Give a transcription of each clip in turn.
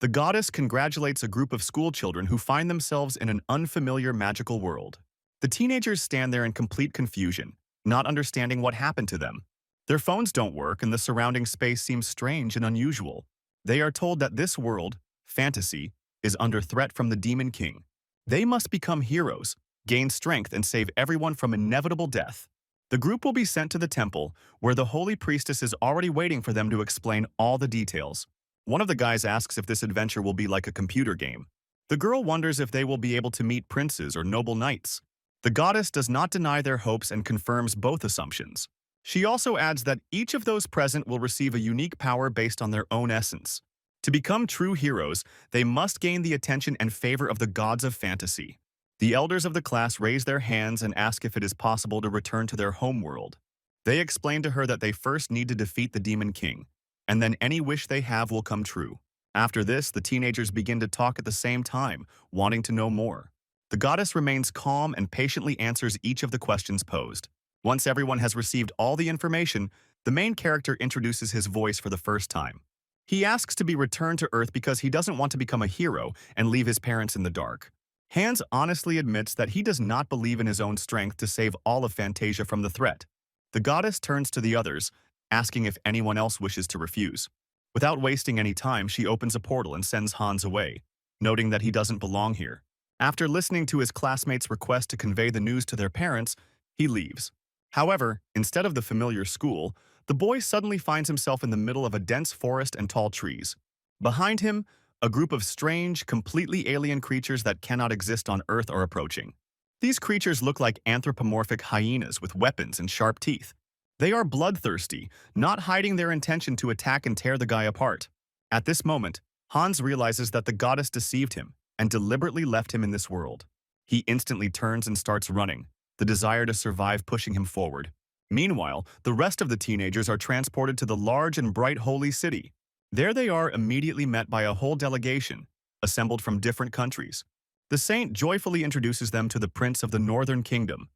The goddess congratulates a group of schoolchildren who find themselves in an unfamiliar magical world. The teenagers stand there in complete confusion, not understanding what happened to them. Their phones don't work and the surrounding space seems strange and unusual. They are told that this world, fantasy, is under threat from the Demon King. They must become heroes, gain strength, and save everyone from inevitable death. The group will be sent to the temple, where the holy priestess is already waiting for them to explain all the details. One of the guys asks if this adventure will be like a computer game. The girl wonders if they will be able to meet princes or noble knights. The goddess does not deny their hopes and confirms both assumptions. She also adds that each of those present will receive a unique power based on their own essence. To become true heroes, they must gain the attention and favor of the gods of fantasy. The elders of the class raise their hands and ask if it is possible to return to their homeworld. They explain to her that they first need to defeat the Demon King, and then any wish they have will come true. After this, the teenagers begin to talk at the same time, wanting to know more. The goddess remains calm and patiently answers each of the questions posed. Once everyone has received all the information, the main character introduces his voice for the first time. He asks to be returned to Earth because he doesn't want to become a hero and leave his parents in the dark. Hans honestly admits that he does not believe in his own strength to save all of Fantasia from the threat. The goddess turns to the others, asking if anyone else wishes to refuse. Without wasting any time, she opens a portal and sends Hans away, noting that he doesn't belong here. After listening to his classmates' request to convey the news to their parents, he leaves. However, instead of the familiar school, the boy suddenly finds himself in the middle of a dense forest and tall trees. Behind him, a group of strange, completely alien creatures that cannot exist on Earth are approaching. These creatures look like anthropomorphic hyenas with weapons and sharp teeth. They are bloodthirsty, not hiding their intention to attack and tear the guy apart. At this moment, Hans realizes that the goddess deceived him and deliberately left him in this world. He instantly turns and starts running, the desire to survive pushing him forward. Meanwhile, the rest of the teenagers are transported to the large and bright holy city. There they are immediately met by a whole delegation, assembled from different countries. The saint joyfully introduces them to the prince of the northern kingdom,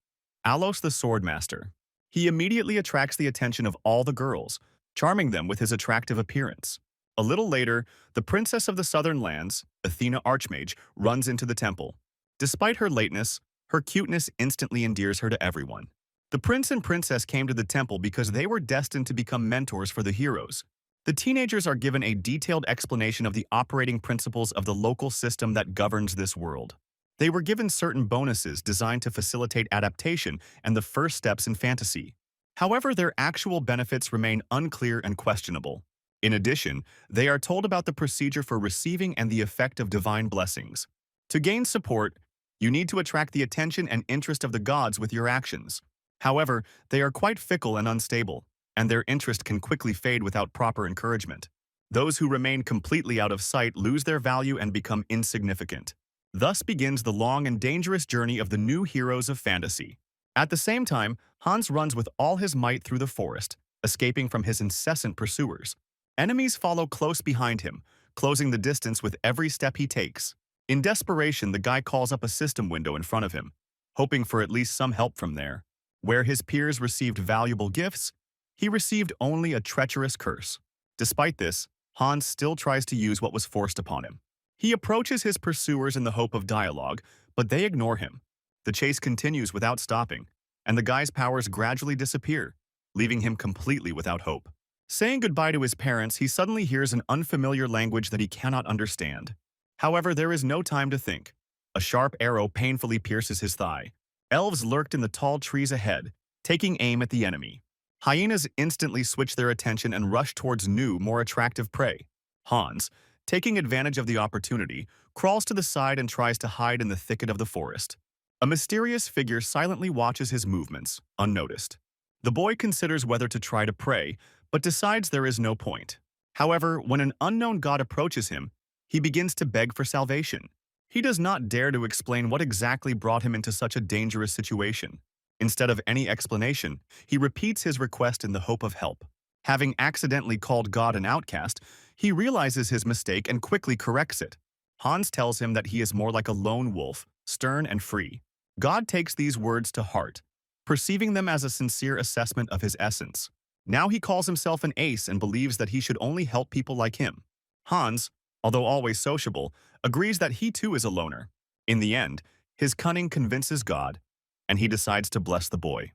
Alos the Swordmaster. He immediately attracts the attention of all the girls, charming them with his attractive appearance. A little later, the princess of the southern lands, Athena Archmage, runs into the temple. Despite her lateness, her cuteness instantly endears her to everyone. The prince and princess came to the temple because they were destined to become mentors for the heroes. The teenagers are given a detailed explanation of the operating principles of the local system that governs this world. They were given certain bonuses designed to facilitate adaptation and the first steps in fantasy. However, their actual benefits remain unclear and questionable. In addition, they are told about the procedure for receiving and the effect of divine blessings. To gain support, you need to attract the attention and interest of the gods with your actions. However, they are quite fickle and unstable, and their interest can quickly fade without proper encouragement. Those who remain completely out of sight lose their value and become insignificant. Thus begins the long and dangerous journey of the new heroes of fantasy. At the same time, Hans runs with all his might through the forest, escaping from his incessant pursuers. Enemies follow close behind him, closing the distance with every step he takes. In desperation, the guy calls up a system window in front of him, hoping for at least some help from there. Where his peers received valuable gifts, he received only a treacherous curse. Despite this, Hans still tries to use what was forced upon him. He approaches his pursuers in the hope of dialogue, but they ignore him. The chase continues without stopping, and the guy's powers gradually disappear, leaving him completely without hope. Saying goodbye to his parents, he suddenly hears an unfamiliar language that he cannot understand. However, there is no time to think. A sharp arrow painfully pierces his thigh. Elves lurked in the tall trees ahead, taking aim at the enemy. Hyenas instantly switch their attention and rush towards new, more attractive prey. Hans, taking advantage of the opportunity, crawls to the side and tries to hide in the thicket of the forest. A mysterious figure silently watches his movements, unnoticed. The boy considers whether to try to pray, but decides there is no point. However, when an unknown god approaches him, he begins to beg for salvation. He does not dare to explain what exactly brought him into such a dangerous situation. Instead of any explanation, he repeats his request in the hope of help. Having accidentally called God an outcast, he realizes his mistake and quickly corrects it. Hans tells him that he is more like a lone wolf, stern and free. God takes these words to heart, perceiving them as a sincere assessment of his essence. Now he calls himself an ace and believes that he should only help people like him. Hans, although always sociable, agrees that he too is a loner. In the end, his cunning convinces God, and he decides to bless the boy.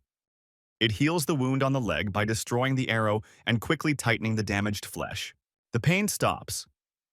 It heals the wound on the leg by destroying the arrow and quickly tightening the damaged flesh. The pain stops.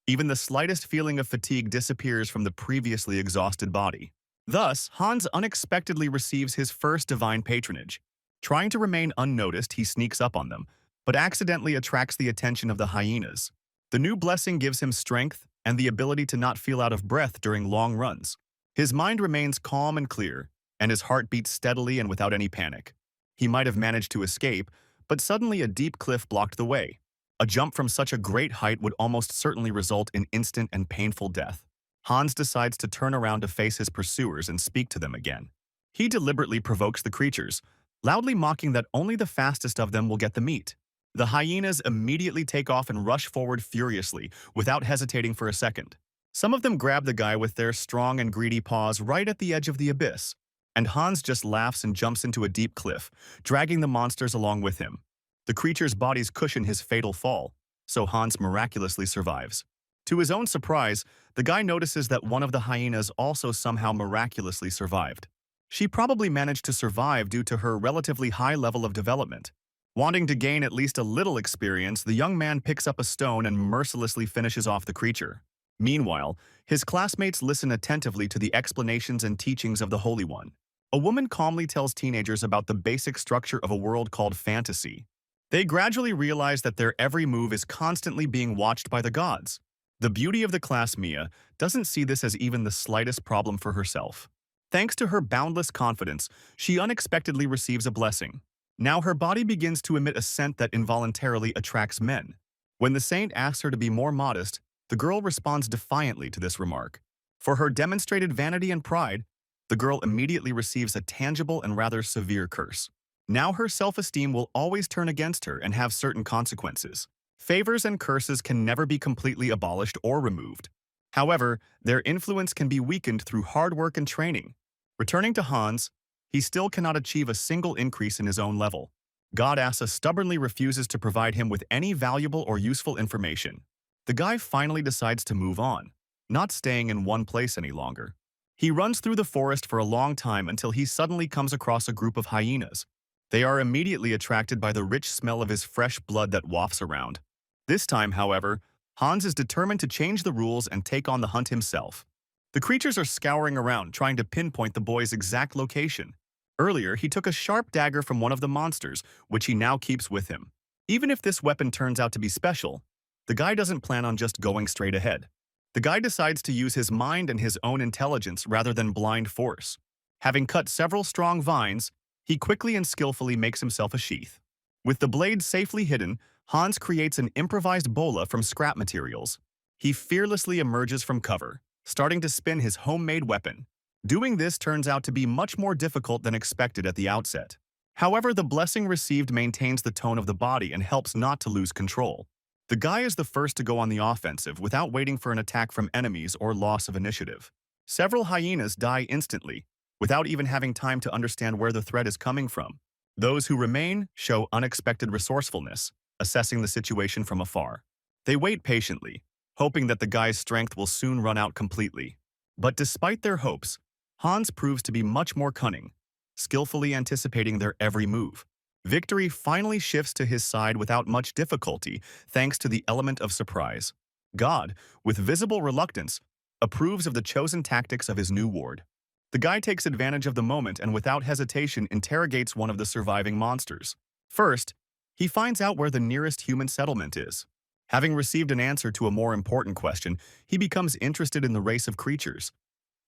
Even the slightest feeling of fatigue disappears from the previously exhausted body. Thus, Hans unexpectedly receives his first divine patronage. Trying to remain unnoticed, he sneaks up on them, but accidentally attracts the attention of the hyenas. The new blessing gives him strength and the ability to not feel out of breath during long runs. His mind remains calm and clear, and his heart beats steadily and without any panic. He might have managed to escape, but suddenly a deep cliff blocked the way. A jump from such a great height would almost certainly result in instant and painful death. Hans decides to turn around to face his pursuers and speak to them again. He deliberately provokes the creatures, loudly mocking that only the fastest of them will get the meat. The hyenas immediately take off and rush forward furiously, without hesitating for a second. Some of them grab the guy with their strong and greedy paws right at the edge of the abyss, and Hans just laughs and jumps into a deep cliff, dragging the monsters along with him. The creatures' bodies cushion his fatal fall, so Hans miraculously survives. To his own surprise, the guy notices that one of the hyenas also somehow miraculously survived. She probably managed to survive due to her relatively high level of development. Wanting to gain at least a little experience, the young man picks up a stone and mercilessly finishes off the creature. Meanwhile, his classmates listen attentively to the explanations and teachings of the Holy One. A woman calmly tells teenagers about the basic structure of a world called fantasy. They gradually realize that their every move is constantly being watched by the gods. The beauty of the class, Mia, doesn't see this as even the slightest problem for herself. Thanks to her boundless confidence, she unexpectedly receives a blessing. Now her body begins to emit a scent that involuntarily attracts men. When the saint asks her to be more modest, the girl responds defiantly to this remark. For her demonstrated vanity and pride, the girl immediately receives a tangible and rather severe curse. Now her self-esteem will always turn against her and have certain consequences. Favors and curses can never be completely abolished or removed. However, their influence can be weakened through hard work and training. Returning to Hans, he still cannot achieve a single increase in his own level. God Asa stubbornly refuses to provide him with any valuable or useful information. The guy finally decides to move on, not staying in one place any longer. He runs through the forest for a long time until he suddenly comes across a group of hyenas. They are immediately attracted by the rich smell of his fresh blood that wafts around. This time, however, Hans is determined to change the rules and take on the hunt himself. The creatures are scouring around, trying to pinpoint the boy's exact location. Earlier, he took a sharp dagger from one of the monsters, which he now keeps with him. Even if this weapon turns out to be special, the guy doesn't plan on just going straight ahead. The guy decides to use his mind and his own intelligence rather than blind force. Having cut several strong vines, he quickly and skillfully makes himself a sheath. With the blade safely hidden, Hans creates an improvised bola from scrap materials. He fearlessly emerges from cover, starting to spin his homemade weapon. Doing this turns out to be much more difficult than expected at the outset. However, the blessing received maintains the tone of the body and helps not to lose control. The guy is the first to go on the offensive without waiting for an attack from enemies or loss of initiative. Several hyenas die instantly, without even having time to understand where the threat is coming from. Those who remain show unexpected resourcefulness, assessing the situation from afar. They wait patiently, hoping that the guy's strength will soon run out completely. But despite their hopes, Hans proves to be much more cunning, skillfully anticipating their every move. Victory finally shifts to his side without much difficulty, thanks to the element of surprise. God, with visible reluctance, approves of the chosen tactics of his new ward. The guy takes advantage of the moment and without hesitation interrogates one of the surviving monsters. First, he finds out where the nearest human settlement is. Having received an answer to a more important question, he becomes interested in the race of creatures.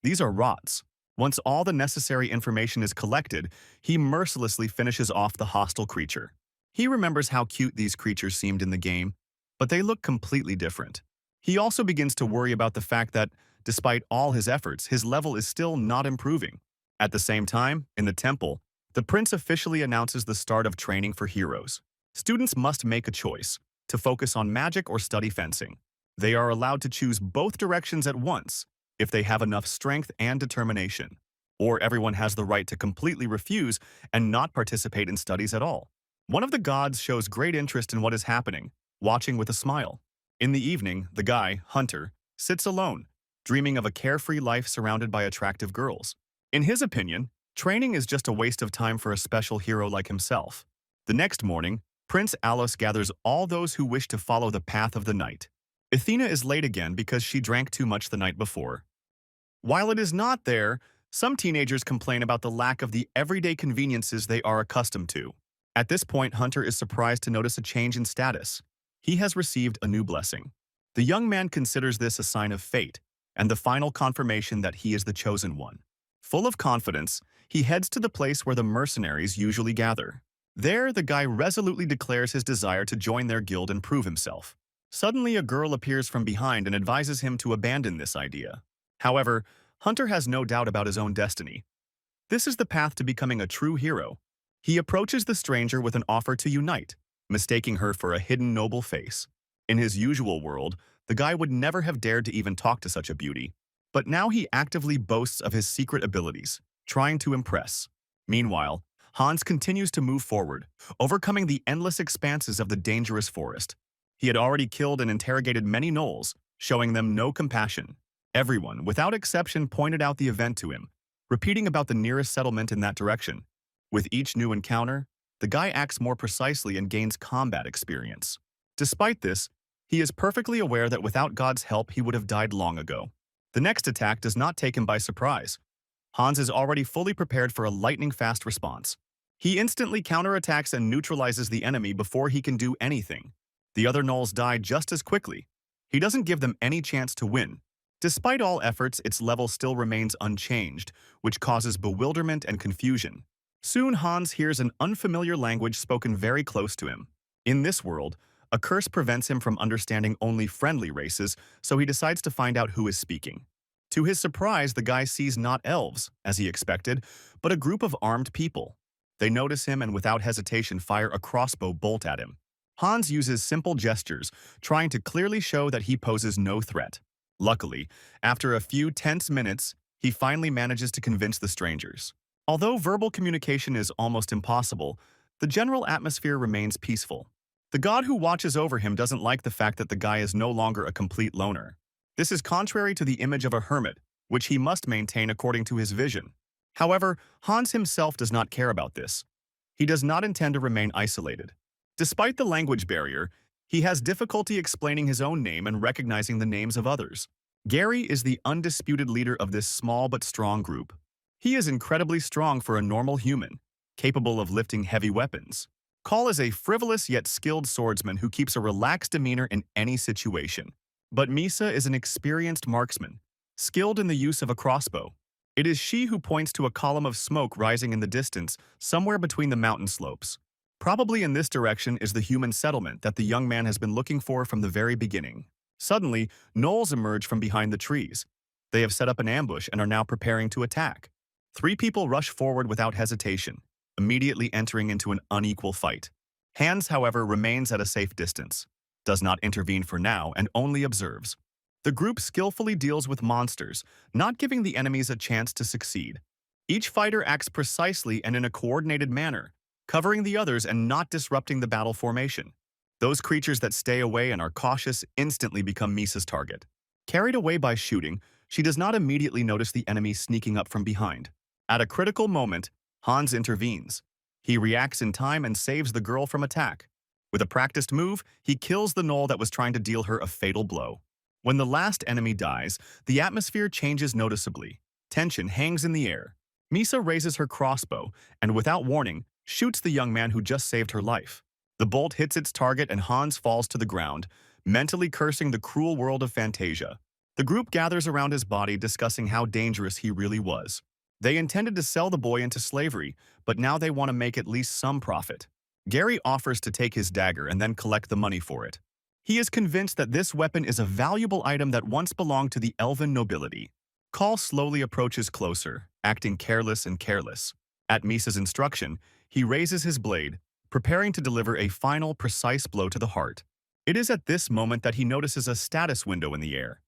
These are rots. Once all the necessary information is collected, he mercilessly finishes off the hostile creature. He remembers how cute these creatures seemed in the game, but they look completely different. He also begins to worry about the fact that, despite all his efforts, his level is still not improving. At the same time, in the temple, the prince officially announces the start of training for heroes. Students must make a choice, to focus on magic or study fencing. They are allowed to choose both directions at once, if they have enough strength and determination. Or everyone has the right to completely refuse and not participate in studies at all. One of the gods shows great interest in what is happening, watching with a smile. In the evening, the guy, Hunter, sits alone, dreaming of a carefree life surrounded by attractive girls. In his opinion, training is just a waste of time for a special hero like himself. The next morning, Prince Alos gathers all those who wish to follow the path of the night. Athena is late again because she drank too much the night before. While it is not there, some teenagers complain about the lack of the everyday conveniences they are accustomed to. At this point, Hunter is surprised to notice a change in status. He has received a new blessing. The young man considers this a sign of fate, and the final confirmation that he is the chosen one. Full of confidence, he heads to the place where the mercenaries usually gather. There, the guy resolutely declares his desire to join their guild and prove himself. Suddenly, a girl appears from behind and advises him to abandon this idea. However, Hunter has no doubt about his own destiny. This is the path to becoming a true hero. He approaches the stranger with an offer to unite, mistaking her for a hidden noble face. In his usual world, the guy would never have dared to even talk to such a beauty. But now he actively boasts of his secret abilities, trying to impress. Meanwhile, Hans continues to move forward, overcoming the endless expanses of the dangerous forest. He had already killed and interrogated many gnolls, showing them no compassion. Everyone, without exception, pointed out the event to him, repeating about the nearest settlement in that direction. With each new encounter, the guy acts more precisely and gains combat experience. Despite this, he is perfectly aware that without God's help he would have died long ago. The next attack does not take him by surprise. Hans is already fully prepared for a lightning-fast response. He instantly counterattacks and neutralizes the enemy before he can do anything. The other gnolls die just as quickly. He doesn't give them any chance to win. Despite all efforts, its level still remains unchanged, which causes bewilderment and confusion. Soon Hans hears an unfamiliar language spoken very close to him. In this world, a curse prevents him from understanding only friendly races, so he decides to find out who is speaking. To his surprise, the guy sees not elves, as he expected, but a group of armed people. They notice him and without hesitation fire a crossbow bolt at him. Hans uses simple gestures, trying to clearly show that he poses no threat. Luckily, after a few tense minutes, he finally manages to convince the strangers. Although verbal communication is almost impossible, the general atmosphere remains peaceful. The god who watches over him doesn't like the fact that the guy is no longer a complete loner. This is contrary to the image of a hermit, which he must maintain according to his vision. However, Hans himself does not care about this. He does not intend to remain isolated. Despite the language barrier, he has difficulty explaining his own name and recognizing the names of others. Gary is the undisputed leader of this small but strong group. He is incredibly strong for a normal human, capable of lifting heavy weapons. Call is a frivolous yet skilled swordsman who keeps a relaxed demeanor in any situation. But Misa is an experienced marksman, skilled in the use of a crossbow. It is she who points to a column of smoke rising in the distance, somewhere between the mountain slopes. Probably in this direction is the human settlement that the young man has been looking for from the very beginning. Suddenly, gnolls emerge from behind the trees. They have set up an ambush and are now preparing to attack. 3 people rush forward without hesitation, immediately entering into an unequal fight. Hans, however, remains at a safe distance, does not intervene for now, and only observes. The group skillfully deals with monsters, not giving the enemies a chance to succeed. Each fighter acts precisely and in a coordinated manner, covering the others and not disrupting the battle formation. Those creatures that stay away and are cautious instantly become Misa's target. Carried away by shooting, she does not immediately notice the enemy sneaking up from behind. At a critical moment, Hans intervenes. He reacts in time and saves the girl from attack. With a practiced move, he kills the gnoll that was trying to deal her a fatal blow. When the last enemy dies, the atmosphere changes noticeably. Tension hangs in the air. Misa raises her crossbow and, without warning, shoots the young man who just saved her life. The bolt hits its target and Hans falls to the ground, mentally cursing the cruel world of Fantasia. The group gathers around his body, discussing how dangerous he really was. They intended to sell the boy into slavery, but now they want to make at least some profit. Gary offers to take his dagger and then collect the money for it. He is convinced that this weapon is a valuable item that once belonged to the elven nobility. Call slowly approaches closer, acting careless and careless. At Misa's instruction, he raises his blade, preparing to deliver a final, precise blow to the heart. It is at this moment that he notices a status window in the air,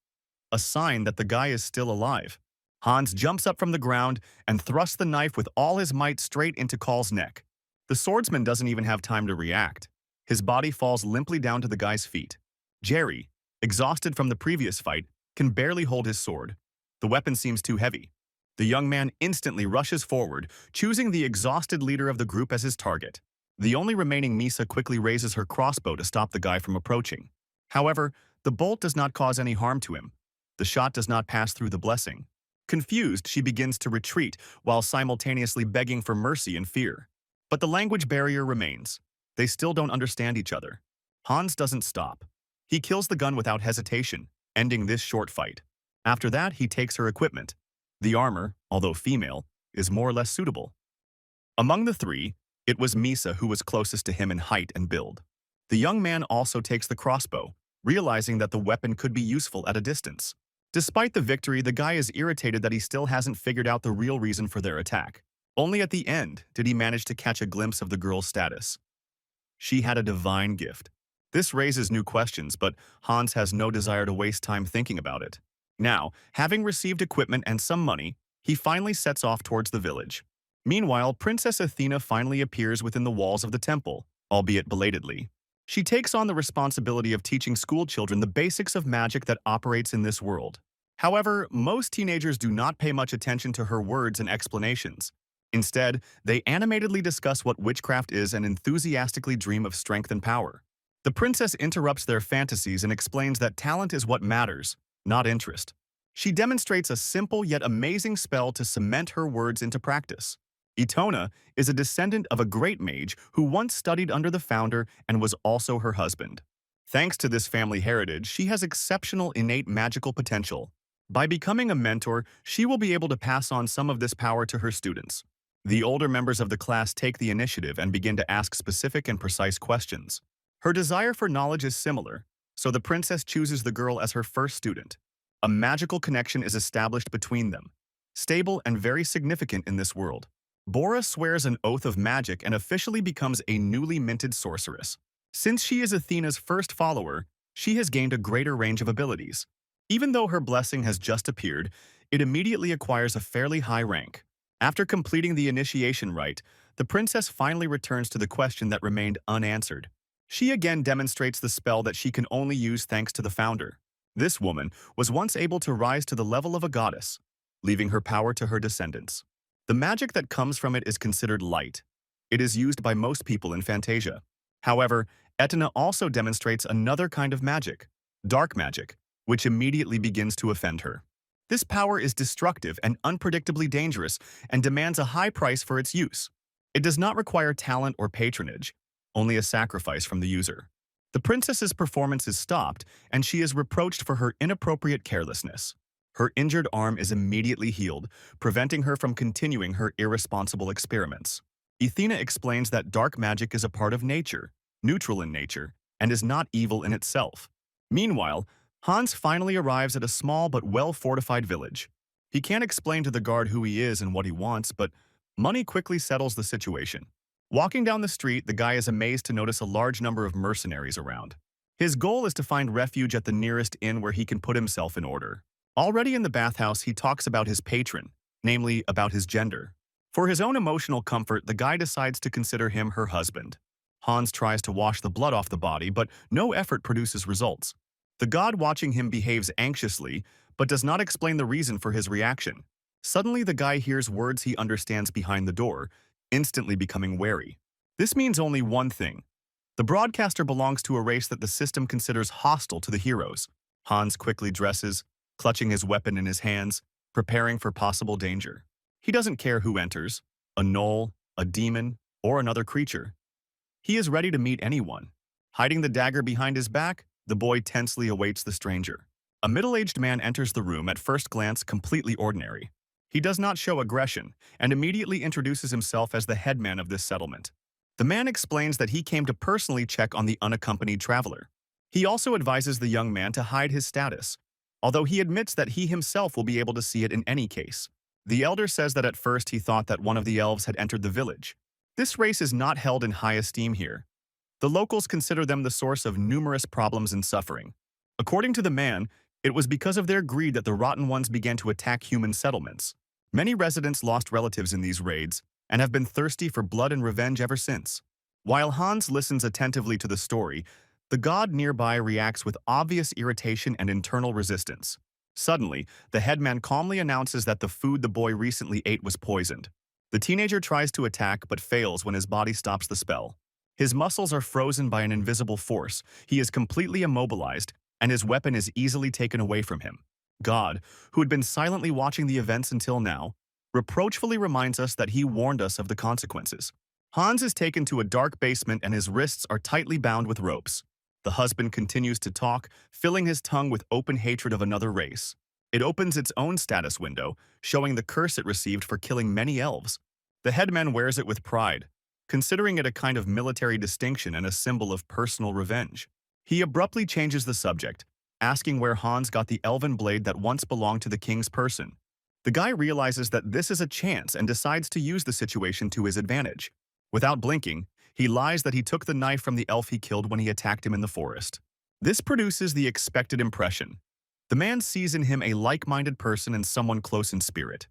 a sign that the guy is still alive. Hans jumps up from the ground and thrusts the knife with all his might straight into Call's neck. The swordsman doesn't even have time to react. His body falls limply down to the guy's feet. Jerry, exhausted from the previous fight, can barely hold his sword. The weapon seems too heavy. The young man instantly rushes forward, choosing the exhausted leader of the group as his target. The only remaining Misa quickly raises her crossbow to stop the guy from approaching. However, the bolt does not cause any harm to him. The shot does not pass through the blessing. Confused, she begins to retreat while simultaneously begging for mercy and fear. But the language barrier remains. They still don't understand each other. Hans doesn't stop. He kills the gun without hesitation, ending this short fight. After that, he takes her equipment. The armor, although female, is more or less suitable. Among the three, it was Misa who was closest to him in height and build. The young man also takes the crossbow, realizing that the weapon could be useful at a distance. Despite the victory, the guy is irritated that he still hasn't figured out the real reason for their attack. Only at the end did he manage to catch a glimpse of the girl's status. She had a divine gift. This raises new questions, but Hans has no desire to waste time thinking about it. Now, having received equipment and some money, he finally sets off towards the village. Meanwhile, Princess Athena finally appears within the walls of the temple, albeit belatedly. She takes on the responsibility of teaching school children the basics of magic that operates in this world. However, most teenagers do not pay much attention to her words and explanations. Instead, they animatedly discuss what witchcraft is and enthusiastically dream of strength and power. The princess interrupts their fantasies and explains that talent is what matters, not interest. She demonstrates a simple yet amazing spell to cement her words into practice. Etona is a descendant of a great mage who once studied under the founder and was also her husband. Thanks to this family heritage, she has exceptional innate magical potential. By becoming a mentor, she will be able to pass on some of this power to her students. The older members of the class take the initiative and begin to ask specific and precise questions. Her desire for knowledge is similar, so the princess chooses the girl as her first student. A magical connection is established between them, stable and very significant in this world. Bora swears an oath of magic and officially becomes a newly minted sorceress. Since she is Athena's first follower, she has gained a greater range of abilities. Even though her blessing has just appeared, it immediately acquires a fairly high rank. After completing the initiation rite, the princess finally returns to the question that remained unanswered. She again demonstrates the spell that she can only use thanks to the founder. This woman was once able to rise to the level of a goddess, leaving her power to her descendants. The magic that comes from it is considered light. It is used by most people in Fantasia. However, Etna also demonstrates another kind of magic, dark magic, which immediately begins to offend her. This power is destructive and unpredictably dangerous and demands a high price for its use. It does not require talent or patronage, only a sacrifice from the user. The princess's performance is stopped, and she is reproached for her inappropriate carelessness. Her injured arm is immediately healed, preventing her from continuing her irresponsible experiments. Athena explains that dark magic is a part of nature, neutral in nature, and is not evil in itself. Meanwhile, Hans finally arrives at a small but well-fortified village. He can't explain to the guard who he is and what he wants, but money quickly settles the situation. Walking down the street, the guy is amazed to notice a large number of mercenaries around. His goal is to find refuge at the nearest inn where he can put himself in order. Already in the bathhouse, he talks about his patron, namely about his gender. For his own emotional comfort, the guy decides to consider him her husband. Hans tries to wash the blood off the body, but no effort produces results. The god watching him behaves anxiously, but does not explain the reason for his reaction. Suddenly, the guy hears words he understands behind the door, instantly becoming wary. This means only one thing. The broadcaster belongs to a race that the system considers hostile to the heroes. Hans quickly dresses, clutching his weapon in his hands, preparing for possible danger. He doesn't care who enters, a gnoll, a demon, or another creature. He is ready to meet anyone. Hiding the dagger behind his back, the boy tensely awaits the stranger. A middle-aged man enters the room, at first glance completely ordinary. He does not show aggression and immediately introduces himself as the headman of this settlement. The man explains that he came to personally check on the unaccompanied traveler. He also advises the young man to hide his status, although he admits that he himself will be able to see it in any case. The elder says that at first he thought that one of the elves had entered the village. This race is not held in high esteem here. The locals consider them the source of numerous problems and suffering. According to the man, it was because of their greed that the Rotten Ones began to attack human settlements. Many residents lost relatives in these raids and have been thirsty for blood and revenge ever since. While Hans listens attentively to the story, the god nearby reacts with obvious irritation and internal resistance. Suddenly, the headman calmly announces that the food the boy recently ate was poisoned. The teenager tries to attack but fails when his body stops the spell. His muscles are frozen by an invisible force, he is completely immobilized, and his weapon is easily taken away from him. God, who had been silently watching the events until now, reproachfully reminds us that he warned us of the consequences. Hans is taken to a dark basement and his wrists are tightly bound with ropes. The husband continues to talk, filling his tongue with open hatred of another race. It opens its own status window, showing the curse it received for killing many elves. The headman wears it with pride, considering it a kind of military distinction and a symbol of personal revenge. He abruptly changes the subject, asking where Hans got the elven blade that once belonged to the king's person. The guy realizes that this is a chance and decides to use the situation to his advantage. Without blinking, he lies that he took the knife from the elf he killed when he attacked him in the forest. This produces the expected impression. The man sees in him a like-minded person and someone close in spirit.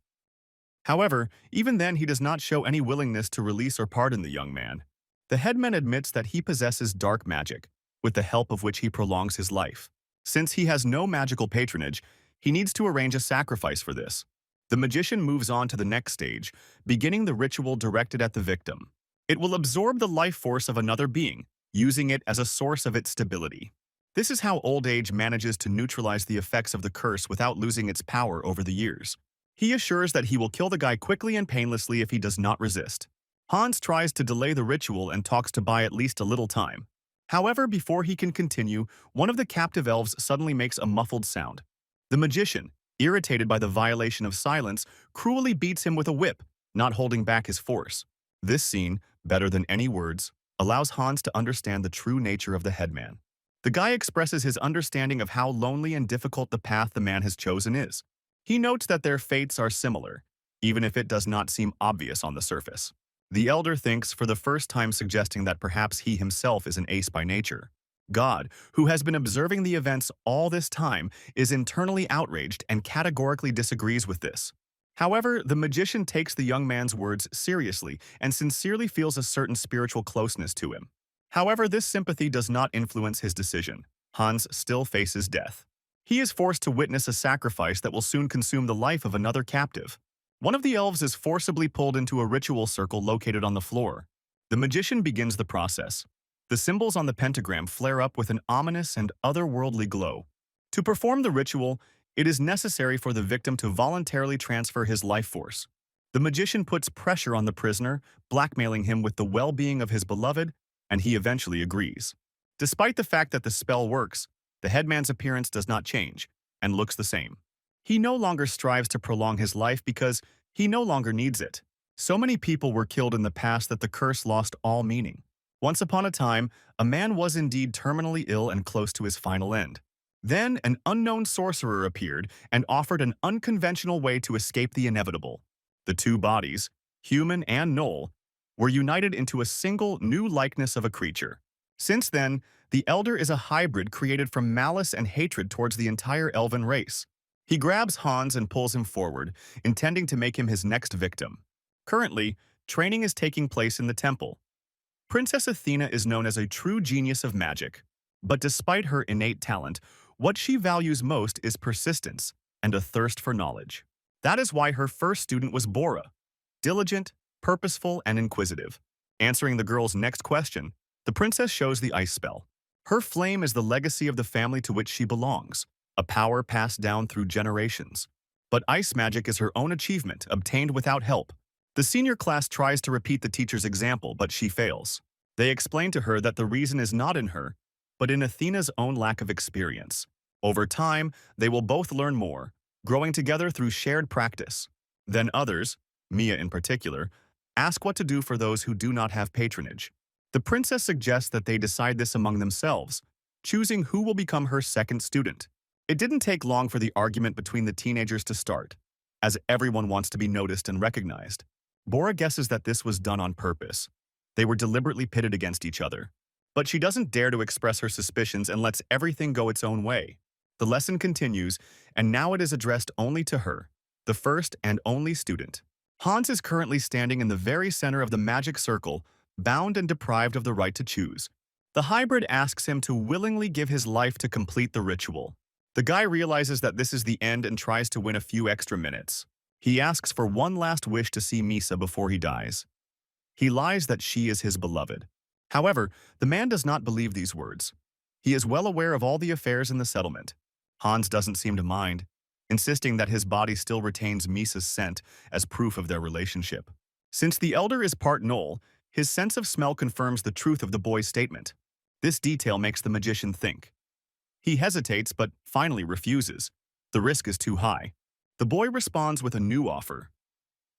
However, even then he does not show any willingness to release or pardon the young man. The headman admits that he possesses dark magic, with the help of which he prolongs his life. Since he has no magical patronage, he needs to arrange a sacrifice for this. The magician moves on to the next stage, beginning the ritual directed at the victim. It will absorb the life force of another being, using it as a source of its stability. This is how old age manages to neutralize the effects of the curse without losing its power over the years. He assures that he will kill the guy quickly and painlessly if he does not resist. Hans tries to delay the ritual and talks to buy at least a little time. However, before he can continue, one of the captive elves suddenly makes a muffled sound. The magician, irritated by the violation of silence, cruelly beats him with a whip, not holding back his force. This scene, better than any words, allows Hans to understand the true nature of the headman. The guy expresses his understanding of how lonely and difficult the path the man has chosen is. He notes that their fates are similar, even if it does not seem obvious on the surface. The elder thinks for the first time, suggesting that perhaps he himself is an ace by nature. God, who has been observing the events all this time, is internally outraged and categorically disagrees with this. However, the magician takes the young man's words seriously and sincerely feels a certain spiritual closeness to him. However, this sympathy does not influence his decision. Hans still faces death. He is forced to witness a sacrifice that will soon consume the life of another captive. One of the elves is forcibly pulled into a ritual circle located on the floor. The magician begins the process. The symbols on the pentagram flare up with an ominous and otherworldly glow. To perform the ritual, it is necessary for the victim to voluntarily transfer his life force. The magician puts pressure on the prisoner, blackmailing him with the well-being of his beloved, and he eventually agrees. Despite the fact that the spell works, the headman's appearance does not change and looks the same. He no longer strives to prolong his life because he no longer needs it. So many people were killed in the past that the curse lost all meaning. Once upon a time, a man was indeed terminally ill and close to his final end. Then, an unknown sorcerer appeared and offered an unconventional way to escape the inevitable. The two bodies, human and gnoll, were united into a single new likeness of a creature. Since then, the Elder is a hybrid created from malice and hatred towards the entire elven race. He grabs Hans and pulls him forward, intending to make him his next victim. Currently, training is taking place in the temple. Princess Athena is known as a true genius of magic, but despite her innate talent, what she values most is persistence and a thirst for knowledge. That is why her first student was Bora, diligent, purposeful, and inquisitive. Answering the girl's next question, the princess shows the ice spell. Her flame is the legacy of the family to which she belongs, a power passed down through generations. But ice magic is her own achievement, obtained without help. The senior class tries to repeat the teacher's example, but she fails. They explain to her that the reason is not in her, but in Athena's own lack of experience. Over time, they will both learn more, growing together through shared practice. Then others, Mia in particular, ask what to do for those who do not have patronage. The princess suggests that they decide this among themselves, choosing who will become her second student. It didn't take long for the argument between the teenagers to start, as everyone wants to be noticed and recognized. Bora guesses that this was done on purpose. They were deliberately pitted against each other. But she doesn't dare to express her suspicions and lets everything go its own way. The lesson continues, and now it is addressed only to her, the first and only student. Hans is currently standing in the very center of the magic circle, bound and deprived of the right to choose. The hybrid asks him to willingly give his life to complete the ritual. The guy realizes that this is the end and tries to win a few extra minutes. He asks for one last wish to see Misa before he dies. He lies that she is his beloved. However, the man does not believe these words. He is well aware of all the affairs in the settlement. Hans doesn't seem to mind, insisting that his body still retains Misa's scent as proof of their relationship. Since the elder is part Knoll, his sense of smell confirms the truth of the boy's statement. This detail makes the magician think. He hesitates but finally refuses. The risk is too high. The boy responds with a new offer.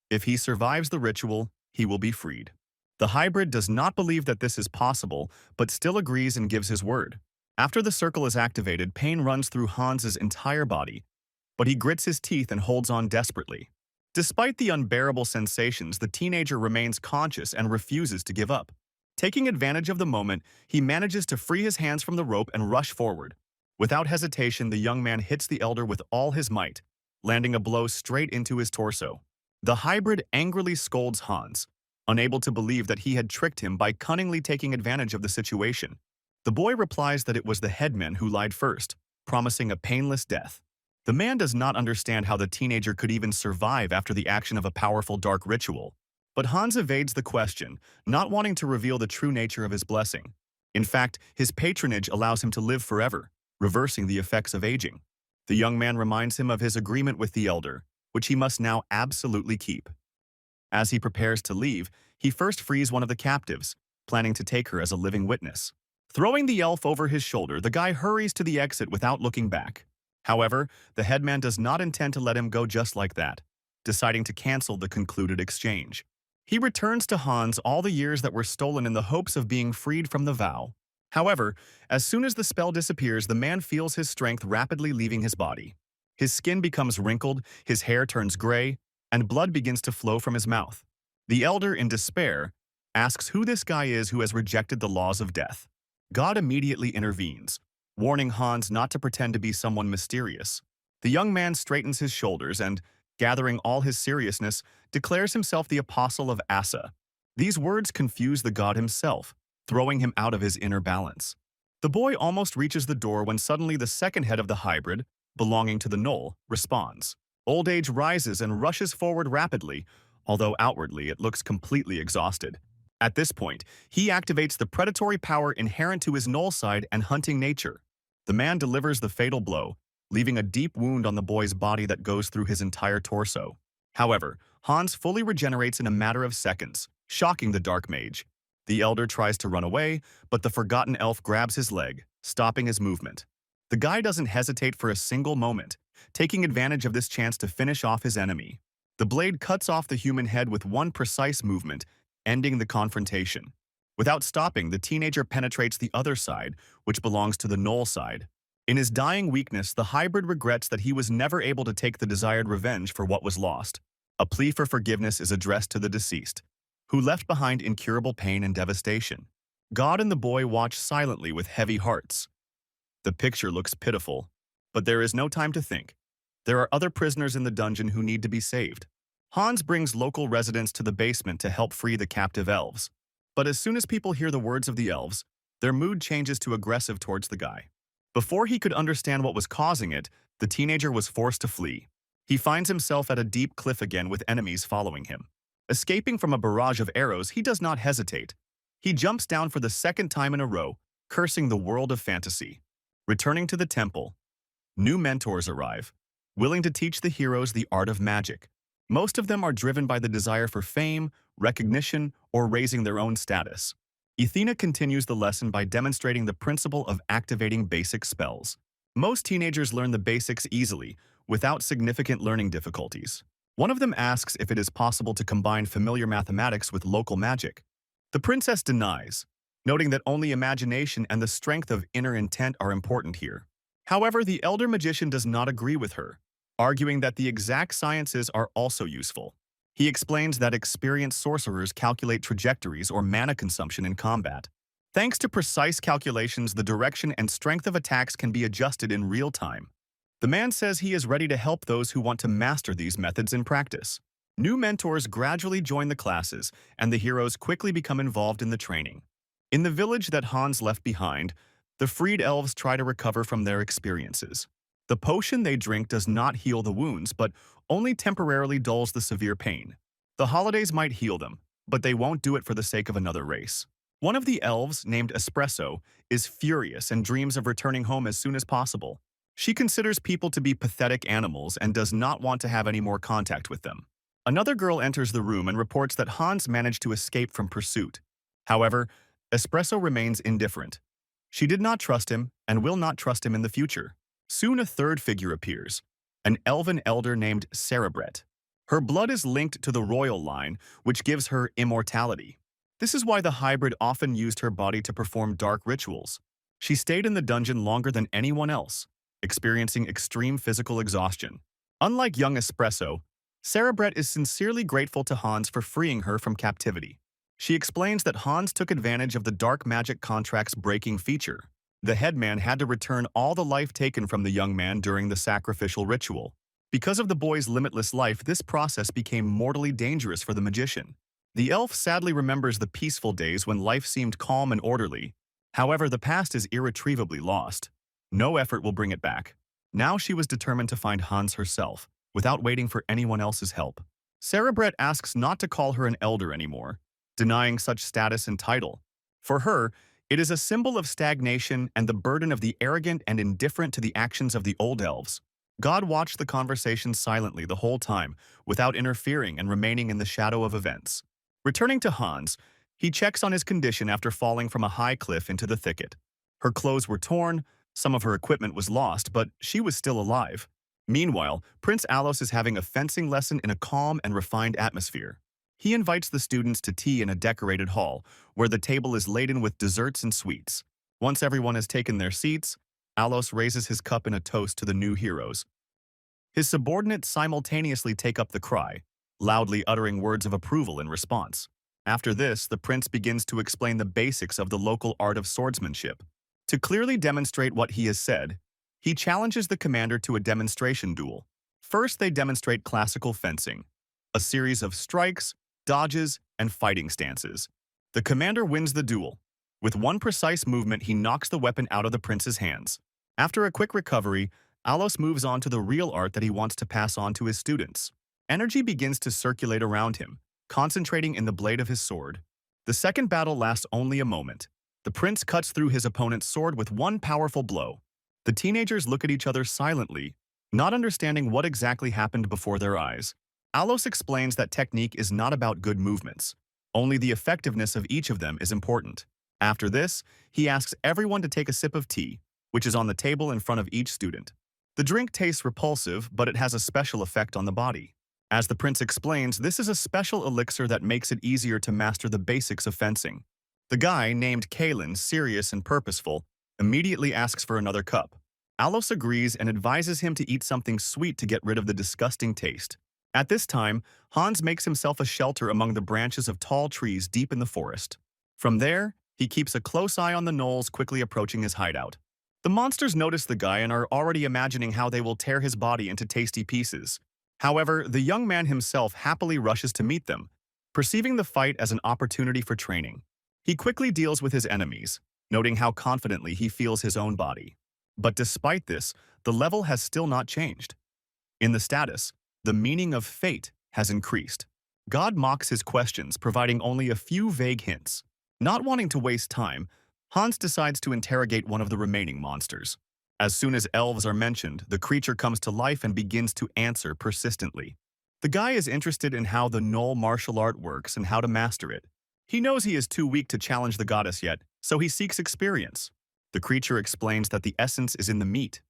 If he survives the ritual, he will be freed. The hybrid does not believe that this is possible, but still agrees and gives his word. After the circle is activated, pain runs through Hans's entire body, but he grits his teeth and holds on desperately. Despite the unbearable sensations, the teenager remains conscious and refuses to give up. Taking advantage of the moment, he manages to free his hands from the rope and rush forward. Without hesitation, the young man hits the elder with all his might, landing a blow straight into his torso. The hybrid angrily scolds Hans, unable to believe that he had tricked him by cunningly taking advantage of the situation. The boy replies that it was the headman who lied first, promising a painless death. The man does not understand how the teenager could even survive after the action of a powerful dark ritual. But Hans evades the question, not wanting to reveal the true nature of his blessing. In fact, his patronage allows him to live forever, reversing the effects of aging. The young man reminds him of his agreement with the elder, which he must now absolutely keep. As he prepares to leave, he first frees one of the captives, planning to take her as a living witness. Throwing the elf over his shoulder, the guy hurries to the exit without looking back. However, the headman does not intend to let him go just like that, deciding to cancel the concluded exchange. He returns to Hans all the years that were stolen in the hopes of being freed from the vow. However, as soon as the spell disappears, the man feels his strength rapidly leaving his body. His skin becomes wrinkled, his hair turns gray, and blood begins to flow from his mouth. The elder, in despair, asks who this guy is who has rejected the laws of death. God immediately intervenes, warning Hans not to pretend to be someone mysterious. The young man straightens his shoulders and, gathering all his seriousness, declares himself the apostle of Asa. These words confuse the god himself, throwing him out of his inner balance. The boy almost reaches the door when suddenly the second head of the hybrid, belonging to the Knoll, responds. Old age rises and rushes forward rapidly, although outwardly it looks completely exhausted. At this point, he activates the predatory power inherent to his Knoll side and hunting nature. The man delivers the fatal blow, leaving a deep wound on the boy's body that goes through his entire torso. However, Hans fully regenerates in a matter of seconds, shocking the dark mage. The elder tries to run away, but the forgotten elf grabs his leg, stopping his movement. The guy doesn't hesitate for a single moment, taking advantage of this chance to finish off his enemy. The blade cuts off the human head with one precise movement, ending the confrontation. Without stopping, the teenager penetrates the other side, which belongs to the Knoll side. In his dying weakness, the hybrid regrets that he was never able to take the desired revenge for what was lost. A plea for forgiveness is addressed to the deceased, who left behind incurable pain and devastation. God and the boy watch silently with heavy hearts. The picture looks pitiful, but there is no time to think. There are other prisoners in the dungeon who need to be saved. Hans brings local residents to the basement to help free the captive elves. But as soon as people hear the words of the elves, their mood changes to aggressive towards the guy. Before he could understand what was causing it, the teenager was forced to flee. He finds himself at a deep cliff again with enemies following him. Escaping from a barrage of arrows, he does not hesitate. He jumps down for the second time in a row, cursing the world of fantasy. Returning to the temple, new mentors arrive, willing to teach the heroes the art of magic. Most of them are driven by the desire for fame, recognition, or raising their own status. Athena continues the lesson by demonstrating the principle of activating basic spells. Most teenagers learn the basics easily, without significant learning difficulties. One of them asks if it is possible to combine familiar mathematics with local magic. The princess denies, noting that only imagination and the strength of inner intent are important here. However, the elder magician does not agree with her, arguing that the exact sciences are also useful. He explains that experienced sorcerers calculate trajectories or mana consumption in combat. Thanks to precise calculations, the direction and strength of attacks can be adjusted in real time. The man says he is ready to help those who want to master these methods in practice. New mentors gradually join the classes, and the heroes quickly become involved in the training. In the village that Hans left behind, the freed elves try to recover from their experiences. The potion they drink does not heal the wounds, but only temporarily dulls the severe pain. The holidays might heal them, but they won't do it for the sake of another race. One of the elves, named Espresso, is furious and dreams of returning home as soon as possible. She considers people to be pathetic animals and does not want to have any more contact with them. Another girl enters the room and reports that Hans managed to escape from pursuit. However, Espresso remains indifferent. She did not trust him and will not trust him in the future. Soon a third figure appears, an elven elder named Cerebret. Her blood is linked to the royal line, which gives her immortality. This is why the hybrid often used her body to perform dark rituals. She stayed in the dungeon longer than anyone else, experiencing extreme physical exhaustion. Unlike young Espresso, Cerebret is sincerely grateful to Hans for freeing her from captivity. She explains that Hans took advantage of the dark magic contract's breaking feature. The headman had to return all the life taken from the young man during the sacrificial ritual. Because of the boy's limitless life, this process became mortally dangerous for the magician. The elf sadly remembers the peaceful days when life seemed calm and orderly. However, the past is irretrievably lost. No effort will bring it back. Now she was determined to find Hans herself, without waiting for anyone else's help. Cerebret asks not to call her an elder anymore, denying such status and title. For her, it is a symbol of stagnation and the burden of the arrogant and indifferent to the actions of the old elves. God watched the conversation silently the whole time, without interfering and remaining in the shadow of events. Returning to Hans, he checks on his condition after falling from a high cliff into the thicket. Her clothes were torn, some of her equipment was lost, but she was still alive. Meanwhile, Prince Alos is having a fencing lesson in a calm and refined atmosphere. He invites the students to tea in a decorated hall, where the table is laden with desserts and sweets. Once everyone has taken their seats, Alos raises his cup in a toast to the new heroes. His subordinates simultaneously take up the cry, loudly uttering words of approval in response. After this, the prince begins to explain the basics of the local art of swordsmanship. To clearly demonstrate what he has said, he challenges the commander to a demonstration duel. First, they demonstrate classical fencing, a series of strikes, dodges, and fighting stances. The commander wins the duel. With one precise movement, he knocks the weapon out of the prince's hands. After a quick recovery, Alos moves on to the real art that he wants to pass on to his students. Energy begins to circulate around him, concentrating in the blade of his sword. The second battle lasts only a moment. The prince cuts through his opponent's sword with one powerful blow. The teenagers look at each other silently, not understanding what exactly happened before their eyes. Alos explains that technique is not about good movements. Only the effectiveness of each of them is important. After this, he asks everyone to take a sip of tea, which is on the table in front of each student. The drink tastes repulsive, but it has a special effect on the body. As the prince explains, this is a special elixir that makes it easier to master the basics of fencing. The guy, named Kalen, serious and purposeful, immediately asks for another cup. Alos agrees and advises him to eat something sweet to get rid of the disgusting taste. At this time, Hans makes himself a shelter among the branches of tall trees deep in the forest. From there, he keeps a close eye on the gnolls quickly approaching his hideout. The monsters notice the guy and are already imagining how they will tear his body into tasty pieces. However, the young man himself happily rushes to meet them, perceiving the fight as an opportunity for training. He quickly deals with his enemies, noting how confidently he feels his own body. But despite this, the level has still not changed. In the status, the meaning of fate has increased. God mocks his questions, providing only a few vague hints. Not wanting to waste time, Hans decides to interrogate one of the remaining monsters. As soon as elves are mentioned, the creature comes to life and begins to answer persistently. The guy is interested in how the gnoll martial art works and how to master it. He knows he is too weak to challenge the goddess yet, so he seeks experience. The creature explains that the essence is in the meat.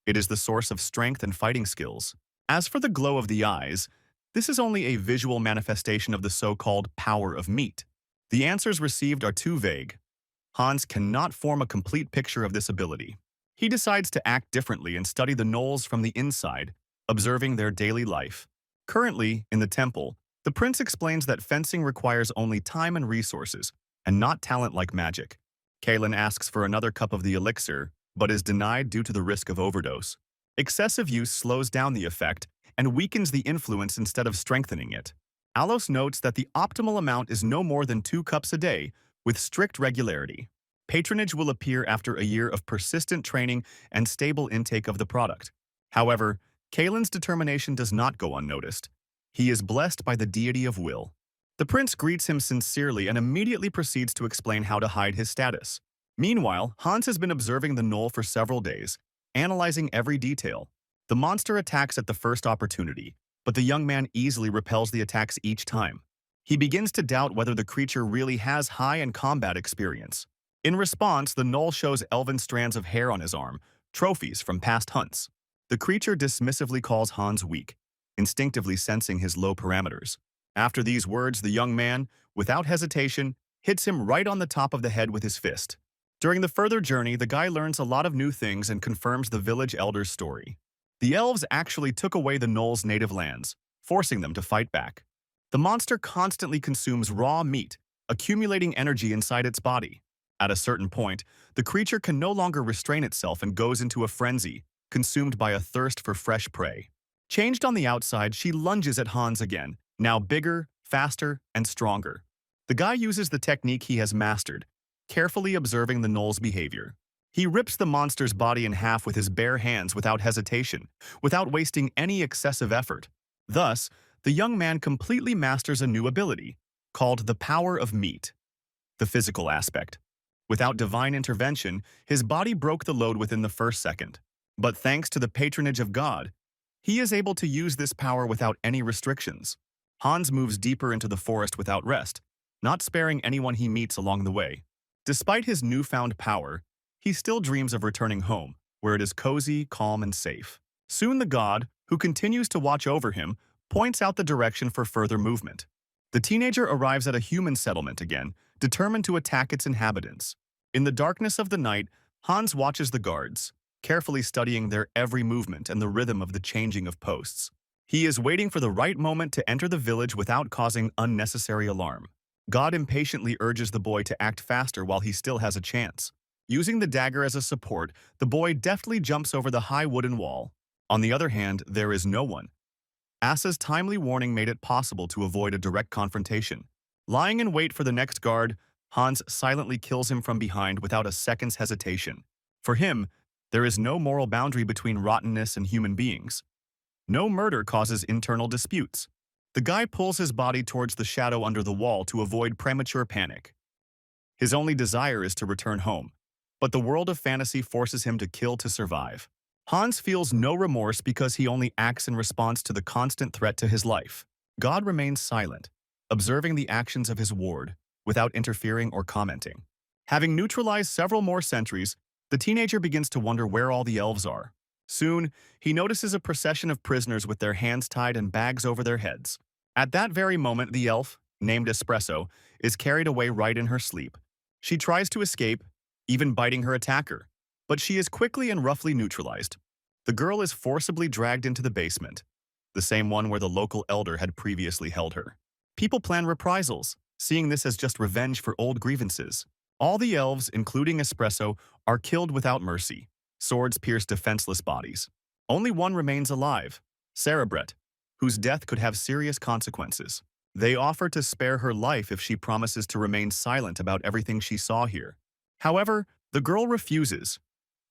It is the source of strength and fighting skills. As for the glow of the eyes, this is only a visual manifestation of the so-called power of meat. The answers received are too vague. Hans cannot form a complete picture of this ability. He decides to act differently and study the gnolls from the inside, observing their daily life. Currently, in the temple, the prince explains that fencing requires only time and resources, and not talent like magic. Kalen asks for another cup of the elixir, but is denied due to the risk of overdose. Excessive use slows down the effect and weakens the influence instead of strengthening it. Alos notes that the optimal amount is no more than 2 cups a day, with strict regularity. Patronage will appear after a year of persistent training and stable intake of the product. However, Kalen's determination does not go unnoticed. He is blessed by the deity of will. The prince greets him sincerely and immediately proceeds to explain how to hide his status. Meanwhile, Hans has been observing the knoll for several days, analyzing every detail. The monster attacks at the first opportunity, but the young man easily repels the attacks each time. He begins to doubt whether the creature really has high-end combat experience. In response, the knoll shows elven strands of hair on his arm, trophies from past hunts. The creature dismissively calls Hans weak, instinctively sensing his low parameters. After these words, the young man, without hesitation, hits him right on the top of the head with his fist. During the further journey, the guy learns a lot of new things and confirms the village elder's story. The elves actually took away the knoll's native lands, forcing them to fight back. The monster constantly consumes raw meat, accumulating energy inside its body. At a certain point, the creature can no longer restrain itself and goes into a frenzy, consumed by a thirst for fresh prey. Changed on the outside, she lunges at Hans again, now bigger, faster, and stronger. The guy uses the technique he has mastered, carefully observing the knoll's behavior. He rips the monster's body in half with his bare hands without hesitation, without wasting any excessive effort. Thus, the young man completely masters a new ability, called the power of meat. The physical aspect. Without divine intervention, his body broke the load within the first second. But thanks to the patronage of God, he is able to use this power without any restrictions. Hans moves deeper into the forest without rest, not sparing anyone he meets along the way. Despite his newfound power, he still dreams of returning home, where it is cozy, calm, and safe. Soon the god, who continues to watch over him, points out the direction for further movement. The teenager arrives at a human settlement again, determined to attack its inhabitants. In the darkness of the night, Hans watches the guards, carefully studying their every movement and the rhythm of the changing of posts. He is waiting for the right moment to enter the village without causing unnecessary alarm. God impatiently urges the boy to act faster while he still has a chance. Using the dagger as a support, the boy deftly jumps over the high wooden wall. On the other hand, there is no one. Asa's timely warning made it possible to avoid a direct confrontation. Lying in wait for the next guard, Hans silently kills him from behind without a second's hesitation. For him, there is no moral boundary between rottenness and human beings. No murder causes internal disputes. The guy pulls his body towards the shadow under the wall to avoid premature panic. His only desire is to return home, but the world of fantasy forces him to kill to survive. Hans feels no remorse because he only acts in response to the constant threat to his life. God remains silent, observing the actions of his ward, without interfering or commenting. Having neutralized several more sentries, the teenager begins to wonder where all the elves are. Soon, he notices a procession of prisoners with their hands tied and bags over their heads. At that very moment, the elf, named Espresso, is carried away right in her sleep. She tries to escape, even biting her attacker, but she is quickly and roughly neutralized. The girl is forcibly dragged into the basement, the same one where the local elder had previously held her. People plan reprisals, seeing this as just revenge for old grievances. All the elves, including Espresso, are killed without mercy. Swords pierce defenseless bodies. Only one remains alive, Cerebret, whose death could have serious consequences. They offer to spare her life if she promises to remain silent about everything she saw here. However, the girl refuses.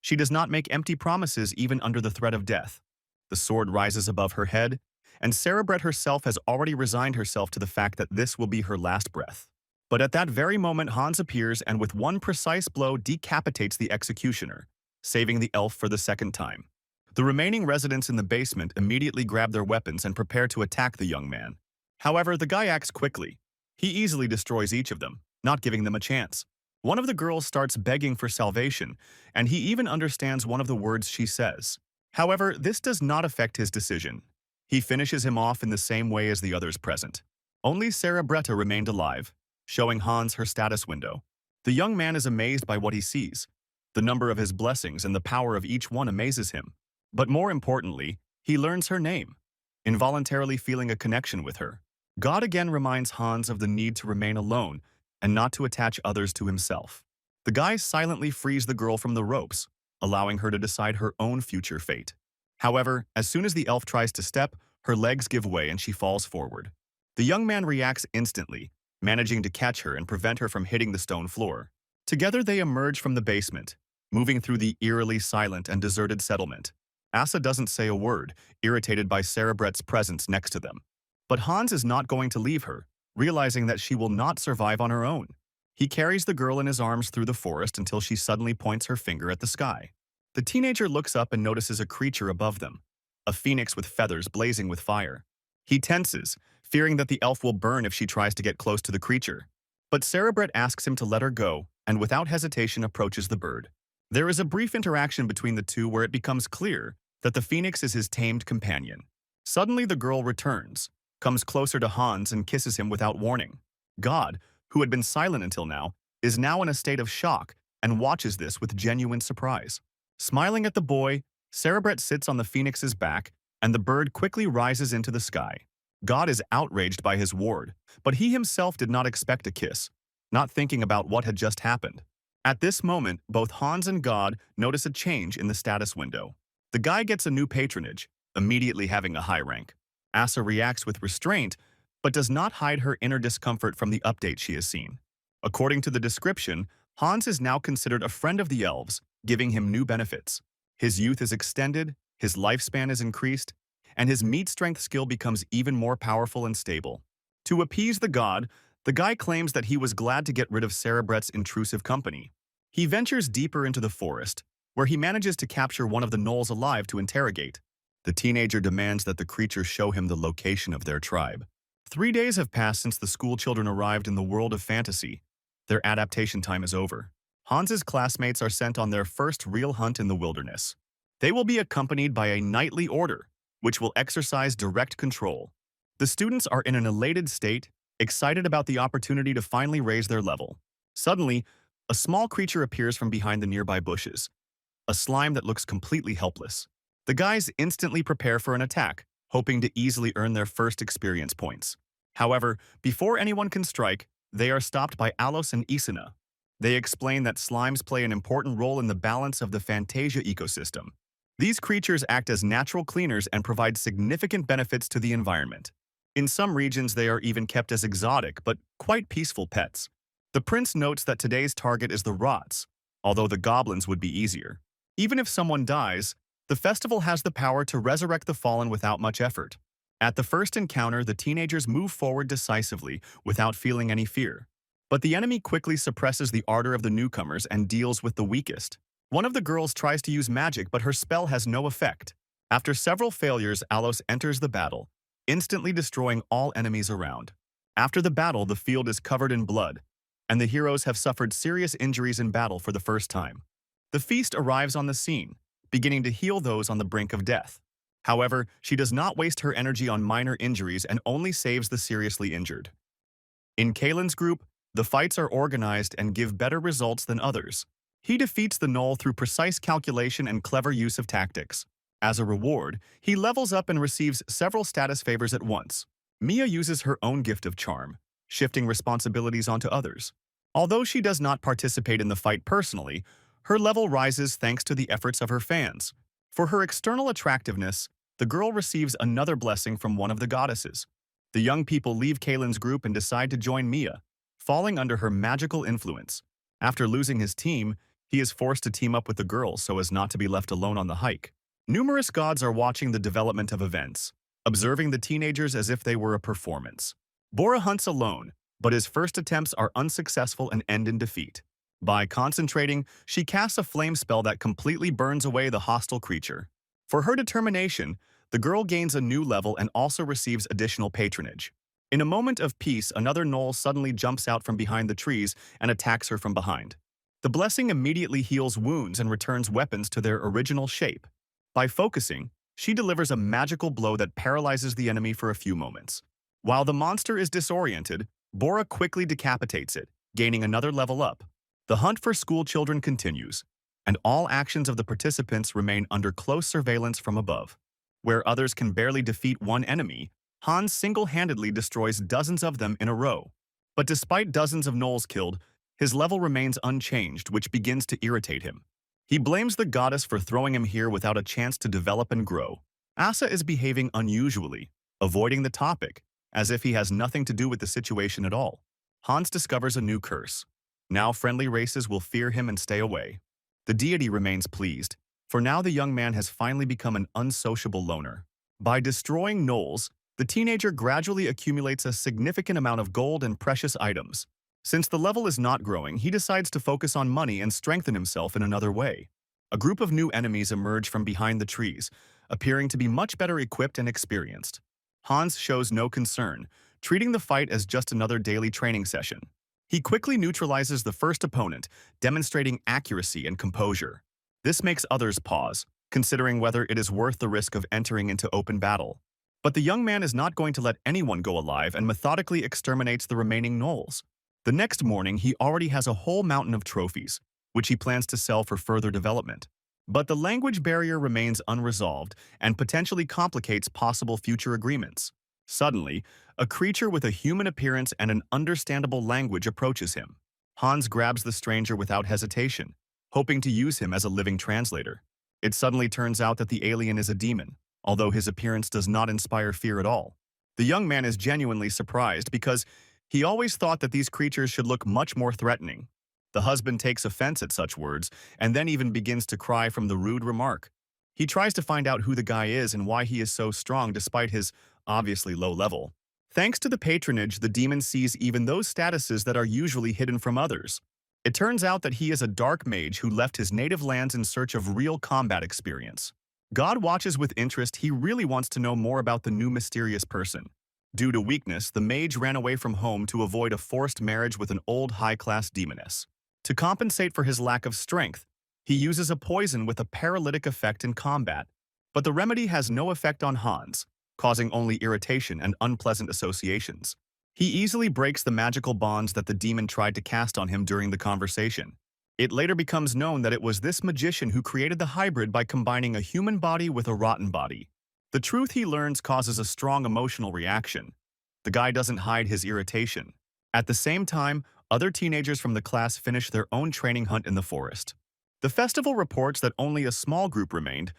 She does not make empty promises even under the threat of death. The sword rises above her head, and Cerebret herself has already resigned herself to the fact that this will be her last breath. But at that very moment, Hans appears and with one precise blow decapitates the executioner, saving the elf for the second time. The remaining residents in the basement immediately grab their weapons and prepare to attack the young man. However, the guy acts quickly. He easily destroys each of them, not giving them a chance. One of the girls starts begging for salvation, and he even understands one of the words she says. However, this does not affect his decision. He finishes him off in the same way as the others present. Only Cerebretta remained alive, showing Hans her status window. The young man is amazed by what he sees. The number of his blessings and the power of each one amazes him. But more importantly, he learns her name, involuntarily feeling a connection with her. God again reminds Hans of the need to remain alone and not to attach others to himself. The guys silently frees the girl from the ropes, allowing her to decide her own future fate. However, as soon as the elf tries to step, her legs give way and she falls forward. The young man reacts instantly, managing to catch her and prevent her from hitting the stone floor. Together they emerge from the basement, moving through the eerily silent and deserted settlement. Asa doesn't say a word, irritated by Cerebret's presence next to them. But Hans is not going to leave her, realizing that she will not survive on her own. He carries the girl in his arms through the forest until she suddenly points her finger at the sky. The teenager looks up and notices a creature above them, a phoenix with feathers blazing with fire. He tenses, fearing that the elf will burn if she tries to get close to the creature. But Cerebret asks him to let her go, and without hesitation approaches the bird. There is a brief interaction between the two where it becomes clear that the phoenix is his tamed companion. Suddenly the girl returns, comes closer to Hans and kisses him without warning. God, who had been silent until now, is now in a state of shock and watches this with genuine surprise. Smiling at the boy, Cerebret sits on the phoenix's back, and the bird quickly rises into the sky. God is outraged by his ward, but he himself did not expect a kiss, not thinking about what had just happened. At this moment, both Hans and God notice a change in the status window. The guy gets a new patronage, immediately having a high rank. Asa reacts with restraint, but does not hide her inner discomfort from the update she has seen. According to the description, Hans is now considered a friend of the elves, giving him new benefits. His youth is extended, his lifespan is increased, and his meat strength skill becomes even more powerful and stable. To appease the god, the guy claims that he was glad to get rid of Cerebret's intrusive company. He ventures deeper into the forest, where he manages to capture one of the gnolls alive to interrogate. The teenager demands that the creature show him the location of their tribe. 3 days have passed since the school children arrived in the world of fantasy. Their adaptation time is over. Hans's classmates are sent on their first real hunt in the wilderness. They will be accompanied by a knightly order, which will exercise direct control. The students are in an elated state, excited about the opportunity to finally raise their level. Suddenly, a small creature appears from behind the nearby bushes, a slime that looks completely helpless. The guys instantly prepare for an attack, hoping to easily earn their first experience points. However, before anyone can strike, they are stopped by Alos and Isina. They explain that slimes play an important role in the balance of the Fantasia ecosystem. These creatures act as natural cleaners and provide significant benefits to the environment. In some regions, they are even kept as exotic but quite peaceful pets. The prince notes that today's target is the rots, although the goblins would be easier. Even if someone dies, the festival has the power to resurrect the fallen without much effort. At the first encounter, the teenagers move forward decisively without feeling any fear. But the enemy quickly suppresses the ardor of the newcomers and deals with the weakest. One of the girls tries to use magic, but her spell has no effect. After several failures, Alos enters the battle, instantly destroying all enemies around. After the battle, the field is covered in blood, and the heroes have suffered serious injuries in battle for the first time. The feast arrives on the scene, beginning to heal those on the brink of death. However, she does not waste her energy on minor injuries and only saves the seriously injured. In Kalen's group, the fights are organized and give better results than others. He defeats the gnoll through precise calculation and clever use of tactics. As a reward, he levels up and receives several status favors at once. Mia uses her own gift of charm, shifting responsibilities onto others. Although she does not participate in the fight personally, her level rises thanks to the efforts of her fans. For her external attractiveness, the girl receives another blessing from one of the goddesses. The young people leave Kalen's group and decide to join Mia, falling under her magical influence. After losing his team, he is forced to team up with the girls so as not to be left alone on the hike. Numerous gods are watching the development of events, observing the teenagers as if they were a performance. Bora hunts alone, but his first attempts are unsuccessful and end in defeat. By concentrating, she casts a flame spell that completely burns away the hostile creature. For her determination, the girl gains a new level and also receives additional patronage. In a moment of peace, another gnoll suddenly jumps out from behind the trees and attacks her from behind. The blessing immediately heals wounds and returns weapons to their original shape. By focusing, she delivers a magical blow that paralyzes the enemy for a few moments. While the monster is disoriented, Bora quickly decapitates it, gaining another level up. The hunt for school children continues, and all actions of the participants remain under close surveillance from above. Where others can barely defeat one enemy, Hans single-handedly destroys dozens of them in a row. But despite dozens of gnolls killed, his level remains unchanged, which begins to irritate him. He blames the goddess for throwing him here without a chance to develop and grow. Asa is behaving unusually, avoiding the topic, as if he has nothing to do with the situation at all. Hans discovers a new curse. Now friendly races will fear him and stay away. The deity remains pleased, For now, the young man has finally become an unsociable loner. By destroying gnolls, the teenager gradually accumulates a significant amount of gold and precious items. Since the level is not growing, he decides to focus on money and strengthen himself in another way. A group of new enemies emerge from behind the trees, appearing to be much better equipped and experienced. Hans shows no concern, treating the fight as just another daily training session. He quickly neutralizes the first opponent, demonstrating accuracy and composure. This makes others pause, considering whether it is worth the risk of entering into open battle. But the young man is not going to let anyone go alive and methodically exterminates the remaining gnolls. The next morning, he already has a whole mountain of trophies, which he plans to sell for further development. But the language barrier remains unresolved and potentially complicates possible future agreements. Suddenly, a creature with a human appearance and an understandable language approaches him. Hans grabs the stranger without hesitation, hoping to use him as a living translator. It suddenly turns out that the alien is a demon, although his appearance does not inspire fear at all. The young man is genuinely surprised because he always thought that these creatures should look much more threatening. The husband takes offense at such words and then even begins to cry from the rude remark. He tries to find out who the guy is and why he is so strong despite his obviously low level. Thanks to the patronage, the demon sees even those statuses that are usually hidden from others. It turns out that he is a dark mage who left his native lands in search of real combat experience. God watches with interest. He really wants to know more about the new mysterious person. Due to weakness, the mage ran away from home to avoid a forced marriage with an old high-class demoness. To compensate for his lack of strength, he uses a poison with a paralytic effect in combat. But the remedy has no effect on Hans, causing only irritation and unpleasant associations. He easily breaks the magical bonds that the demon tried to cast on him during the conversation. It later becomes known that it was this magician who created the hybrid by combining a human body with a rotten body. The truth he learns causes a strong emotional reaction. The guy doesn't hide his irritation. At the same time, other teenagers from the class finish their own training hunt in the forest. The festival reports that only a small group remained.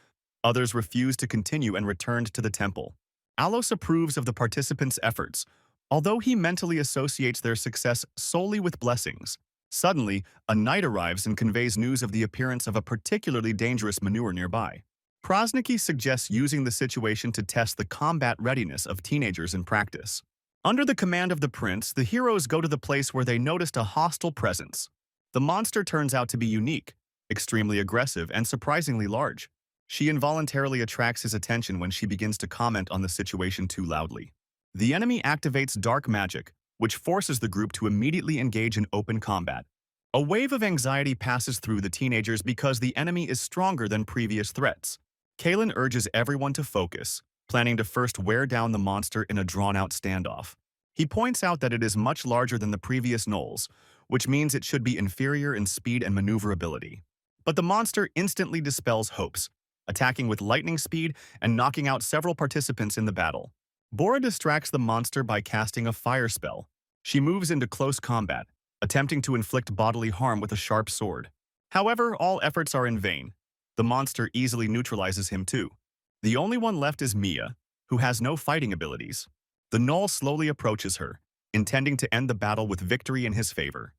Others refused to continue and returned to the temple. Alos approves of the participants' efforts, although he mentally associates their success solely with blessings. Suddenly, a knight arrives and conveys news of the appearance of a particularly dangerous manure nearby. Krasniki suggests using the situation to test the combat readiness of teenagers in practice. Under the command of the prince, the heroes go to the place where they noticed a hostile presence. The monster turns out to be unique, extremely aggressive, and surprisingly large. She involuntarily attracts his attention when she begins to comment on the situation too loudly. The enemy activates dark magic, which forces the group to immediately engage in open combat. A wave of anxiety passes through the teenagers because the enemy is stronger than previous threats. Kalen urges everyone to focus, planning to first wear down the monster in a drawn-out standoff. He points out that it is much larger than the previous gnolls, which means it should be inferior in speed and maneuverability. But the monster instantly dispels hopes, attacking with lightning speed and knocking out several participants in the battle. Bora distracts the monster by casting a fire spell. She moves into close combat, attempting to inflict bodily harm with a sharp sword. However, all efforts are in vain. The monster easily neutralizes him too. The only one left is Mia, who has no fighting abilities. The gnoll slowly approaches her, intending to end the battle with victory in his favor.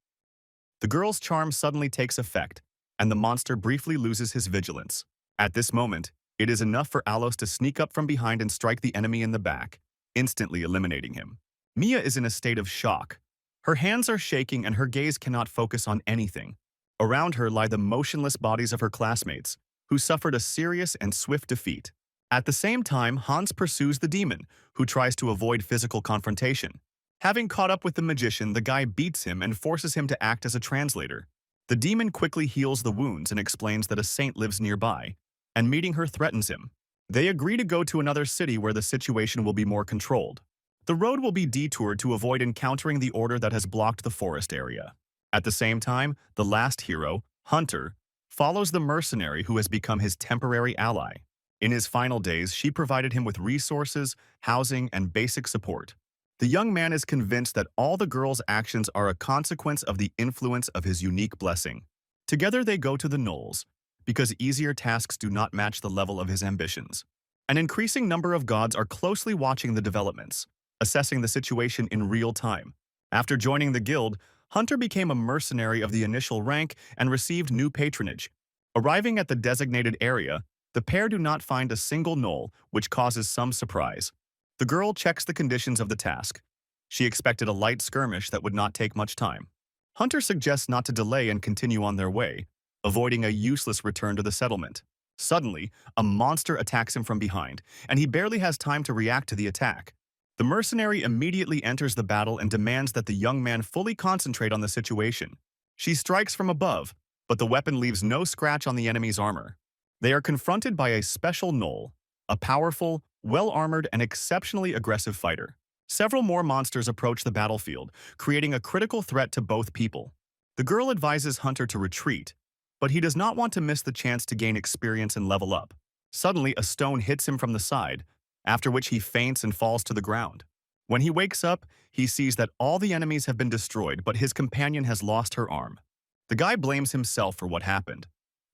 The girl's charm suddenly takes effect, and the monster briefly loses his vigilance. At this moment, it is enough for Alos to sneak up from behind and strike the enemy in the back, instantly eliminating him. Mia is in a state of shock. Her hands are shaking and her gaze cannot focus on anything. Around her lie the motionless bodies of her classmates, who suffered a serious and swift defeat. At the same time, Hans pursues the demon, who tries to avoid physical confrontation. Having caught up with the magician, the guy beats him and forces him to act as a translator. The demon quickly heals the wounds and explains that a saint lives nearby, and meeting her threatens him. They agree to go to another city where the situation will be more controlled. The road will be detoured to avoid encountering the order that has blocked the forest area. At the same time, the last hero, Hunter, follows the mercenary who has become his temporary ally. In his final days, she provided him with resources, housing, and basic support. The young man is convinced that all the girl's actions are a consequence of the influence of his unique blessing. Together they go to the gnolls, because easier tasks do not match the level of his ambitions. An increasing number of gods are closely watching the developments, assessing the situation in real time. After joining the guild, Hunter became a mercenary of the initial rank and received new patronage. Arriving at the designated area, the pair do not find a single gnoll, which causes some surprise. The girl checks the conditions of the task. She expected a light skirmish that would not take much time. Hunter suggests not to delay and continue on their way, avoiding a useless return to the settlement. Suddenly, a monster attacks him from behind, and he barely has time to react to the attack. The mercenary immediately enters the battle and demands that the young man fully concentrate on the situation. She strikes from above, but the weapon leaves no scratch on the enemy's armor. They are confronted by a special gnoll, a powerful, well-armored, and exceptionally aggressive fighter. Several more monsters approach the battlefield, creating a critical threat to both people. The girl advises Hunter to retreat, but he does not want to miss the chance to gain experience and level up. Suddenly, a stone hits him from the side, after which he faints and falls to the ground. When he wakes up, he sees that all the enemies have been destroyed, but his companion has lost her arm. The guy blames himself for what happened,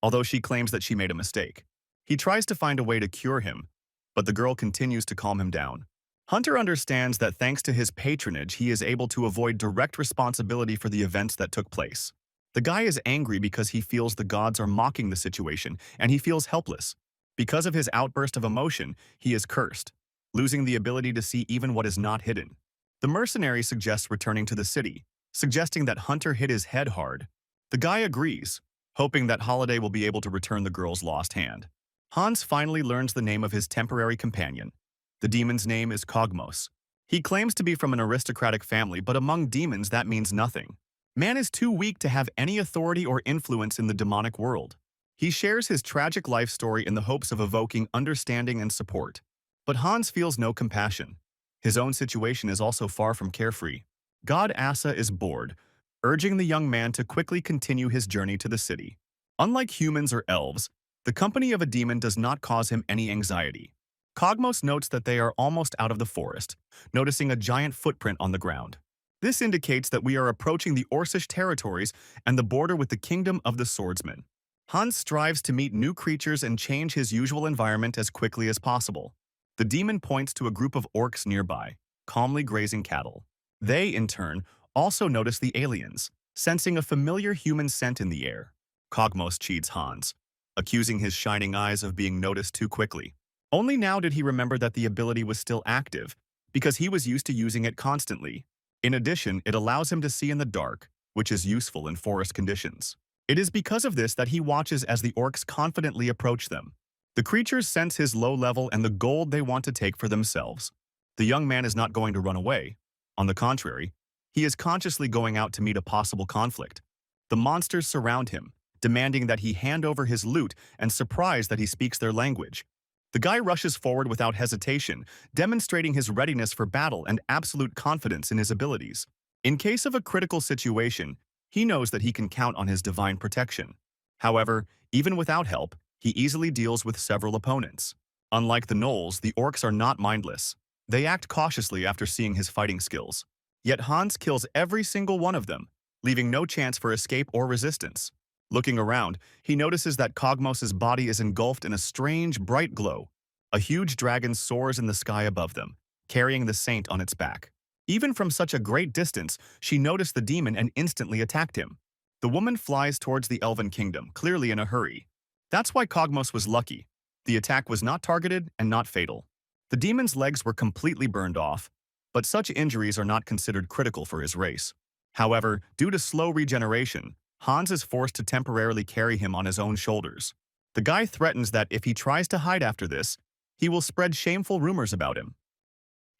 although she claims that she made a mistake. He tries to find a way to cure him, but the girl continues to calm him down. Hunter understands that thanks to his patronage, he is able to avoid direct responsibility for the events that took place. The guy is angry because he feels the gods are mocking the situation, and he feels helpless. Because of his outburst of emotion, he is cursed, losing the ability to see even what is not hidden. The mercenary suggests returning to the city, suggesting that Hunter hit his head hard. The guy agrees, hoping that Holiday will be able to return the girl's lost hand. Hans finally learns the name of his temporary companion. The demon's name is Cogmos. He claims to be from an aristocratic family, but among demons that means nothing. Man is too weak to have any authority or influence in the demonic world. He shares his tragic life story in the hopes of evoking understanding and support. But Hans feels no compassion. His own situation is also far from carefree. God Asa is bored, urging the young man to quickly continue his journey to the city. Unlike humans or elves, the company of a demon does not cause him any anxiety. Cogmos notes that they are almost out of the forest, noticing a giant footprint on the ground. This indicates that we are approaching the Orcish territories and the border with the Kingdom of the Swordsmen. Hans strives to meet new creatures and change his usual environment as quickly as possible. The demon points to a group of orcs nearby, calmly grazing cattle. They, in turn, also notice the aliens, sensing a familiar human scent in the air. Cogmos cheats Hans, accusing his shining eyes of being noticed too quickly. Only now did he remember that the ability was still active, because he was used to using it constantly. In addition, it allows him to see in the dark, which is useful in forest conditions. It is because of this that he watches as the orcs confidently approach them. The creatures sense his low level and the gold they want to take for themselves. The young man is not going to run away. On the contrary, he is consciously going out to meet a possible conflict. The monsters surround him, demanding that he hand over his loot and surprised that he speaks their language. The guy rushes forward without hesitation, demonstrating his readiness for battle and absolute confidence in his abilities. In case of a critical situation, he knows that he can count on his divine protection. However, even without help, he easily deals with several opponents. Unlike the gnolls, the orcs are not mindless. They act cautiously after seeing his fighting skills. Yet Hans kills every single one of them, leaving no chance for escape or resistance. Looking around, he notices that Cogmos' body is engulfed in a strange, bright glow. A huge dragon soars in the sky above them, carrying the saint on its back. Even from such a great distance, she noticed the demon and instantly attacked him. The woman flies towards the Elven Kingdom, clearly in a hurry. That's why Cogmos was lucky. The attack was not targeted and not fatal. The demon's legs were completely burned off, but such injuries are not considered critical for his race. However, due to slow regeneration, Hans is forced to temporarily carry him on his own shoulders. The guy threatens that if he tries to hide after this, he will spread shameful rumors about him.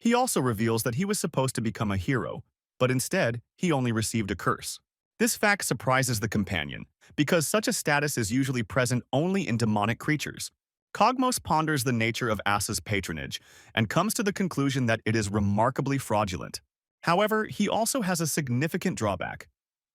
He also reveals that he was supposed to become a hero, but instead, he only received a curse. This fact surprises the companion, because such a status is usually present only in demonic creatures. Cogmos ponders the nature of Asa's patronage and comes to the conclusion that it is remarkably fraudulent. However, he also has a significant drawback.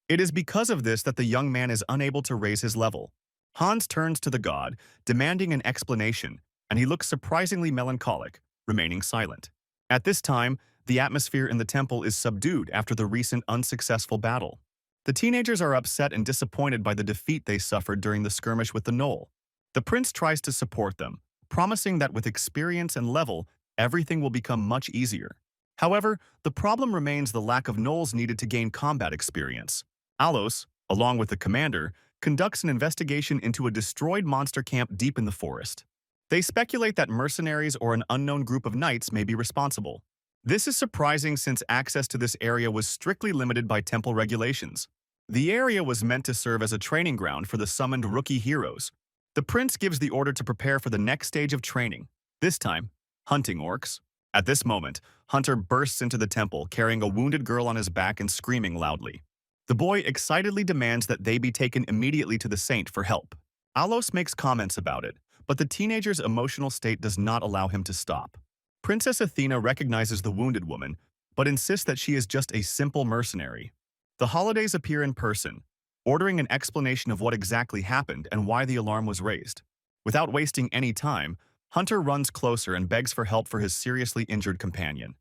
It is because of this that the young man is unable to raise his level. Hans turns to the god, demanding an explanation, and he looks surprisingly melancholic, remaining silent. At this time, the atmosphere in the temple is subdued after the recent unsuccessful battle. The teenagers are upset and disappointed by the defeat they suffered during the skirmish with the gnoll. The prince tries to support them, promising that with experience and level, everything will become much easier. However, the problem remains the lack of gnolls needed to gain combat experience. Alos, along with the commander, conducts an investigation into a destroyed monster camp deep in the forest. They speculate that mercenaries or an unknown group of knights may be responsible. This is surprising since access to this area was strictly limited by temple regulations. The area was meant to serve as a training ground for the summoned rookie heroes. The prince gives the order to prepare for the next stage of training, this time, hunting orcs. At this moment, Hunter bursts into the temple carrying a wounded girl on his back and screaming loudly. The boy excitedly demands that they be taken immediately to the saint for help. Alos makes comments about it, but the teenager's emotional state does not allow him to stop. Princess Athena recognizes the wounded woman, but insists that she is just a simple mercenary. The holidays appear in person, ordering an explanation of what exactly happened and why the alarm was raised. Without wasting any time, Hunter runs closer and begs for help for his seriously injured companion.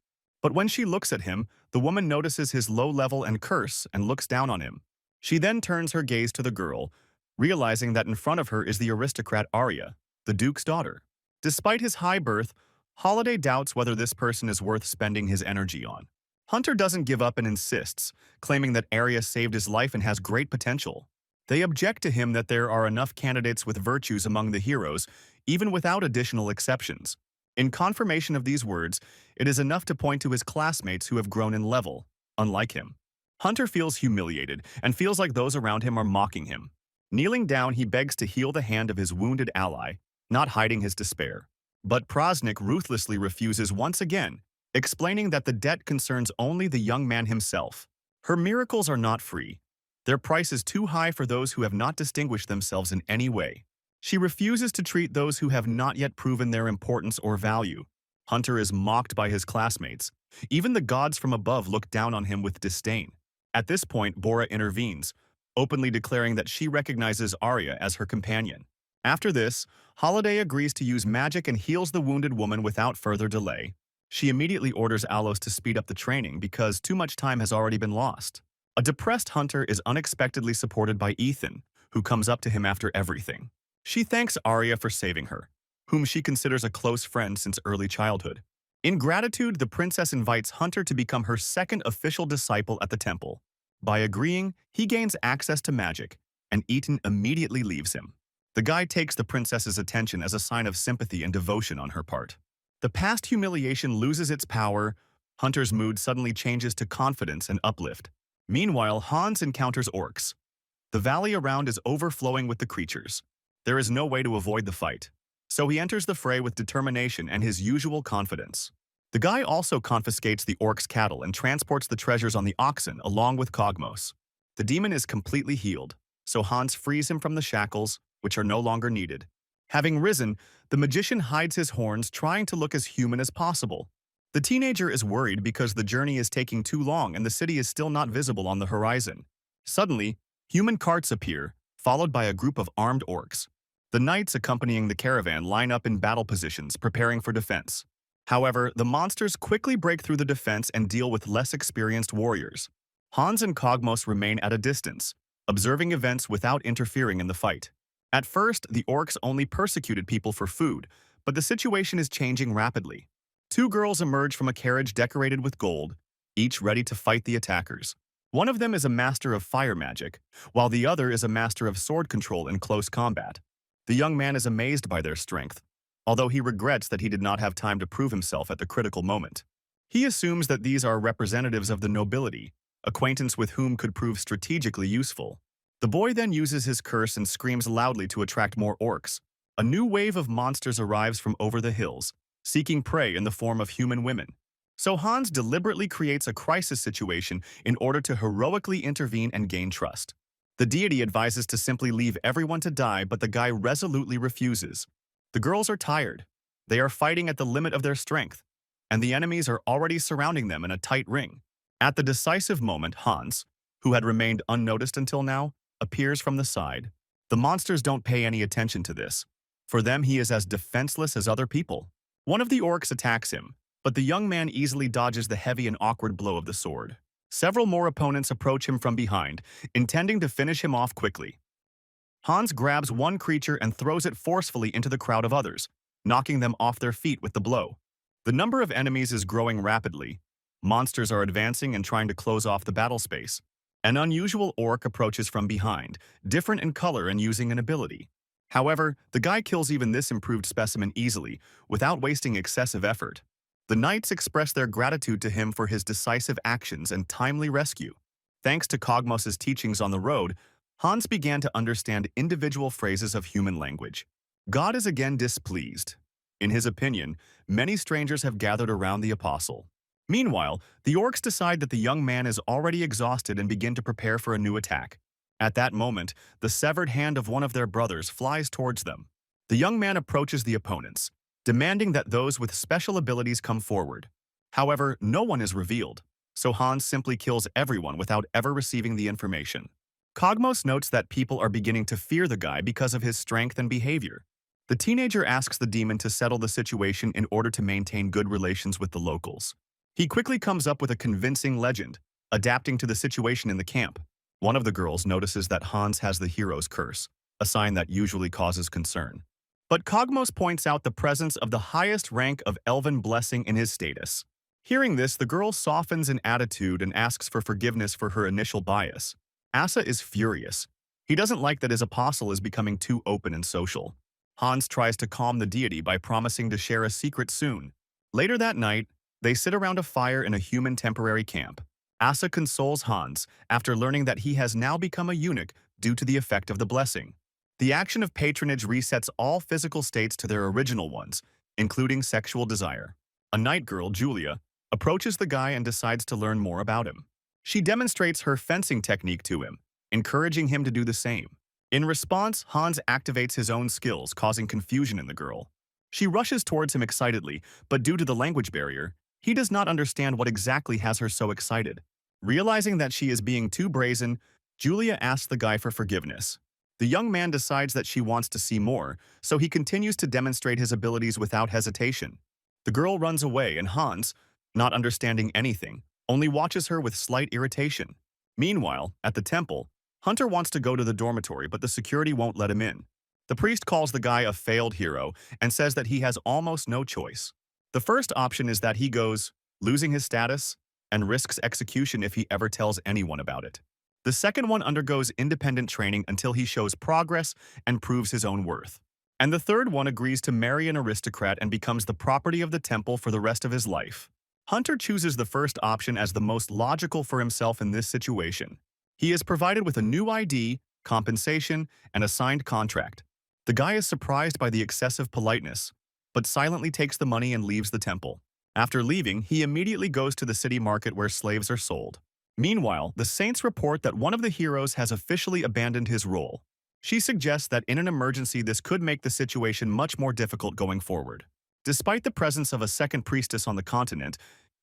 But when she looks at him, the woman notices his low level and curse and looks down on him. She then turns her gaze to the girl, realizing that in front of her is the aristocrat Arya, the duke's daughter. Despite his high birth, Holiday doubts whether this person is worth spending his energy on. Hunter doesn't give up and insists, claiming that Arya saved his life and has great potential. They object to him that there are enough candidates with virtues among the heroes, even without additional exceptions. In confirmation of these words, it is enough to point to his classmates who have grown in level, unlike him. Hunter feels humiliated and feels like those around him are mocking him. Kneeling down, he begs to heal the hand of his wounded ally, not hiding his despair. But Prosnik ruthlessly refuses once again, explaining that the debt concerns only the young man himself. Her miracles are not free. Their price is too high for those who have not distinguished themselves in any way. She refuses to treat those who have not yet proven their importance or value. Hunter is mocked by his classmates. Even the gods from above look down on him with disdain. At this point, Bora intervenes, openly declaring that she recognizes Arya as her companion. After this, Holiday agrees to use magic and heals the wounded woman without further delay. She immediately orders Alos to speed up the training because too much time has already been lost. A depressed Hunter is unexpectedly supported by Ethan, who comes up to him after everything. She thanks Arya for saving her, whom she considers a close friend since early childhood. In gratitude, the princess invites Hunter to become her second official disciple at the temple. By agreeing, he gains access to magic, and Ethan immediately leaves him. The guy takes the princess's attention as a sign of sympathy and devotion on her part. The past humiliation loses its power. Hunter's mood suddenly changes to confidence and uplift. Meanwhile, Hans encounters orcs. The valley around is overflowing with the creatures. There is no way to avoid the fight, so he enters the fray with determination and his usual confidence. The guy also confiscates the orcs' cattle and transports the treasures on the oxen along with Kogmos. The demon is completely healed, so Hans frees him from the shackles, which are no longer needed. Having risen, the magician hides his horns, trying to look as human as possible. The teenager is worried because the journey is taking too long and the city is still not visible on the horizon. Suddenly, human carts appear, followed by a group of armed orcs. The knights accompanying the caravan line up in battle positions, preparing for defense. However, the monsters quickly break through the defense and deal with less experienced warriors. Hans and Kogmos remain at a distance, observing events without interfering in the fight. At first, the orcs only persecuted people for food, but the situation is changing rapidly. Two girls emerge from a carriage decorated with gold, each ready to fight the attackers. One of them is a master of fire magic, while the other is a master of sword control in close combat. The young man is amazed by their strength, although he regrets that he did not have time to prove himself at the critical moment. He assumes that these are representatives of the nobility, acquaintance with whom could prove strategically useful. The boy then uses his curse and screams loudly to attract more orcs. A new wave of monsters arrives from over the hills, seeking prey in the form of human women. So Hans deliberately creates a crisis situation in order to heroically intervene and gain trust. The deity advises to simply leave everyone to die, but the guy resolutely refuses. The girls are tired. They are fighting at the limit of their strength, and the enemies are already surrounding them in a tight ring. At the decisive moment, Hans, who had remained unnoticed until now, appears from the side. The monsters don't pay any attention to this. For them, he is as defenseless as other people. One of the orcs attacks him, but the young man easily dodges the heavy and awkward blow of the sword. Several more opponents approach him from behind, intending to finish him off quickly. Hans grabs one creature and throws it forcefully into the crowd of others, knocking them off their feet with the blow. The number of enemies is growing rapidly. Monsters are advancing and trying to close off the battle space. An unusual orc approaches from behind, different in color and using an ability. However, the guy kills even this improved specimen easily, without wasting excessive effort. The knights express their gratitude to him for his decisive actions and timely rescue. Thanks to Cogmos's teachings on the road, Hans began to understand individual phrases of human language. God is again displeased. In his opinion, many strangers have gathered around the apostle. Meanwhile, the orcs decide that the young man is already exhausted and begin to prepare for a new attack. At that moment, the severed hand of one of their brothers flies towards them. The young man approaches the opponents, demanding that those with special abilities come forward. However, no one is revealed, so Hans simply kills everyone without ever receiving the information. Cogmos notes that people are beginning to fear the guy because of his strength and behavior. The teenager asks the demon to settle the situation in order to maintain good relations with the locals. He quickly comes up with a convincing legend, adapting to the situation in the camp. One of the girls notices that Hans has the hero's curse, a sign that usually causes concern. But Cogmos points out the presence of the highest rank of elven blessing in his status. Hearing this, the girl softens in attitude and asks for forgiveness for her initial bias. Asa is furious. He doesn't like that his apostle is becoming too open and social. Hans tries to calm the deity by promising to share a secret soon. Later that night, they sit around a fire in a human temporary camp. Asa consoles Hans after learning that he has now become a eunuch due to the effect of the blessing. The action of patronage resets all physical states to their original ones, including sexual desire. A night girl, Julia, approaches the guy and decides to learn more about him. She demonstrates her fencing technique to him, encouraging him to do the same. In response, Hans activates his own skills, causing confusion in the girl. She rushes towards him excitedly, but due to the language barrier, he does not understand what exactly has her so excited. Realizing that she is being too brazen, Julia asks the guy for forgiveness. The young man decides that she wants to see more, so he continues to demonstrate his abilities without hesitation. The girl runs away and Hans, not understanding anything, only watches her with slight irritation. Meanwhile, at the temple, Hunter wants to go to the dormitory, but the security won't let him in. The priest calls the guy a failed hero and says that he has almost no choice. The first option is that he goes, losing his status, and risks execution if he ever tells anyone about it. The second one undergoes independent training until he shows progress and proves his own worth. And the third one agrees to marry an aristocrat and becomes the property of the temple for the rest of his life. Hunter chooses the first option as the most logical for himself in this situation. He is provided with a new ID, compensation, and a signed contract. The guy is surprised by the excessive politeness, but silently takes the money and leaves the temple. After leaving, he immediately goes to the city market where slaves are sold. Meanwhile, the saints report that one of the heroes has officially abandoned his role. She suggests that in an emergency this could make the situation much more difficult going forward. Despite the presence of a second priestess on the continent,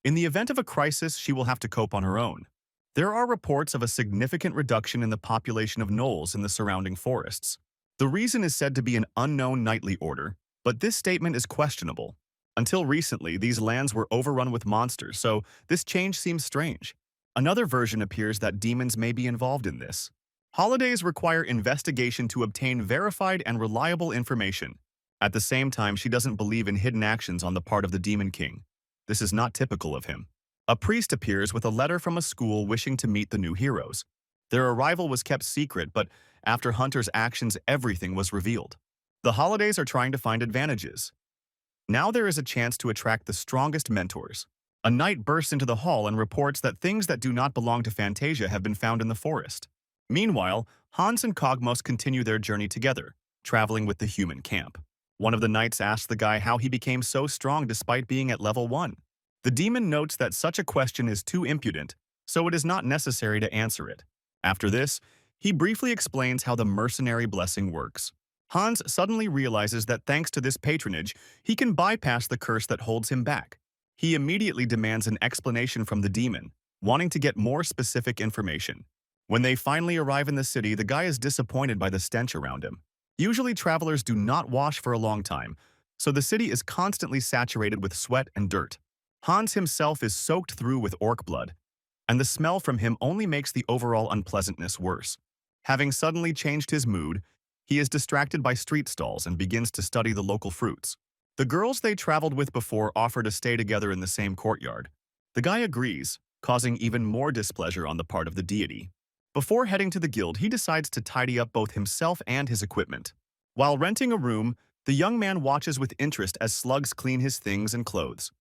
in the event of a crisis she will have to cope on her own. There are reports of a significant reduction in the population of gnolls in the surrounding forests. The reason is said to be an unknown knightly order, but this statement is questionable. Until recently, these lands were overrun with monsters, so this change seems strange. Another version appears that demons may be involved in this. Holidays require investigation to obtain verified and reliable information. At the same time, she doesn't believe in hidden actions on the part of the Demon King. This is not typical of him. A priest appears with a letter from a school wishing to meet the new heroes. Their arrival was kept secret, but after Hunter's actions, everything was revealed. The Holidays are trying to find advantages. Now there is a chance to attract the strongest mentors. A knight bursts into the hall and reports that things that do not belong to Fantasia have been found in the forest. Meanwhile, Hans and Cogmos continue their journey together, traveling with the human camp. One of the knights asks the guy how he became so strong despite being at level 1. The demon notes that such a question is too impudent, so it is not necessary to answer it. After this, he briefly explains how the mercenary blessing works. Hans suddenly realizes that thanks to this patronage, he can bypass the curse that holds him back. He immediately demands an explanation from the demon, wanting to get more specific information. When they finally arrive in the city, the guy is disappointed by the stench around him. Usually travelers do not wash for a long time, so the city is constantly saturated with sweat and dirt. Hans himself is soaked through with orc blood, and the smell from him only makes the overall unpleasantness worse. Having suddenly changed his mood, he is distracted by street stalls and begins to study the local fruits. The girls they traveled with before offer to stay together in the same courtyard. The guy agrees, causing even more displeasure on the part of the deity. Before heading to the guild, he decides to tidy up both himself and his equipment. While renting a room, the young man watches with interest as slugs clean his things and clothes.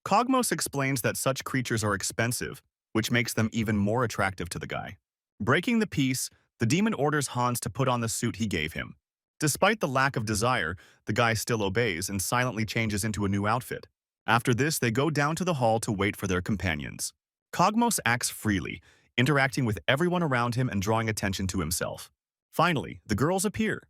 Cogmos explains that such creatures are expensive, which makes them even more attractive to the guy. Breaking the peace, the demon orders Hans to put on the suit he gave him. Despite the lack of desire, the guy still obeys and silently changes into a new outfit. After this, they go down to the hall to wait for their companions. Cogmos acts freely, interacting with everyone around him and drawing attention to himself. Finally, the girls appear,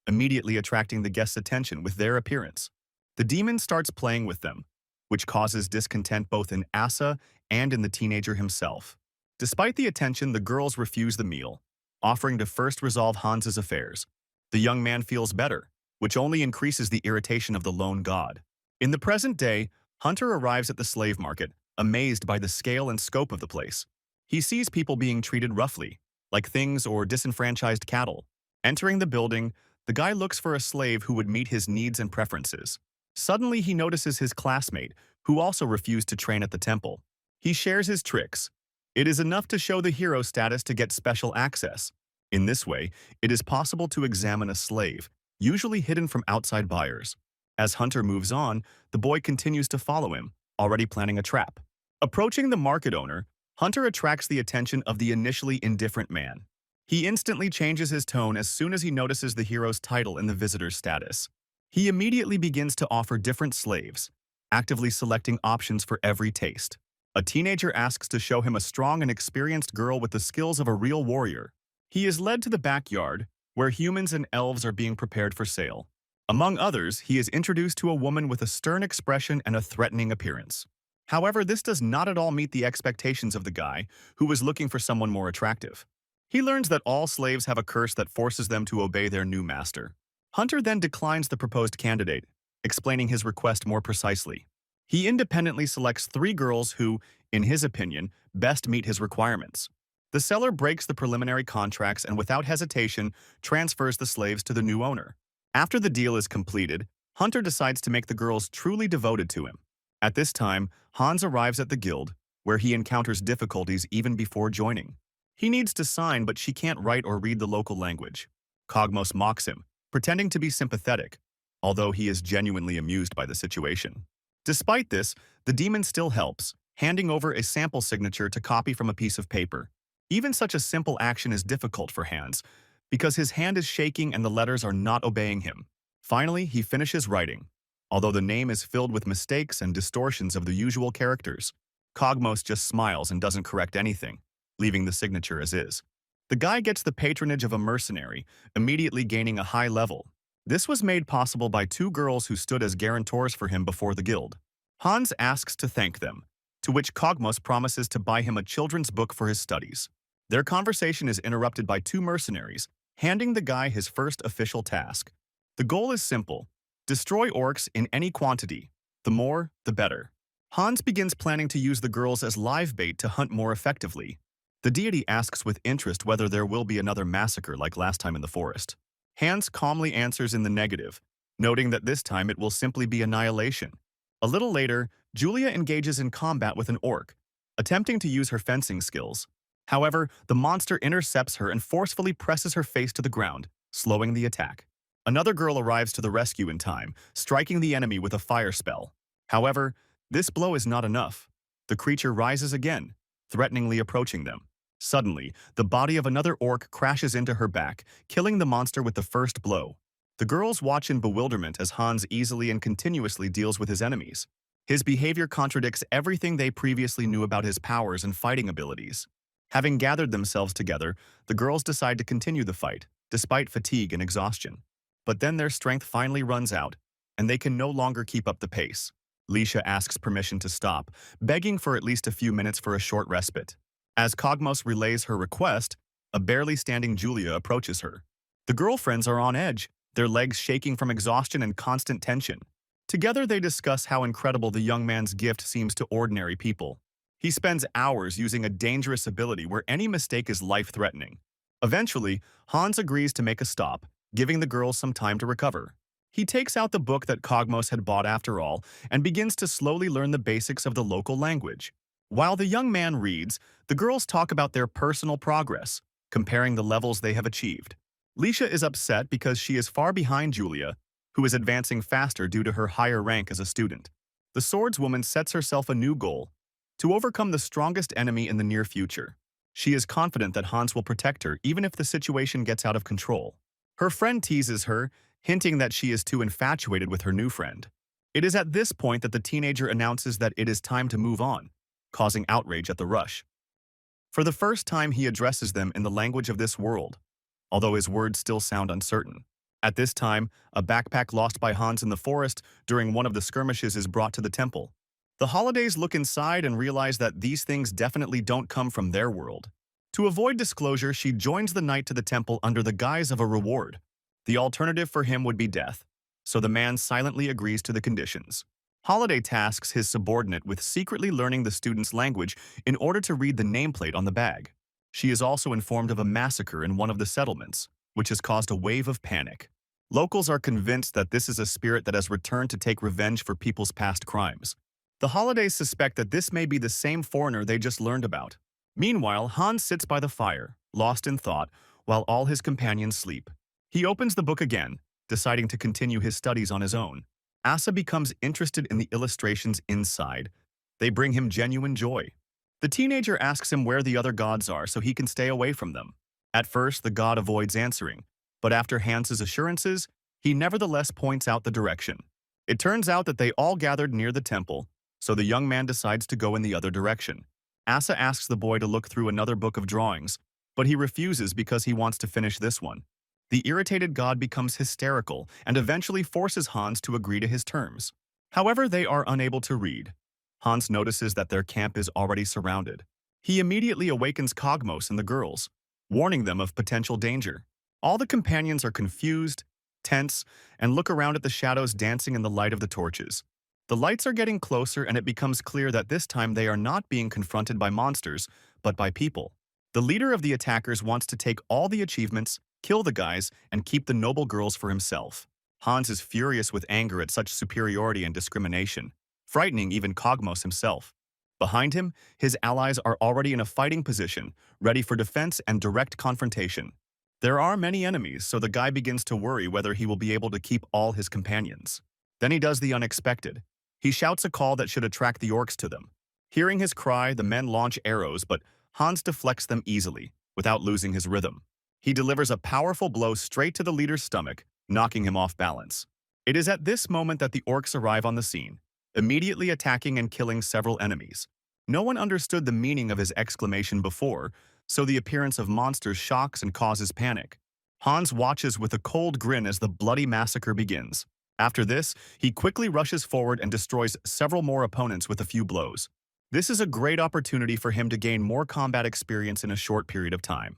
immediately attracting the guests' attention with their appearance. The demon starts playing with them, which causes discontent both in Asa and in the teenager himself. Despite the attention, the girls refuse the meal, offering to first resolve Hans's affairs. The young man feels better, which only increases the irritation of the lone god. In the present day, Hunter arrives at the slave market, amazed by the scale and scope of the place. He sees people being treated roughly, like things or disenfranchised cattle. Entering the building, the guy looks for a slave who would meet his needs and preferences. Suddenly, he notices his classmate, who also refused to train at the temple. He shares his tricks. It is enough to show the hero status to get special access. In this way, it is possible to examine a slave, usually hidden from outside buyers. As Hunter moves on, the boy continues to follow him, already planning a trap. Approaching the market owner, Hunter attracts the attention of the initially indifferent man. He instantly changes his tone as soon as he notices the hero's title in the visitor's status. He immediately begins to offer different slaves, actively selecting options for every taste. A teenager asks to show him a strong and experienced girl with the skills of a real warrior. He is led to the backyard, where humans and elves are being prepared for sale. Among others, he is introduced to a woman with a stern expression and a threatening appearance. However, this does not at all meet the expectations of the guy, who was looking for someone more attractive. He learns that all slaves have a curse that forces them to obey their new master. Hunter then declines the proposed candidate, explaining his request more precisely. He independently selects 3 girls who, in his opinion, best meet his requirements. The seller breaks the preliminary contracts and without hesitation transfers the slaves to the new owner. After the deal is completed, Hunter decides to make the girls truly devoted to him. At this time, Hans arrives at the guild, where he encounters difficulties even before joining. He needs to sign, but she can't write or read the local language. Cogmos mocks him, pretending to be sympathetic, although he is genuinely amused by the situation. Despite this, the demon still helps, handing over a sample signature to copy from a piece of paper. Even such a simple action is difficult for Hans, because his hand is shaking and the letters are not obeying him. Finally, he finishes writing. Although the name is filled with mistakes and distortions of the usual characters, Cogmos just smiles and doesn't correct anything, leaving the signature as is. The guy gets the patronage of a mercenary, immediately gaining a high level. This was made possible by 2 girls who stood as guarantors for him before the guild. Hans asks to thank them, to which Cogmos promises to buy him a children's book for his studies. Their conversation is interrupted by 2 mercenaries, handing the guy his first official task. The goal is simple: destroy orcs in any quantity. The more, the better. Hans begins planning to use the girls as live bait to hunt more effectively. The deity asks with interest whether there will be another massacre like last time in the forest. Hans calmly answers in the negative, noting that this time it will simply be annihilation. A little later, Julia engages in combat with an orc, attempting to use her fencing skills. However, the monster intercepts her and forcefully presses her face to the ground, slowing the attack. Another girl arrives to the rescue in time, striking the enemy with a fire spell. However, this blow is not enough. The creature rises again, threateningly approaching them. Suddenly, the body of another orc crashes into her back, killing the monster with the first blow. The girls watch in bewilderment as Hans easily and continuously deals with his enemies. His behavior contradicts everything they previously knew about his powers and fighting abilities. Having gathered themselves together, the girls decide to continue the fight, despite fatigue and exhaustion. But then their strength finally runs out, and they can no longer keep up the pace. Leisha asks permission to stop, begging for at least a few minutes for a short respite. As Cogmos relays her request, a barely standing Julia approaches her. The girlfriends are on edge, their legs shaking from exhaustion and constant tension. Together they discuss how incredible the young man's gift seems to ordinary people. He spends hours using a dangerous ability where any mistake is life-threatening. Eventually, Hans agrees to make a stop, giving the girls some time to recover. He takes out the book that Cogmos had bought after all and begins to slowly learn the basics of the local language. While the young man reads, the girls talk about their personal progress, comparing the levels they have achieved. Leisha is upset because she is far behind Julia, who is advancing faster due to her higher rank as a student. The swordswoman sets herself a new goal, to overcome the strongest enemy in the near future. She is confident that Hans will protect her even if the situation gets out of control. Her friend teases her, hinting that she is too infatuated with her new friend. It is at this point that the teenager announces that it is time to move on, causing outrage at the rush. For the first time, he addresses them in the language of this world, although his words still sound uncertain. At this time, a backpack lost by Hans in the forest during one of the skirmishes is brought to the temple. The Holidays look inside and realize that these things definitely don't come from their world. To avoid disclosure, she joins the knight to the temple under the guise of a reward. The alternative for him would be death, so the man silently agrees to the conditions. Holiday tasks his subordinate with secretly learning the student's language in order to read the nameplate on the bag. She is also informed of a massacre in one of the settlements, which has caused a wave of panic. Locals are convinced that this is a spirit that has returned to take revenge for people's past crimes. The Holidays suspect that this may be the same foreigner they just learned about. Meanwhile, Hans sits by the fire, lost in thought, while all his companions sleep. He opens the book again, deciding to continue his studies on his own. Asa becomes interested in the illustrations inside. They bring him genuine joy. The teenager asks him where the other gods are so he can stay away from them. At first, the god avoids answering, but after Hans's assurances, he nevertheless points out the direction. It turns out that they all gathered near the temple, so the young man decides to go in the other direction. Asa asks the boy to look through another book of drawings, but he refuses because he wants to finish this one. The irritated god becomes hysterical and eventually forces Hans to agree to his terms. However, they are unable to read. Hans notices that their camp is already surrounded. He immediately awakens Cogmos and the girls, warning them of potential danger. All the companions are confused, tense, and look around at the shadows dancing in the light of the torches. The lights are getting closer and it becomes clear that this time they are not being confronted by monsters, but by people. The leader of the attackers wants to take all the achievements, kill the guys, and keep the noble girls for himself. Hans is furious with anger at such superiority and discrimination, frightening even Cogmos himself. Behind him, his allies are already in a fighting position, ready for defense and direct confrontation. There are many enemies, so the guy begins to worry whether he will be able to keep all his companions. Then he does the unexpected. He shouts a call that should attract the orcs to them. Hearing his cry, the men launch arrows, but Hans deflects them easily, without losing his rhythm. He delivers a powerful blow straight to the leader's stomach, knocking him off balance. It is at this moment that the orcs arrive on the scene, immediately attacking and killing several enemies. No one understood the meaning of his exclamation before, so the appearance of monsters shocks and causes panic. Hans watches with a cold grin as the bloody massacre begins. After this, he quickly rushes forward and destroys several more opponents with a few blows. This is a great opportunity for him to gain more combat experience in a short period of time.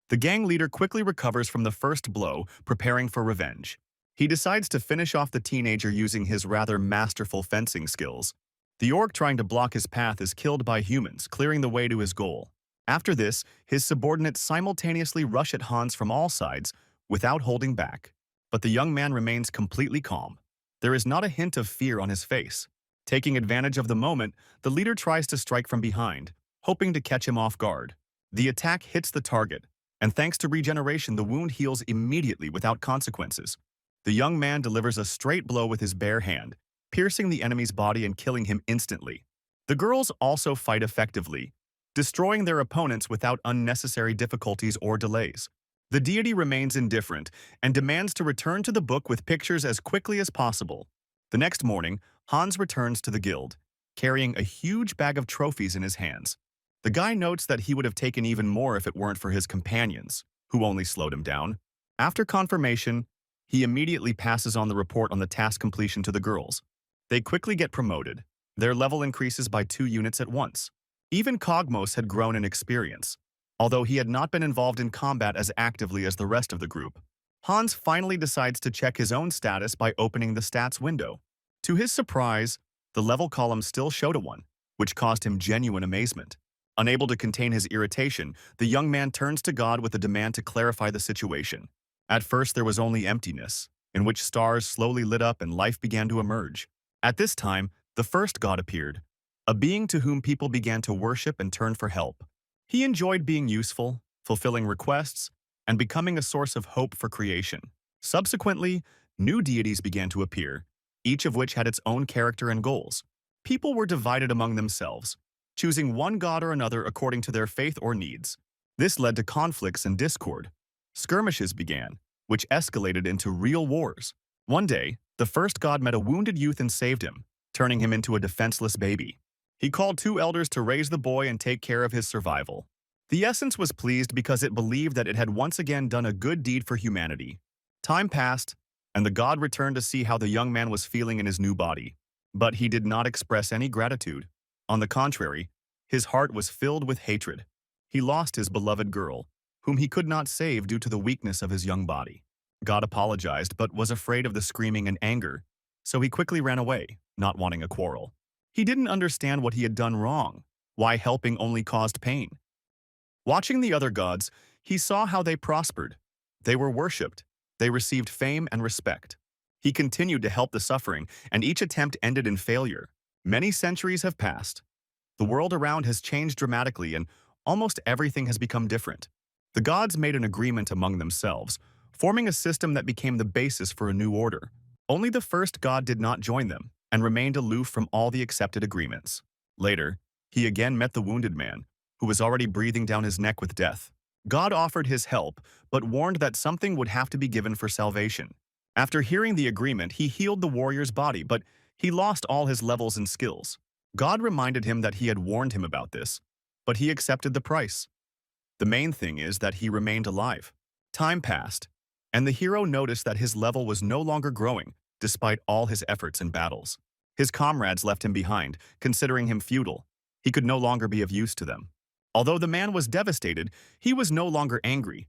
The gang leader quickly recovers from the first blow, preparing for revenge. He decides to finish off the teenager using his rather masterful fencing skills. The orc trying to block his path is killed by humans, clearing the way to his goal. After this, his subordinates simultaneously rush at Hans from all sides, without holding back. But the young man remains completely calm. There is not a hint of fear on his face. Taking advantage of the moment, the leader tries to strike from behind, hoping to catch him off guard. The attack hits the target, and thanks to regeneration, the wound heals immediately without consequences. The young man delivers a straight blow with his bare hand, piercing the enemy's body and killing him instantly. The girls also fight effectively, destroying their opponents without unnecessary difficulties or delays. The deity remains indifferent and demands to return to the book with pictures as quickly as possible. The next morning, Hans returns to the guild, carrying a huge bag of trophies in his hands. The guy notes that he would have taken even more if it weren't for his companions, who only slowed him down. After confirmation, he immediately passes on the report on the task completion to the girls. They quickly get promoted. Their level increases by 2 units at once. Even Cogmos had grown in experience, although he had not been involved in combat as actively as the rest of the group. Hans finally decides to check his own status by opening the stats window. To his surprise, the level column still showed a 1, which caused him genuine amazement. Unable to contain his irritation, the young man turns to God with a demand to clarify the situation. At first, there was only emptiness, in which stars slowly lit up and life began to emerge. At this time, the first god appeared. a being to whom people began to worship and turn for help. He enjoyed being useful, fulfilling requests, and becoming a source of hope for creation. Subsequently, new deities began to appear, each of which had its own character and goals. People were divided among themselves, choosing one god or another according to their faith or needs. This led to conflicts and discord. Skirmishes began, which escalated into real wars. One day, the first god met a wounded youth and saved him, turning him into a defenseless baby. He called two elders to raise the boy and take care of his survival. The essence was pleased because it believed that it had once again done a good deed for humanity. Time passed, and the god returned to see how the young man was feeling in his new body. But he did not express any gratitude. On the contrary, his heart was filled with hatred. He lost his beloved girl, whom he could not save due to the weakness of his young body. God apologized but was afraid of the screaming and anger, so he quickly ran away, not wanting a quarrel. He didn't understand what he had done wrong, why helping only caused pain. Watching the other gods, he saw how they prospered. They were worshipped. They received fame and respect. He continued to help the suffering, and each attempt ended in failure. Many centuries have passed. The world around has changed dramatically, and almost everything has become different. The gods made an agreement among themselves, forming a system that became the basis for a new order. Only the first god did not join them, and remained aloof from all the accepted agreements. Later, he again met the wounded man, who was already breathing down his neck with death. God offered his help, but warned that something would have to be given for salvation. After hearing the agreement, he healed the warrior's body, but he lost all his levels and skills. God reminded him that he had warned him about this, but he accepted the price. The main thing is that he remained alive. Time passed, and the hero noticed that his level was no longer growing, despite all his efforts and battles. His comrades left him behind, considering him futile. He could no longer be of use to them. Although the man was devastated, he was no longer angry.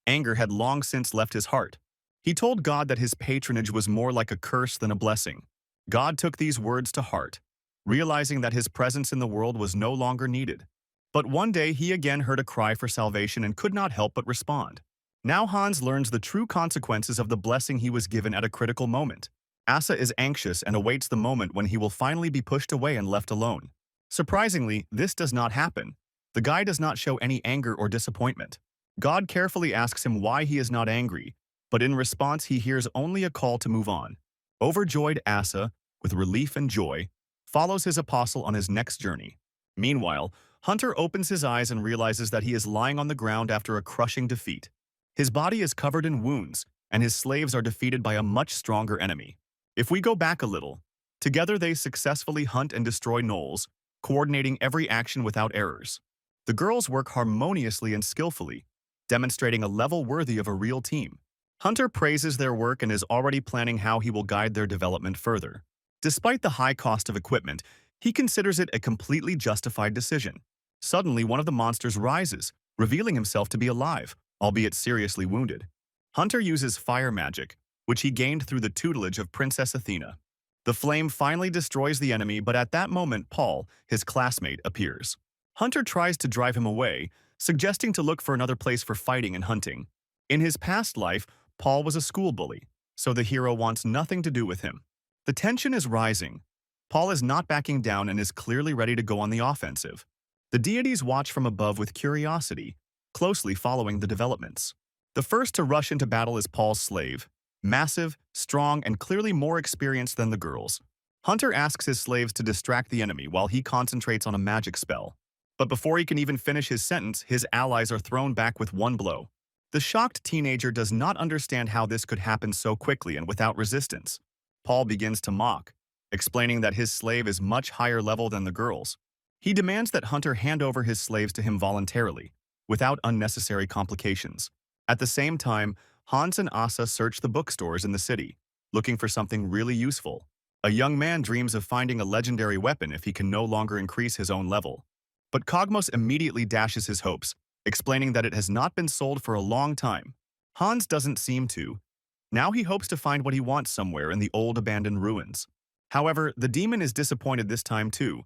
Anger had long since left his heart. He told God that his patronage was more like a curse than a blessing. God took these words to heart, realizing that his presence in the world was no longer needed. But one day he again heard a cry for salvation and could not help but respond. Now Hans learns the true consequences of the blessing he was given at a critical moment. Asa is anxious and awaits the moment when he will finally be pushed away and left alone. Surprisingly, this does not happen. The guy does not show any anger or disappointment. God carefully asks him why he is not angry, but in response he hears only a call to move on. Overjoyed Asa, with relief and joy, follows his apostle on his next journey. Meanwhile, Hunter opens his eyes and realizes that he is lying on the ground after a crushing defeat. His body is covered in wounds, and his slaves are defeated by a much stronger enemy. If we go back a little, together they successfully hunt and destroy gnolls, coordinating every action without errors. The girls work harmoniously and skillfully, demonstrating a level worthy of a real team. Hunter praises their work and is already planning how he will guide their development further. Despite the high cost of equipment, he considers it a completely justified decision. Suddenly, one of the monsters rises, revealing himself to be alive, albeit seriously wounded. Hunter uses fire magic, which he gained through the tutelage of Princess Athena. The flame finally destroys the enemy, but at that moment Paul, his classmate, appears. Hunter tries to drive him away, suggesting to look for another place for fighting and hunting. In his past life, Paul was a school bully, so the hero wants nothing to do with him. The tension is rising. Paul is not backing down and is clearly ready to go on the offensive. The deities watch from above with curiosity, closely following the developments. The first to rush into battle is Paul's slave, massive, strong, and clearly more experienced than the girls. Hunter asks his slaves to distract the enemy while he concentrates on a magic spell. But before he can even finish his sentence, his allies are thrown back with one blow. The shocked teenager does not understand how this could happen so quickly and without resistance. Paul begins to mock, explaining that his slave is much higher level than the girls. He demands that Hunter hand over his slaves to him voluntarily, without unnecessary complications. At the same time, Hans and Asa search the bookstores in the city, looking for something really useful. A young man dreams of finding a legendary weapon if he can no longer increase his own level. But Cogmos immediately dashes his hopes, explaining that it has not been sold for a long time. Hans doesn't seem to. Now he hopes to find what he wants somewhere in the old abandoned ruins. However, the demon is disappointed this time too,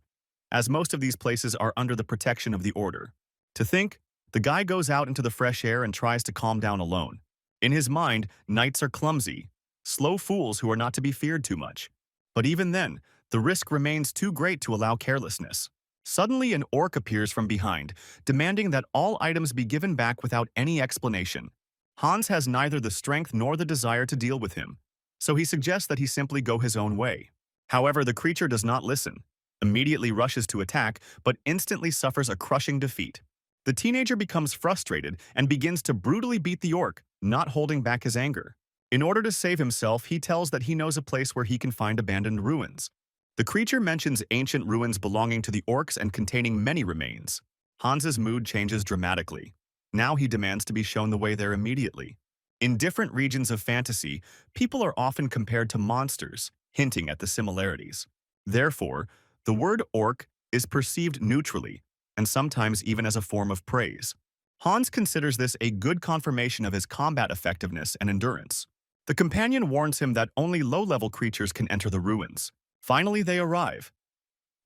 as most of these places are under the protection of the Order. To think, the guy goes out into the fresh air and tries to calm down alone. In his mind, knights are clumsy, slow fools who are not to be feared too much. But even then, The risk remains too great to allow carelessness. Suddenly, an orc appears from behind, demanding that all items be given back without any explanation. Hans has neither the strength nor the desire to deal with him, so he suggests that he simply go his own way. However, the creature does not listen, immediately rushes to attack, but instantly suffers a crushing defeat. The teenager becomes frustrated and begins to brutally beat the orc, not holding back his anger. In order to save himself, he tells that he knows a place where he can find abandoned ruins. The creature mentions ancient ruins belonging to the orcs and containing many remains. Hans's mood changes dramatically. Now he demands to be shown the way there immediately. In different regions of fantasy, people are often compared to monsters, hinting at the similarities. Therefore, the word orc is perceived neutrally, and sometimes even as a form of praise. Hans considers this a good confirmation of his combat effectiveness and endurance. The companion warns him that only low-level creatures can enter the ruins. Finally, they arrive.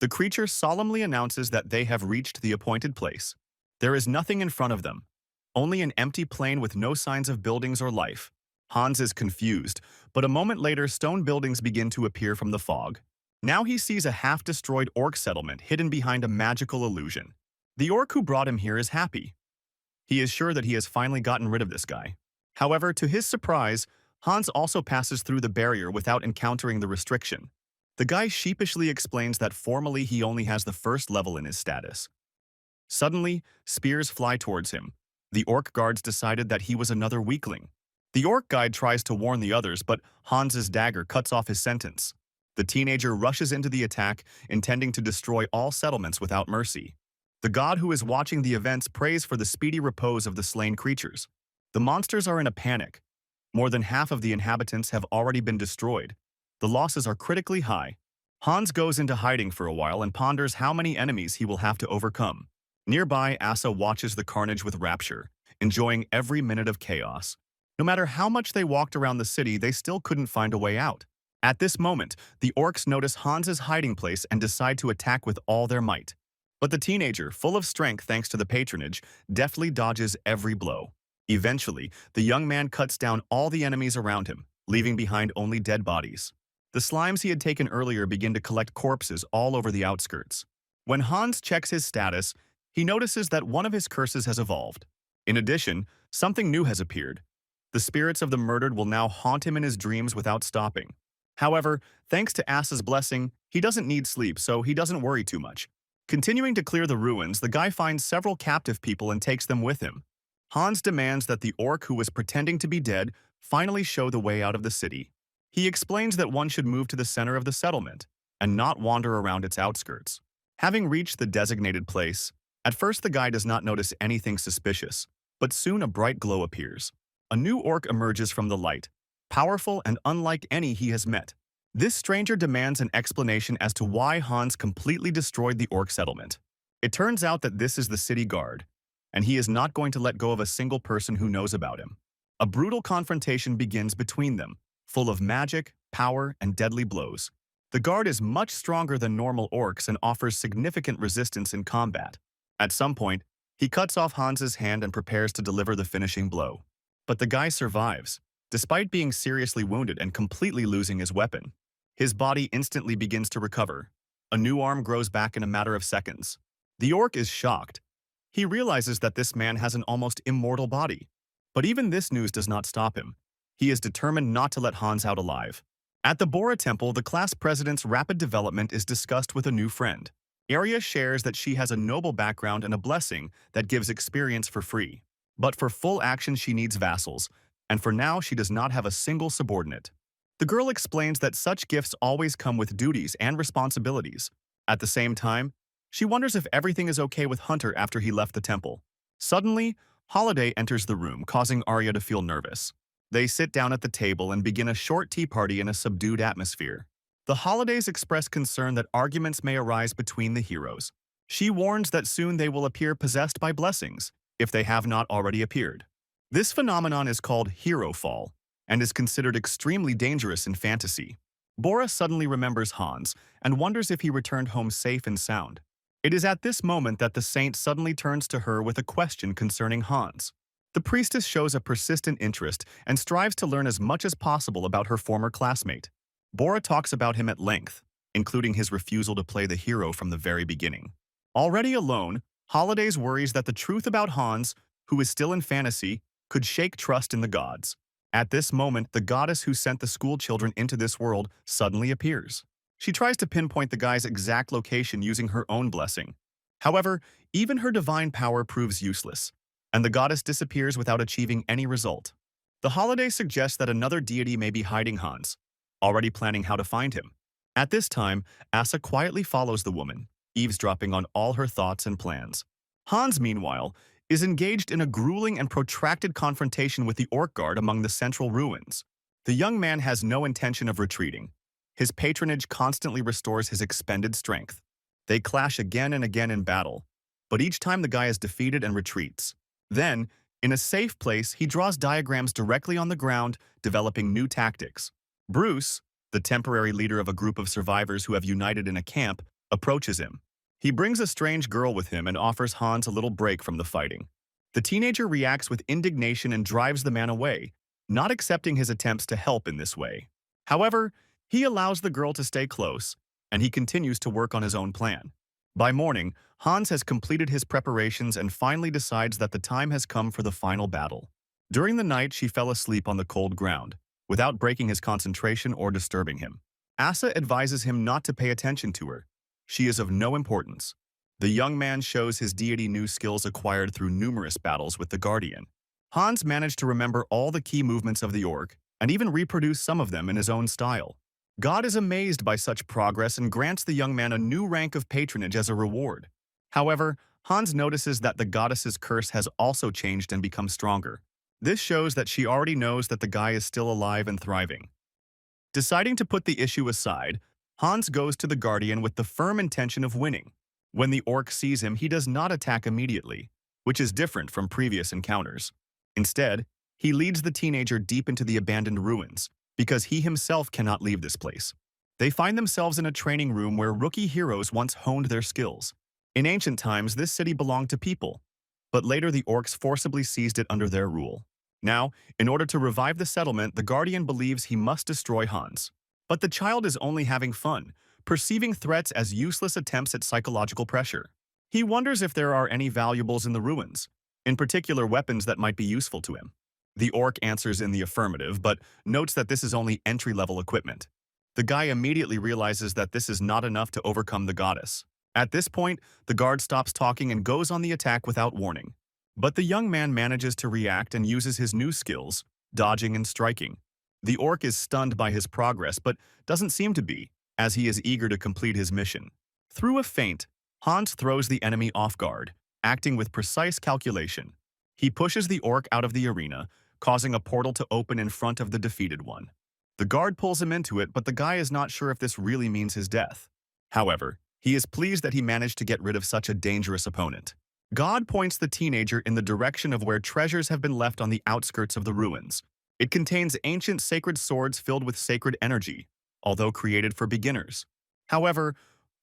The creature solemnly announces that they have reached the appointed place. There is nothing in front of them, only an empty plain with no signs of buildings or life. Hans is confused, but a moment later stone buildings begin to appear from the fog. Now he sees a half-destroyed orc settlement hidden behind a magical illusion. The orc who brought him here is happy. He is sure that he has finally gotten rid of this guy. However, to his surprise, Hans also passes through the barrier without encountering the restriction. The guy sheepishly explains that formally he only has the first level in his status. Suddenly, spears fly towards him. The orc guards decided that he was another weakling. The orc guide tries to warn the others, but Hans's dagger cuts off his sentence. The teenager rushes into the attack, intending to destroy all settlements without mercy. The god who is watching the events prays for the speedy repose of the slain creatures. The monsters are in a panic. More than half of the inhabitants have already been destroyed. The losses are critically high. Hans goes into hiding for a while and ponders how many enemies he will have to overcome. Nearby, Asa watches the carnage with rapture, enjoying every minute of chaos. No matter how much they walked around the city, they still couldn't find a way out. At this moment, the orcs notice Hans's hiding place and decide to attack with all their might. But the teenager, full of strength thanks to the patronage, deftly dodges every blow. Eventually, the young man cuts down all the enemies around him, leaving behind only dead bodies. The slimes he had taken earlier begin to collect corpses all over the outskirts. When Hans checks his status, he notices that one of his curses has evolved. In addition, something new has appeared. The spirits of the murdered will now haunt him in his dreams without stopping. However, thanks to Asa's blessing, he doesn't need sleep, so he doesn't worry too much. Continuing to clear the ruins, the guy finds several captive people and takes them with him. Hans demands that the orc who was pretending to be dead finally show the way out of the city. He explains that one should move to the center of the settlement and not wander around its outskirts. Having reached the designated place, at first the guy does not notice anything suspicious, but soon a bright glow appears. A new orc emerges from the light, powerful and unlike any he has met. This stranger demands an explanation as to why Hans completely destroyed the orc settlement. It turns out that this is the city guard, and he is not going to let go of a single person who knows about him. A brutal confrontation begins between them, full of magic, power, and deadly blows. The guard is much stronger than normal orcs and offers significant resistance in combat. At some point, he cuts off Hans's hand and prepares to deliver the finishing blow. But the guy survives, despite being seriously wounded and completely losing his weapon. His body instantly begins to recover. A new arm grows back in a matter of seconds. The orc is shocked. He realizes that this man has an almost immortal body. But even this news does not stop him. He is determined not to let Hans out alive. At the Bora Temple, the class president's rapid development is discussed with a new friend. Arya shares that she has a noble background and a blessing that gives experience for free. But for full action she needs vassals, and for now she does not have a single subordinate. The girl explains that such gifts always come with duties and responsibilities. At the same time, she wonders if everything is okay with Hunter after he left the temple. Suddenly, Holiday enters the room, causing Arya to feel nervous. They sit down at the table and begin a short tea party in a subdued atmosphere. The Holidays express concern that arguments may arise between the heroes. She warns that soon they will appear possessed by blessings, if they have not already appeared. This phenomenon is called hero fall, and is considered extremely dangerous in fantasy. Bora suddenly remembers Hans and wonders if he returned home safe and sound. It is at this moment that the saint suddenly turns to her with a question concerning Hans. The priestess shows a persistent interest and strives to learn as much as possible about her former classmate. Bora talks about him at length. including his refusal to play the hero from the very beginning. Already alone, Holidays worries that the truth about Hans, who is still in fantasy, could shake trust in the gods. At this moment, the goddess who sent the school children into this world suddenly appears. She tries to pinpoint the guy's exact location using her own blessing. However, even her divine power proves useless, and the goddess disappears without achieving any result. The holiday suggests that another deity may be hiding Hans, already planning how to find him. At this time, Asa quietly follows the woman, eavesdropping on all her thoughts and plans. Hans, meanwhile, is engaged in a grueling and protracted confrontation with the orc guard among the central ruins. The young man has no intention of retreating. His patronage constantly restores his expended strength. They clash again and again in battle, but each time the guy is defeated and retreats. Then, in a safe place, he draws diagrams directly on the ground, developing new tactics. Bruce, the temporary leader of a group of survivors who have united in a camp, approaches him. He brings a strange girl with him and offers Hans a little break from the fighting. The teenager reacts with indignation and drives the man away, not accepting his attempts to help in this way. However, he allows the girl to stay close, and he continues to work on his own plan. By morning, Hans has completed his preparations and finally decides that the time has come for the final battle. During the night, she fell asleep on the cold ground, without breaking his concentration or disturbing him. Asa advises him not to pay attention to her. She is of no importance. The young man shows his deity new skills acquired through numerous battles with the Guardian. Hans managed to remember all the key movements of the orc, and even reproduce some of them in his own style. God is amazed by such progress and grants the young man a new rank of patronage as a reward. However, Hans notices that the goddess's curse has also changed and become stronger. This shows that she already knows that the guy is still alive and thriving. Deciding to put the issue aside, Hans goes to the Guardian with the firm intention of winning. When the orc sees him, he does not attack immediately, which is different from previous encounters. Instead, he leads the teenager deep into the abandoned ruins, because he himself cannot leave this place. They find themselves in a training room where rookie heroes once honed their skills. In ancient times, this city belonged to people, but later the orcs forcibly seized it under their rule. Now, in order to revive the settlement, the Guardian believes he must destroy Hans. But the child is only having fun, perceiving threats as useless attempts at psychological pressure. He wonders if there are any valuables in the ruins, in particular weapons that might be useful to him. The orc answers in the affirmative, but notes that this is only entry-level equipment. The guy immediately realizes that this is not enough to overcome the goddess. At this point, the guard stops talking and goes on the attack without warning. But the young man manages to react and uses his new skills, dodging and striking. The orc is stunned by his progress, but doesn't seem to be, as he is eager to complete his mission. Through a feint, Hans throws the enemy off guard, acting with precise calculation. He pushes the orc out of the arena, causing a portal to open in front of the defeated one. The guard pulls him into it, but the guy is not sure if this really means his death. However, he is pleased that he managed to get rid of such a dangerous opponent. God points the teenager in the direction of where treasures have been left on the outskirts of the ruins. It contains ancient sacred swords filled with sacred energy, although created for beginners. However,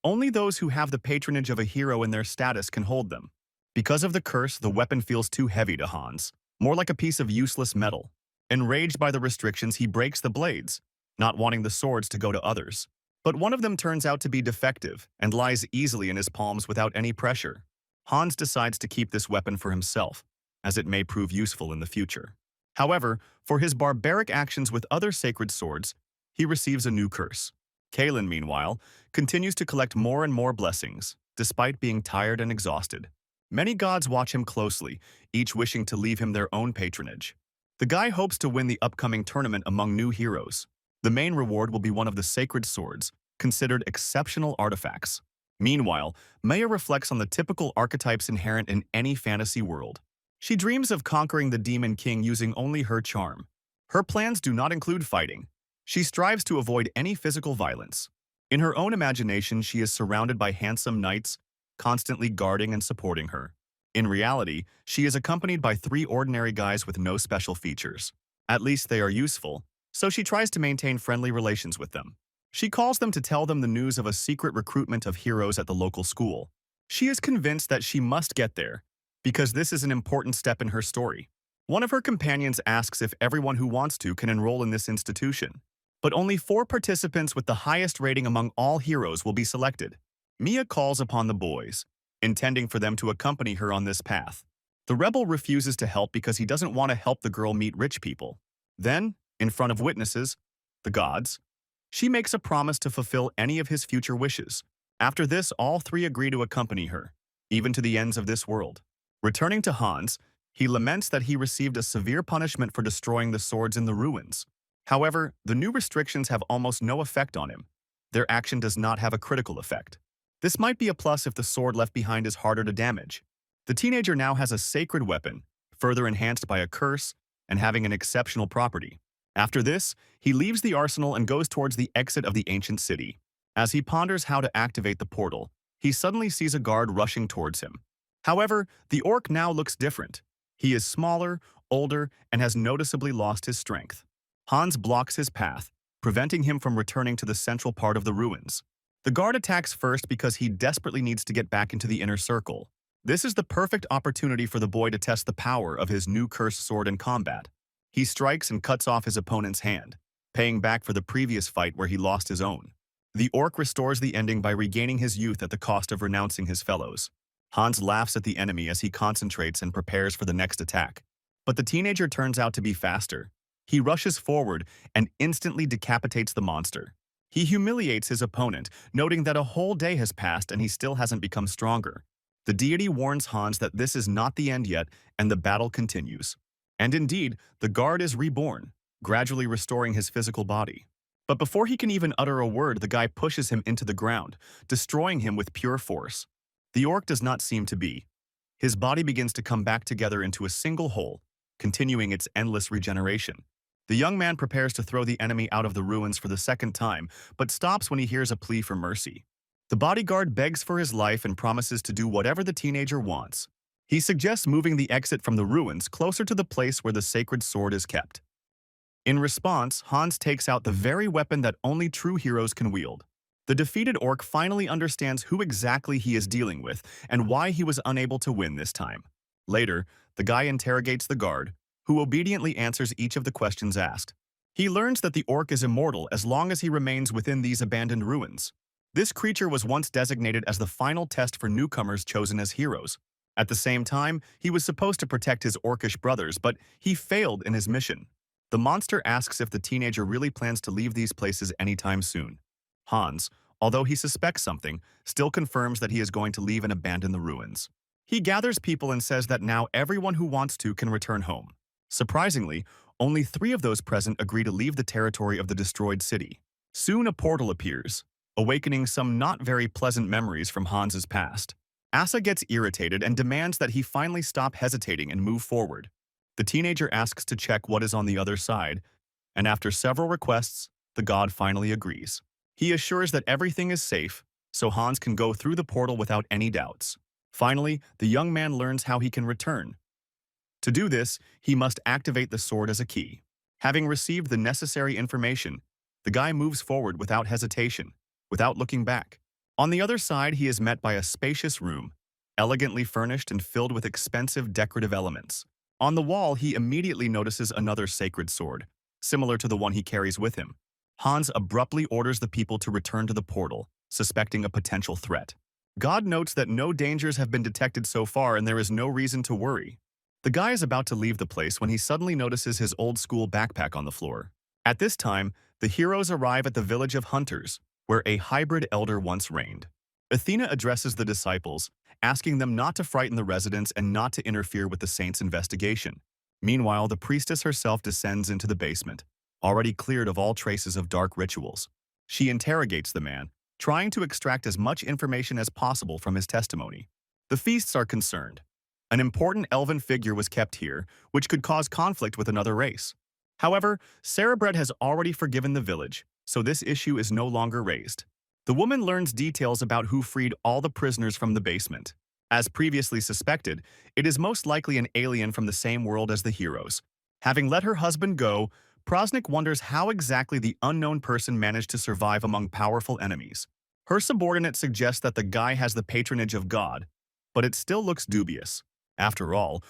only those who have the patronage of a hero in their status can hold them. Because of the curse, the weapon feels too heavy to Hans, more like a piece of useless metal. Enraged by the restrictions, he breaks the blades, not wanting the swords to go to others. But one of them turns out to be defective and lies easily in his palms without any pressure. Hans decides to keep this weapon for himself, as it may prove useful in the future. However, for his barbaric actions with other sacred swords, he receives a new curse. Kalen, meanwhile, continues to collect more and more blessings, despite being tired and exhausted. Many gods watch him closely, each wishing to leave him their own patronage. The guy hopes to win the upcoming tournament among new heroes. The main reward will be one of the sacred swords, considered exceptional artifacts. Meanwhile, Maya reflects on the typical archetypes inherent in any fantasy world. She dreams of conquering the Demon King using only her charm. Her plans do not include fighting. She strives to avoid any physical violence. In her own imagination, she is surrounded by handsome knights, constantly guarding and supporting her. In reality, she is accompanied by 3 ordinary guys with no special features. At least they are useful, so she tries to maintain friendly relations with them. She calls them to tell them the news of a secret recruitment of heroes at the local school. She is convinced that she must get there, because this is an important step in her story. One of her companions asks if everyone who wants to can enroll in this institution. but only 4 participants with the highest rating among all heroes will be selected. Mia calls upon the boys, intending for them to accompany her on this path. The rebel refuses to help because he doesn't want to help the girl meet rich people. Then, in front of witnesses, the gods, she makes a promise to fulfill any of his future wishes. After this, all 3 agree to accompany her, even to the ends of this world. Returning to Hans, he laments that he received a severe punishment for destroying the swords in the ruins. However, the new restrictions have almost no effect on him. Their action does not have a critical effect. This might be a plus if the sword left behind is harder to damage. The teenager now has a sacred weapon, further enhanced by a curse and having an exceptional property. After this, he leaves the arsenal and goes towards the exit of the ancient city. As he ponders how to activate the portal, he suddenly sees a guard rushing towards him. However, the orc now looks different. He is smaller, older, and has noticeably lost his strength. Hans blocks his path, preventing him from returning to the central part of the ruins. The guard attacks first because he desperately needs to get back into the inner circle. This is the perfect opportunity for the boy to test the power of his new cursed sword in combat. He strikes and cuts off his opponent's hand, paying back for the previous fight where he lost his own. The orc restores the ending by regaining his youth at the cost of renouncing his fellows. Hans laughs at the enemy as he concentrates and prepares for the next attack. But the teenager turns out to be faster. He rushes forward and instantly decapitates the monster. He humiliates his opponent, noting that a whole day has passed and he still hasn't become stronger. The deity warns Hans that this is not the end yet, and the battle continues. And indeed, the guard is reborn, gradually restoring his physical body. But before he can even utter a word, the guy pushes him into the ground, destroying him with pure force. The orc does not seem to be. His body begins to come back together into a single whole, continuing its endless regeneration. The young man prepares to throw the enemy out of the ruins for the second time, but stops when he hears a plea for mercy. The bodyguard begs for his life and promises to do whatever the teenager wants. He suggests moving the exit from the ruins closer to the place where the sacred sword is kept. In response, Hans takes out the very weapon that only true heroes can wield. The defeated orc finally understands who exactly he is dealing with and why he was unable to win this time. Later, the guy interrogates the guard, who obediently answers each of the questions asked. He learns that the orc is immortal as long as he remains within these abandoned ruins. This creature was once designated as the final test for newcomers chosen as heroes. At the same time, he was supposed to protect his orcish brothers, but he failed in his mission. The monster asks if the teenager really plans to leave these places anytime soon. Hans, although he suspects something, still confirms that he is going to leave and abandon the ruins. He gathers people and says that now everyone who wants to can return home. Surprisingly, only 3 of those present agree to leave the territory of the destroyed city. Soon a portal appears, awakening some not very pleasant memories from Hans's past. Asa gets irritated and demands that he finally stop hesitating and move forward. The teenager asks to check what is on the other side, and after several requests, the god finally agrees. He assures that everything is safe, so Hans can go through the portal without any doubts. Finally, the young man learns how he can return. To do this, he must activate the sword as a key. Having received the necessary information, the guy moves forward without hesitation, without looking back. On the other side, he is met by a spacious room, elegantly furnished and filled with expensive decorative elements. On the wall, he immediately notices another sacred sword, similar to the one he carries with him. Hans abruptly orders the people to return to the portal, suspecting a potential threat. God notes that no dangers have been detected so far and there is no reason to worry. The guy is about to leave the place when he suddenly notices his old-school backpack on the floor. At this time, the heroes arrive at the village of hunters, where a hybrid elder once reigned. Athena addresses the disciples, asking them not to frighten the residents and not to interfere with the saints' investigation. Meanwhile, the priestess herself descends into the basement, already cleared of all traces of dark rituals. She interrogates the man, trying to extract as much information as possible from his testimony. The feasts are concerned. An important elven figure was kept here, which could cause conflict with another race. However, Cerebred has already forgiven the village, so this issue is no longer raised. The woman learns details about who freed all the prisoners from the basement. As previously suspected, it is most likely an alien from the same world as the heroes. Having let her husband go, Prosnik wonders how exactly the unknown person managed to survive among powerful enemies. Her subordinate suggests that the guy has the patronage of God, but it still looks dubious. After all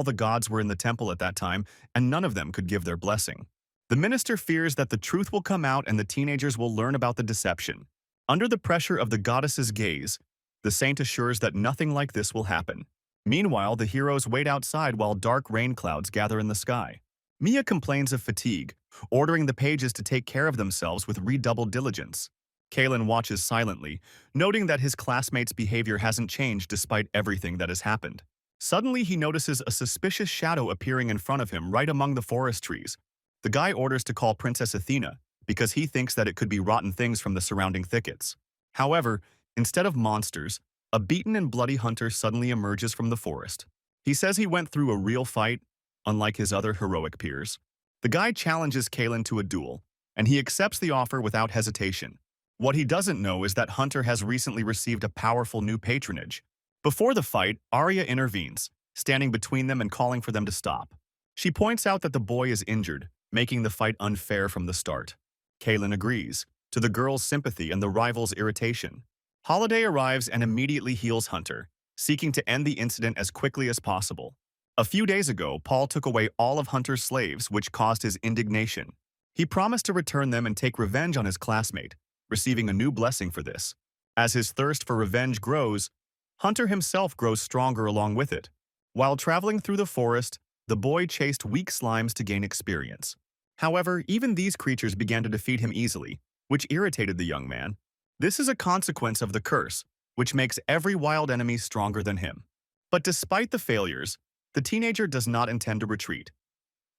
the gods were in the temple at that time, and none of them could give their blessing. The minister fears that the truth will come out and the teenagers will learn about the deception. Under the pressure of the goddess's gaze, the saint assures that nothing like this will happen. Meanwhile, the heroes wait outside while dark rain clouds gather in the sky. Mia complains of fatigue, ordering the pages to take care of themselves with redoubled diligence. Kalen watches silently, noting that his classmate's behavior hasn't changed despite everything that has happened. Suddenly, he notices a suspicious shadow appearing in front of him right among the forest trees. The guy orders to call Princess Athena because he thinks that it could be rotten things from the surrounding thickets. However, instead of monsters, a beaten and bloody hunter suddenly emerges from the forest. He says he went through a real fight, unlike his other heroic peers. The guy challenges Kalen to a duel, and he accepts the offer without hesitation. What he doesn't know is that Hunter has recently received a powerful new patronage. Before the fight, Arya intervenes, standing between them and calling for them to stop. She points out that the boy is injured, making the fight unfair from the start. Kalen agrees, to the girl's sympathy and the rival's irritation. Holiday arrives and immediately heals Hunter, seeking to end the incident as quickly as possible. A few days ago, Paul took away all of Hunter's slaves, which caused his indignation. He promised to return them and take revenge on his classmate, receiving a new blessing for this. As his thirst for revenge grows, Hunter himself grows stronger along with it. While traveling through the forest, the boy chased weak slimes to gain experience. However, even these creatures began to defeat him easily, which irritated the young man. This is a consequence of the curse, which makes every wild enemy stronger than him. But despite the failures, the teenager does not intend to retreat.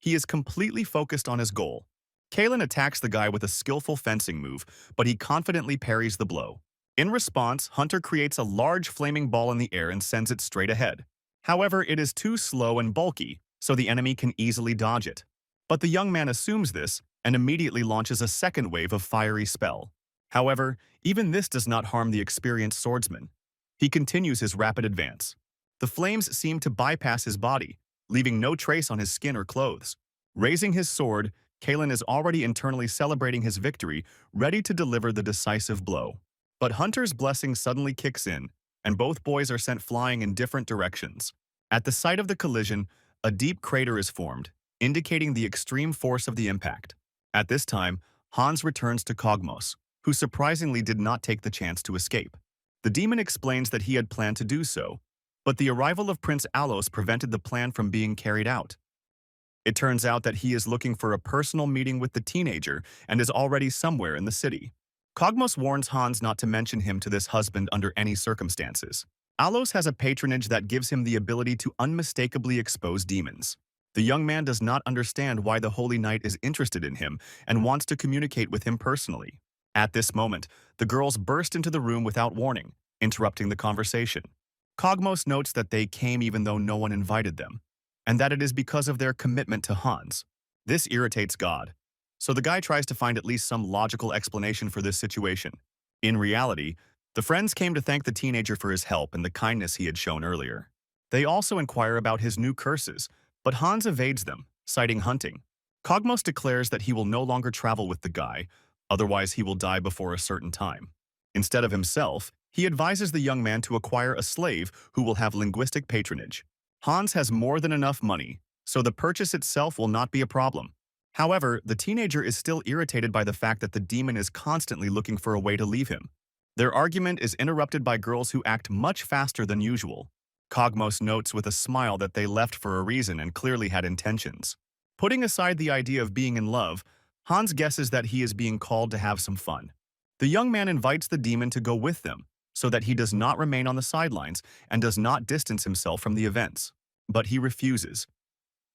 He is completely focused on his goal. Kalen attacks the guy with a skillful fencing move, but he confidently parries the blow. In response, Hunter creates a large flaming ball in the air and sends it straight ahead. However, it is too slow and bulky, so the enemy can easily dodge it. But the young man assumes this and immediately launches a second wave of fiery spell. However, even this does not harm the experienced swordsman. He continues his rapid advance. The flames seem to bypass his body, leaving no trace on his skin or clothes. Raising his sword, Kalen is already internally celebrating his victory, ready to deliver the decisive blow. But Hunter's blessing suddenly kicks in, and both boys are sent flying in different directions. At the site of the collision, a deep crater is formed, indicating the extreme force of the impact. At this time, Hans returns to Kogmos, who surprisingly did not take the chance to escape. The demon explains that he had planned to do so, but the arrival of Prince Alos prevented the plan from being carried out. It turns out that he is looking for a personal meeting with the teenager and is already somewhere in the city. Kogmos warns Hans not to mention him to this husband under any circumstances. Alos has a patronage that gives him the ability to unmistakably expose demons. The young man does not understand why the Holy Knight is interested in him and wants to communicate with him personally. At this moment, the girls burst into the room without warning, interrupting the conversation. Kogmos notes that they came even though no one invited them, and that it is because of their commitment to Hans. This irritates God, so the guy tries to find at least some logical explanation for this situation. In reality, the friends came to thank the teenager for his help and the kindness he had shown earlier. They also inquire about his new curses, but Hans evades them, citing hunting. Kogmos declares that he will no longer travel with the guy, otherwise he will die before a certain time. Instead of himself, he advises the young man to acquire a slave who will have linguistic patronage. Hans has more than enough money, so the purchase itself will not be a problem. However, the teenager is still irritated by the fact that the demon is constantly looking for a way to leave him. Their argument is interrupted by girls who act much faster than usual. Kogmos notes with a smile that they left for a reason and clearly had intentions. Putting aside the idea of being in love, Hans guesses that he is being called to have some fun. The young man invites the demon to go with them, so that he does not remain on the sidelines and does not distance himself from the events. But he refuses.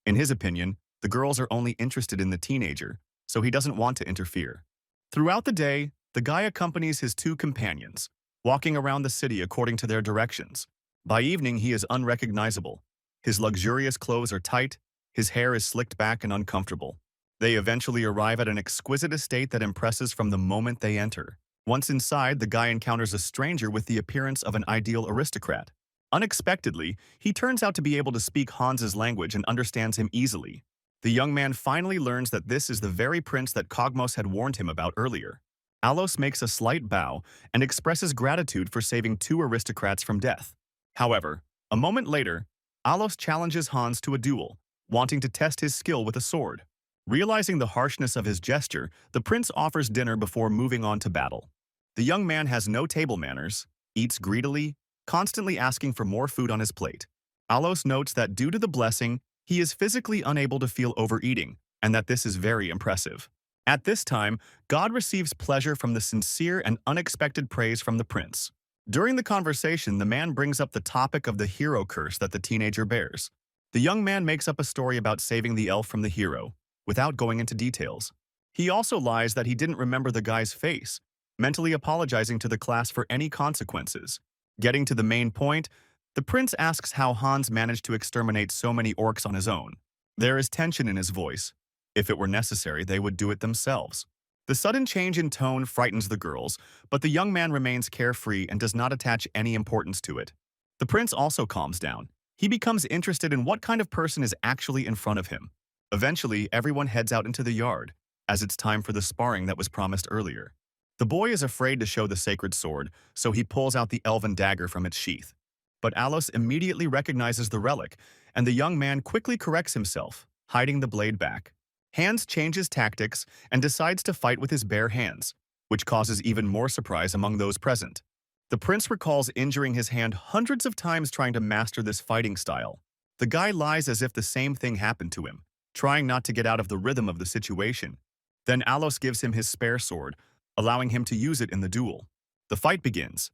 In his opinion, the girls are only interested in the teenager, so he doesn't want to interfere. Throughout the day, the guy accompanies his two companions, walking around the city according to their directions. By evening, he is unrecognizable. His luxurious clothes are tight, his hair is slicked back and uncomfortable. They eventually arrive at an exquisite estate that impresses from the moment they enter. Once inside, the guy encounters a stranger with the appearance of an ideal aristocrat. Unexpectedly, he turns out to be able to speak Hans's language and understands him easily. The young man finally learns that this is the very prince that Kogmos had warned him about earlier. Alos makes a slight bow and expresses gratitude for saving two aristocrats from death. However, a moment later, Alos challenges Hans to a duel, wanting to test his skill with a sword. Realizing the harshness of his gesture, the prince offers dinner before moving on to battle. The young man has no table manners, eats greedily, constantly asking for more food on his plate. Alos notes that due to the blessing, he is physically unable to feel overeating, and that this is very impressive. At this time, God receives pleasure from the sincere and unexpected praise from the prince. During the conversation, the man brings up the topic of the hero curse that the teenager bears. The young man makes up a story about saving the elf from the hero, without going into details. He also lies that he didn't remember the guy's face, mentally apologizing to the class for any consequences. Getting to the main point, the prince asks how Hans managed to exterminate so many orcs on his own. There is tension in his voice. If it were necessary, they would do it themselves. The sudden change in tone frightens the girls, but the young man remains carefree and does not attach any importance to it. The prince also calms down. He becomes interested in what kind of person is actually in front of him. Eventually, everyone heads out into the yard, as it's time for the sparring that was promised earlier. The boy is afraid to show the sacred sword, so he pulls out the elven dagger from its sheath. But Alos immediately recognizes the relic, and the young man quickly corrects himself, hiding the blade back. Hans changes tactics and decides to fight with his bare hands, which causes even more surprise among those present. The prince recalls injuring his hand hundreds of times trying to master this fighting style. The guy lies as if the same thing happened to him, trying not to get out of the rhythm of the situation. Then Alos gives him his spare sword, allowing him to use it in the duel. The fight begins.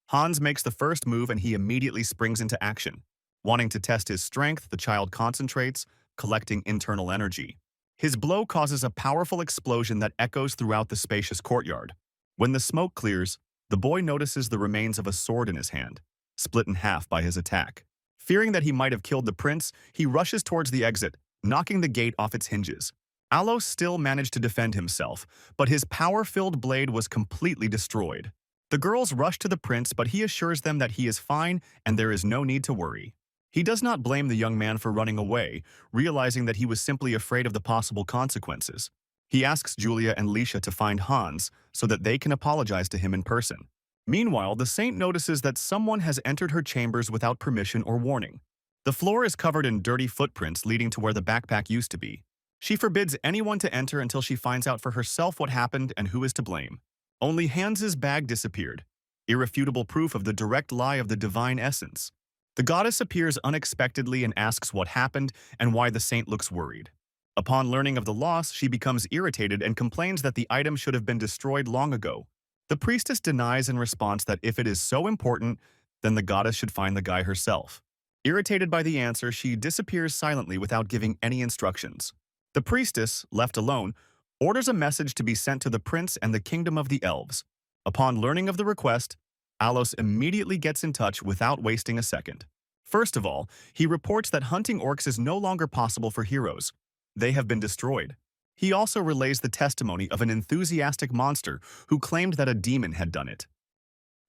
Hans makes the first move and he immediately springs into action. Wanting to test his strength, the child concentrates, collecting internal energy. His blow causes a powerful explosion that echoes throughout the spacious courtyard. When the smoke clears, the boy notices the remains of a sword in his hand, split in half by his attack. Fearing that he might have killed the prince, he rushes towards the exit, knocking the gate off its hinges. Alos still managed to defend himself, but his power-filled blade was completely destroyed. The girls rush to the prince, but he assures them that he is fine and there is no need to worry. He does not blame the young man for running away, realizing that he was simply afraid of the possible consequences. He asks Julia and Lisha to find Hans so that they can apologize to him in person. Meanwhile, the saint notices that someone has entered her chambers without permission or warning. The floor is covered in dirty footprints leading to where the backpack used to be. She forbids anyone to enter until she finds out for herself what happened and who is to blame. Only Hans's bag disappeared, irrefutable proof of the direct lie of the divine essence. The goddess appears unexpectedly and asks what happened and why the saint looks worried. Upon learning of the loss, she becomes irritated and complains that the item should have been destroyed long ago. The priestess denies in response that if it is so important, then the goddess should find the guy herself. Irritated by the answer, she disappears silently without giving any instructions. The priestess, left alone, orders a message to be sent to the prince and the kingdom of the elves. Upon learning of the request, Alos immediately gets in touch without wasting a second. First of all, he reports that hunting orcs is no longer possible for heroes. They have been destroyed. He also relays the testimony of an enthusiastic monster who claimed that a demon had done it.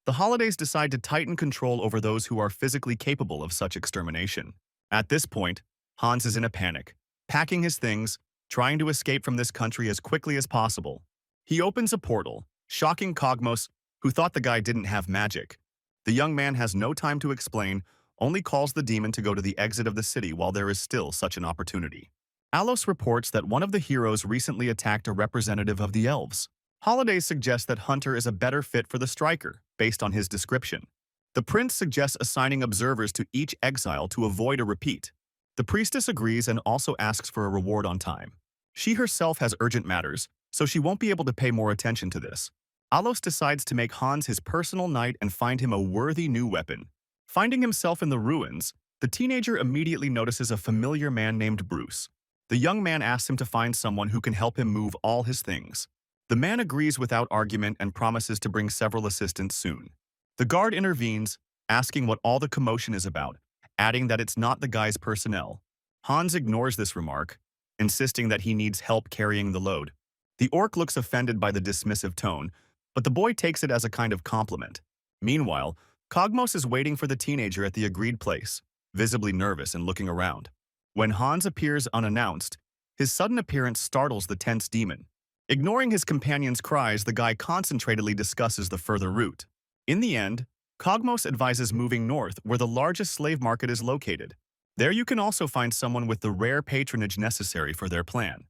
The holidays decide to tighten control over those who are physically capable of such extermination. At this point, Hans is in a panic, packing his things, trying to escape from this country as quickly as possible. He opens a portal, shocking Cogmos, who thought the guy didn't have magic. The young man has no time to explain, only calls the demon to go to the exit of the city while there is still such an opportunity. Alos reports that one of the heroes recently attacked a representative of the elves. Holidays suggests that Hunter is a better fit for the striker, based on his description. The prince suggests assigning observers to each exile to avoid a repeat. The priestess agrees and also asks for a reward on time. She herself has urgent matters, so she won't be able to pay more attention to this. Alos decides to make Hans his personal knight and find him a worthy new weapon. Finding himself in the ruins, the teenager immediately notices a familiar man named Bruce. The young man asks him to find someone who can help him move all his things. The man agrees without argument and promises to bring several assistants soon. The guard intervenes, asking what all the commotion is about, adding that it's not the guy's personnel. Hans ignores this remark, insisting that he needs help carrying the load. The orc looks offended by the dismissive tone, but the boy takes it as a kind of compliment. Meanwhile, Cogmos is waiting for the teenager at the agreed place, visibly nervous and looking around. When Hans appears unannounced, his sudden appearance startles the tense demon. Ignoring his companion's cries, the guy concentratedly discusses the further route. In the end, Cogmos advises moving north where the largest slave market is located. There you can also find someone with the rare patronage necessary for their plan.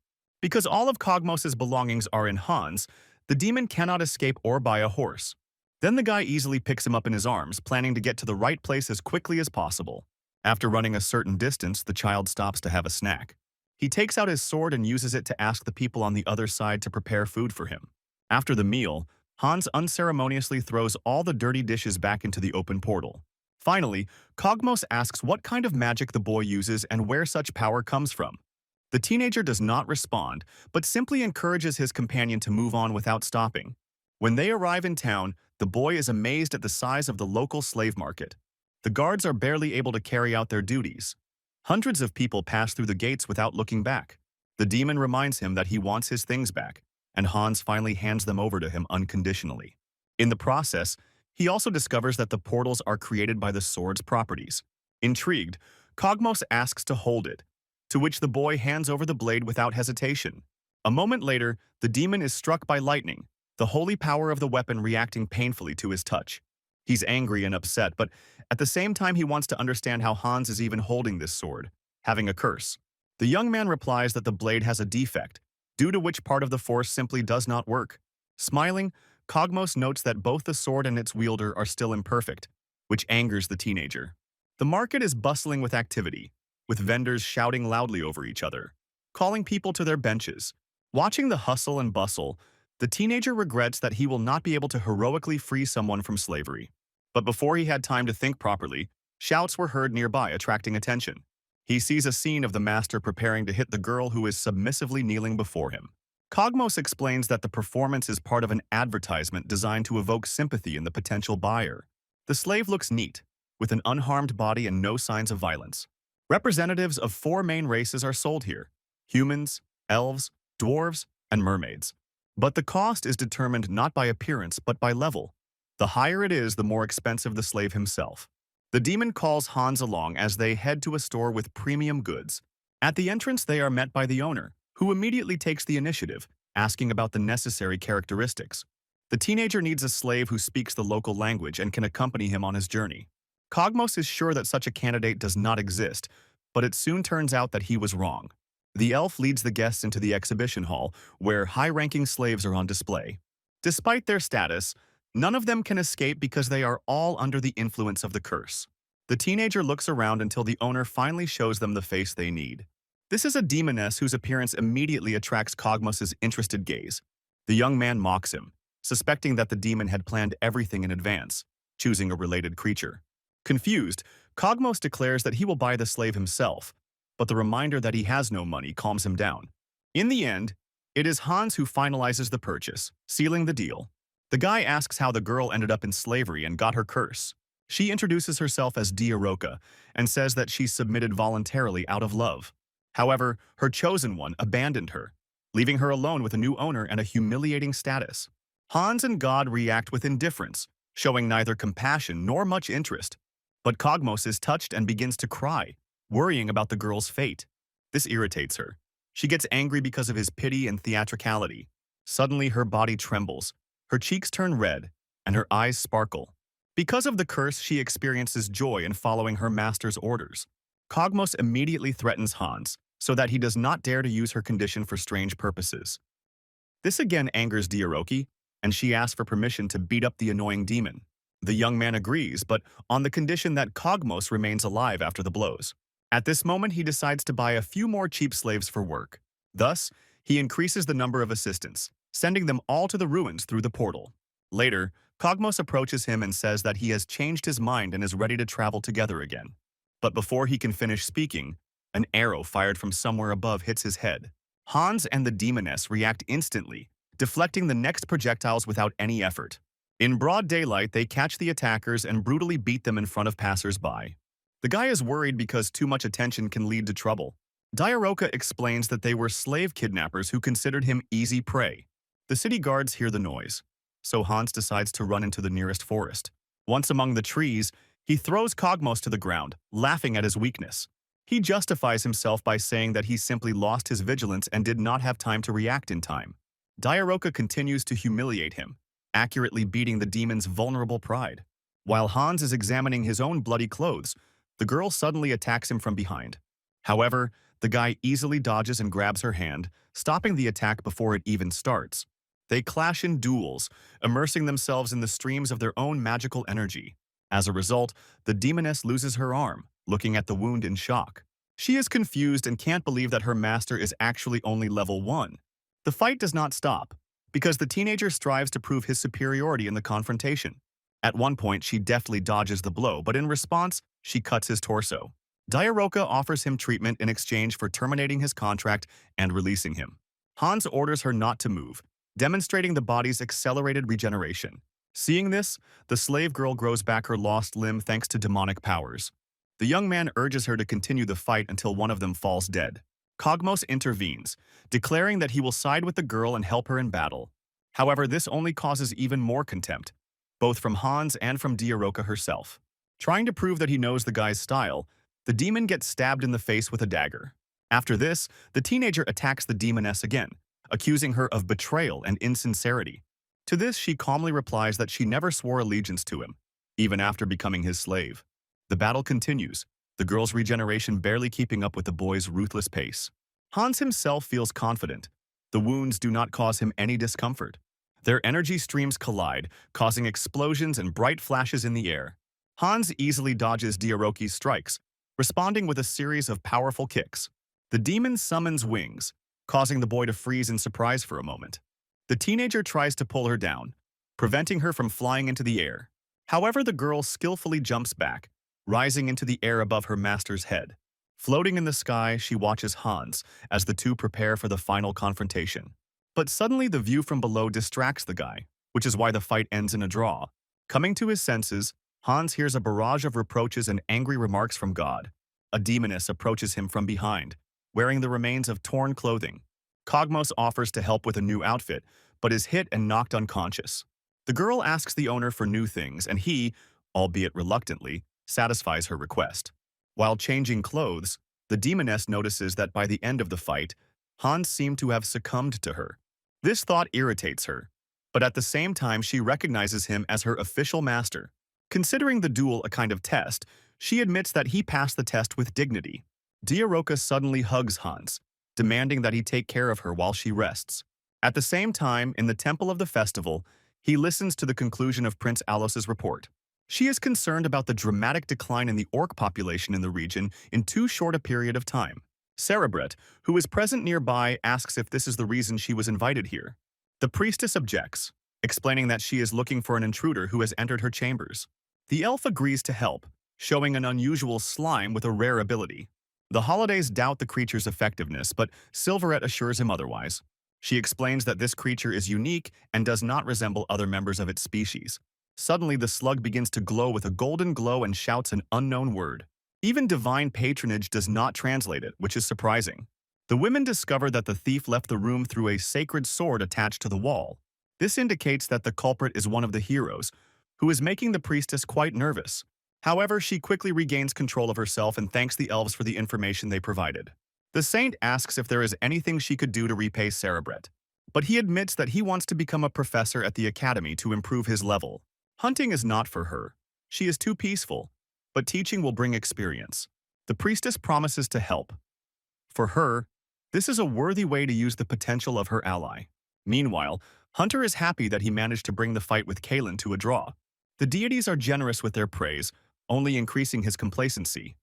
Because all of Cogmos's belongings are in Hans, the demon cannot escape or buy a horse. Then the guy easily picks him up in his arms, planning to get to the right place as quickly as possible. After running a certain distance, the child stops to have a snack. He takes out his sword and uses it to ask the people on the other side to prepare food for him. After the meal, Hans unceremoniously throws all the dirty dishes back into the open portal. Finally, Cogmos asks what kind of magic the boy uses and where such power comes from. The teenager does not respond, but simply encourages his companion to move on without stopping. When they arrive in town, the boy is amazed at the size of the local slave market. The guards are barely able to carry out their duties. Hundreds of people pass through the gates without looking back. The demon reminds him that he wants his things back, and Hans finally hands them over to him unconditionally. In the process, he also discovers that the portals are created by the sword's properties. Intrigued, Cogmos asks to hold it, to which the boy hands over the blade without hesitation. A moment later, the demon is struck by lightning, the holy power of the weapon reacting painfully to his touch. He's angry and upset, but at the same time he wants to understand how Hans is even holding this sword, having a curse. The young man replies that the blade has a defect, due to which part of the force simply does not work. Smiling, Cogmos notes that both the sword and its wielder are still imperfect, which angers the teenager. The market is bustling with activity, with vendors shouting loudly over each other, calling people to their benches. Watching the hustle and bustle, the teenager regrets that he will not be able to heroically free someone from slavery. But before he had time to think properly, shouts were heard nearby, attracting attention. He sees a scene of the master preparing to hit the girl who is submissively kneeling before him. Cogmos explains that the performance is part of an advertisement designed to evoke sympathy in the potential buyer. The slave looks neat, with an unharmed body and no signs of violence. Representatives of 4 main races are sold here: humans, elves, dwarves, and mermaids. But the cost is determined not by appearance but by level. The higher it is, the more expensive the slave himself. The demon calls Hans along as they head to a store with premium goods. At the entrance, they are met by the owner, who immediately takes the initiative, asking about the necessary characteristics. The teenager needs a slave who speaks the local language and can accompany him on his journey. Cogmos is sure that such a candidate does not exist, but it soon turns out that he was wrong. The elf leads the guests into the exhibition hall, where high-ranking slaves are on display. Despite their status, none of them can escape because they are all under the influence of the curse. The teenager looks around until the owner finally shows them the face they need. This is a demoness whose appearance immediately attracts Cogmos's interested gaze. The young man mocks him, suspecting that the demon had planned everything in advance, choosing a related creature. Confused, Cogmos declares that he will buy the slave himself, but the reminder that he has no money calms him down. In the end, it is Hans who finalizes the purchase, sealing the deal. The guy asks how the girl ended up in slavery and got her curse. She introduces herself as Diaroka and says that she submitted voluntarily out of love. However, her chosen one abandoned her, leaving her alone with a new owner and a humiliating status. Hans and God react with indifference, showing neither compassion nor much interest. But Cogmos is touched and begins to cry, worrying about the girl's fate. This irritates her. She gets angry because of his pity and theatricality. Suddenly, her body trembles, her cheeks turn red, and her eyes sparkle. Because of the curse, she experiences joy in following her master's orders. Cogmos immediately threatens Hans, so that he does not dare to use her condition for strange purposes. This again angers Diaroki, and she asks for permission to beat up the annoying demon. The young man agrees, but on the condition that Cogmos remains alive after the blows. At this moment, he decides to buy a few more cheap slaves for work. Thus, he increases the number of assistants, sending them all to the ruins through the portal. Later, Cogmos approaches him and says that he has changed his mind and is ready to travel together again. But before he can finish speaking, an arrow fired from somewhere above hits his head. Hans and the demoness react instantly, deflecting the next projectiles without any effort. In broad daylight, they catch the attackers and brutally beat them in front of passers-by. The guy is worried because too much attention can lead to trouble. Diaroka explains that they were slave kidnappers who considered him easy prey. The city guards hear the noise, so Hans decides to run into the nearest forest. Once among the trees, he throws Cogmos to the ground, laughing at his weakness. He justifies himself by saying that he simply lost his vigilance and did not have time to react in time. Diaroka continues to humiliate him, accurately beating the demon's vulnerable pride. While Hans is examining his own bloody clothes, the girl suddenly attacks him from behind. However, the guy easily dodges and grabs her hand, stopping the attack before it even starts. They clash in duels, immersing themselves in the streams of their own magical energy. As a result, the demoness loses her arm, looking at the wound in shock. She is confused and can't believe that her master is actually only level 1. The fight does not stop, because the teenager strives to prove his superiority in the confrontation. At one point, she deftly dodges the blow, but in response, she cuts his torso. Diaroka offers him treatment in exchange for terminating his contract and releasing him. Hans orders her not to move, demonstrating the body's accelerated regeneration. Seeing this, the slave girl grows back her lost limb thanks to demonic powers. The young man urges her to continue the fight until one of them falls dead. Cogmos intervenes, declaring that he will side with the girl and help her in battle. However, this only causes even more contempt, both from Hans and from Diaroka herself. Trying to prove that he knows the guy's style, the demon gets stabbed in the face with a dagger. After this, the teenager attacks the demoness again, accusing her of betrayal and insincerity. To this, she calmly replies that she never swore allegiance to him, even after becoming his slave. The battle continues, the girl's regeneration barely keeping up with the boy's ruthless pace. Hans himself feels confident. The wounds do not cause him any discomfort. Their energy streams collide, causing explosions and bright flashes in the air. Hans easily dodges Diaroki's strikes, responding with a series of powerful kicks. The demon summons wings, causing the boy to freeze in surprise for a moment. The teenager tries to pull her down, preventing her from flying into the air. However, the girl skillfully jumps back, rising into the air above her master's head. Floating in the sky, she watches Hans as the two prepare for the final confrontation. But suddenly the view from below distracts the guy, which is why the fight ends in a draw. Coming to his senses, Hans hears a barrage of reproaches and angry remarks from God. A demoness approaches him from behind, wearing the remains of torn clothing. Cogmos offers to help with a new outfit, but is hit and knocked unconscious. The girl asks the owner for new things, and he, albeit reluctantly, satisfies her request. While changing clothes, the demoness notices that by the end of the fight, Hans seemed to have succumbed to her. This thought irritates her, but at the same time she recognizes him as her official master. Considering the duel a kind of test, she admits that he passed the test with dignity. Diaroka suddenly hugs Hans, demanding that he take care of her while she rests. At the same time, in the temple of the festival, he listens to the conclusion of Prince Alos's report. She is concerned about the dramatic decline in the orc population in the region in too short a period of time. Cerebret, who is present nearby, asks if this is the reason she was invited here. The priestess objects, explaining that she is looking for an intruder who has entered her chambers. The elf agrees to help, showing an unusual slime with a rare ability. The holidays doubt the creature's effectiveness, but Silverette assures him otherwise. She explains that this creature is unique and does not resemble other members of its species. Suddenly, the slug begins to glow with a golden glow and shouts an unknown word. Even divine patronage does not translate it, which is surprising. The women discover that the thief left the room through a sacred sword attached to the wall. This indicates that the culprit is one of the heroes, who is making the priestess quite nervous. However, she quickly regains control of herself and thanks the elves for the information they provided. The saint asks if there is anything she could do to repay Cerebret, but he admits that he wants to become a professor at the academy to improve his level. Hunting is not for her. She is too peaceful, but teaching will bring experience. The priestess promises to help. For her, this is a worthy way to use the potential of her ally. Meanwhile, Hunter is happy that he managed to bring the fight with Kalen to a draw. The deities are generous with their praise, only increasing his complacency.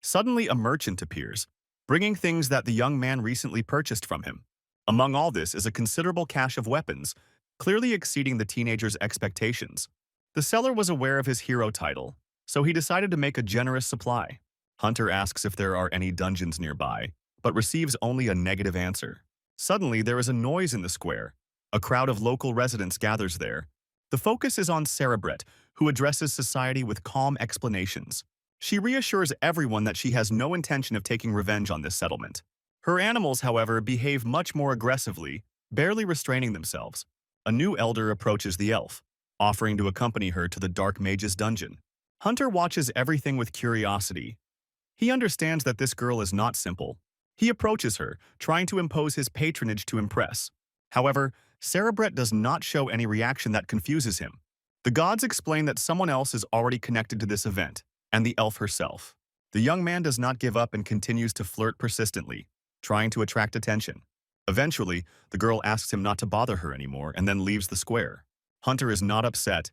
Suddenly, a merchant appears, bringing things that the young man recently purchased from him. Among all this is a considerable cache of weapons, clearly exceeding the teenager's expectations. The seller was aware of his hero title, so he decided to make a generous supply. Hunter asks if there are any dungeons nearby, but receives only a negative answer. Suddenly, there is a noise in the square. A crowd of local residents gathers there. The focus is on Cerebret, who addresses society with calm explanations. She reassures everyone that she has no intention of taking revenge on this settlement. Her animals, however, behave much more aggressively, barely restraining themselves. A new elder approaches the elf, offering to accompany her to the Dark Mage's dungeon. Hunter watches everything with curiosity. He understands that this girl is not simple. He approaches her, trying to impose his patronage to impress. However, Cerebret does not show any reaction that confuses him. The gods explain that someone else is already connected to this event, and the elf herself. The young man does not give up and continues to flirt persistently, trying to attract attention. Eventually, the girl asks him not to bother her anymore and then leaves the square. Hunter is not upset.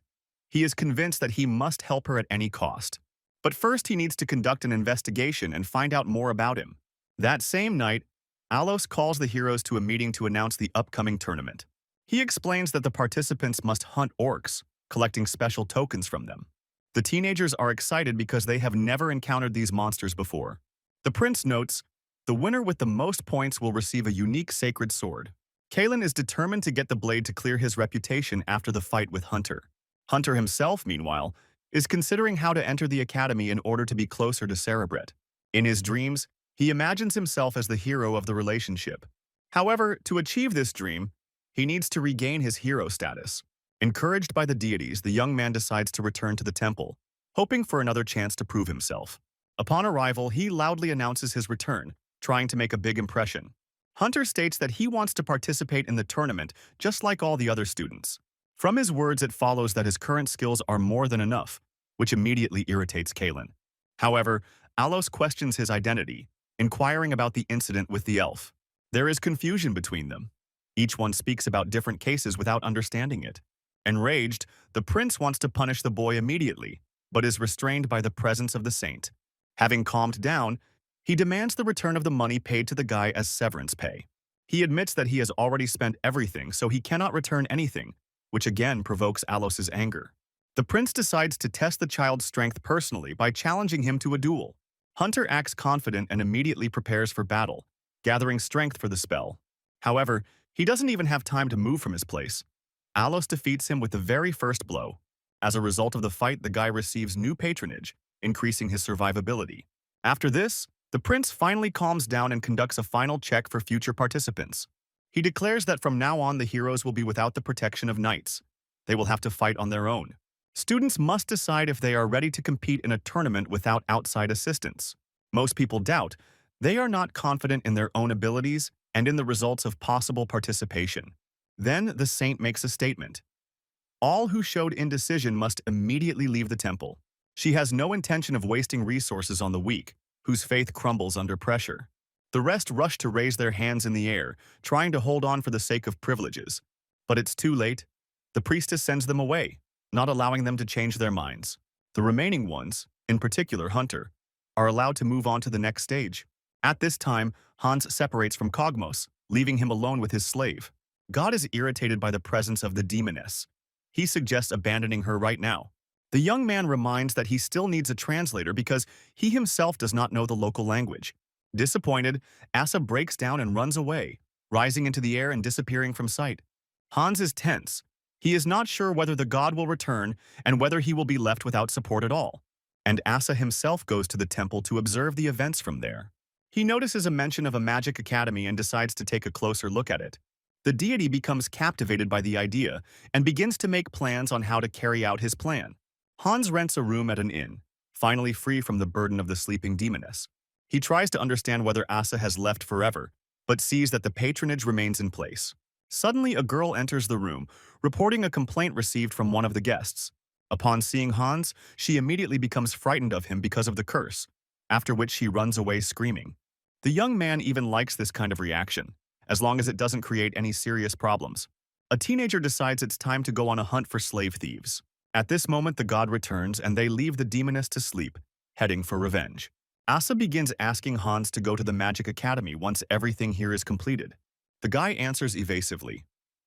He is convinced that he must help her at any cost. But first he needs to conduct an investigation and find out more about him. That same night, Alos calls the heroes to a meeting to announce the upcoming tournament. He explains that the participants must hunt orcs, collecting special tokens from them. The teenagers are excited because they have never encountered these monsters before. The prince notes, the winner with the most points will receive a unique sacred sword. Kalen is determined to get the blade to clear his reputation after the fight with Hunter. Hunter himself, meanwhile, is considering how to enter the academy in order to be closer to Cerebret. In his dreams, he imagines himself as the hero of the relationship. However, to achieve this dream, he needs to regain his hero status. Encouraged by the deities, the young man decides to return to the temple, hoping for another chance to prove himself. Upon arrival, he loudly announces his return, trying to make a big impression. Hunter states that he wants to participate in the tournament just like all the other students. From his words, it follows that his current skills are more than enough, which immediately irritates Kalen. However, Alos questions his identity, inquiring about the incident with the elf. There is confusion between them. Each one speaks about different cases without understanding it. Enraged, the prince wants to punish the boy immediately, but is restrained by the presence of the saint. Having calmed down, he demands the return of the money paid to the guy as severance pay. He admits that he has already spent everything, so he cannot return anything, which again provokes Alos's anger. The prince decides to test the child's strength personally by challenging him to a duel. Hunter acts confident and immediately prepares for battle, gathering strength for the spell. However, he doesn't even have time to move from his place. Alos defeats him with the very first blow. As a result of the fight, the guy receives new patronage, increasing his survivability. After this, the prince finally calms down and conducts a final check for future participants. He declares that from now on the heroes will be without the protection of knights. They will have to fight on their own. Students must decide if they are ready to compete in a tournament without outside assistance. Most people doubt. They are not confident in their own abilities and in the results of possible participation. Then the saint makes a statement. All who showed indecision must immediately leave the temple. She has no intention of wasting resources on the weak, whose faith crumbles under pressure. The rest rush to raise their hands in the air, trying to hold on for the sake of privileges. But it's too late. The priestess sends them away, not allowing them to change their minds. The remaining ones, in particular Hunter, are allowed to move on to the next stage. At this time, Hans separates from Kogmos, leaving him alone with his slave. God is irritated by the presence of the demoness. He suggests abandoning her right now. The young man reminds that he still needs a translator because he himself does not know the local language. Disappointed, Asa breaks down and runs away, rising into the air and disappearing from sight. Hans is tense. He is not sure whether the god will return and whether he will be left without support at all. And Asa himself goes to the temple to observe the events from there. He notices a mention of a magic academy and decides to take a closer look at it. The deity becomes captivated by the idea and begins to make plans on how to carry out his plan. Hans rents a room at an inn, finally free from the burden of the sleeping demoness. He tries to understand whether Asa has left forever, but sees that the patronage remains in place. Suddenly, a girl enters the room, reporting a complaint received from one of the guests. Upon seeing Hans, she immediately becomes frightened of him because of the curse, after which she runs away screaming. The young man even likes this kind of reaction, as long as it doesn't create any serious problems. A teenager decides it's time to go on a hunt for slave thieves. At this moment, the god returns and they leave the demoness to sleep, heading for revenge. Asa begins asking Hans to go to the Magic Academy once everything here is completed. The guy answers evasively.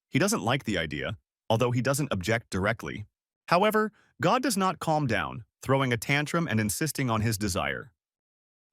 He doesn't like the idea, although he doesn't object directly. However, God does not calm down, throwing a tantrum and insisting on his desire.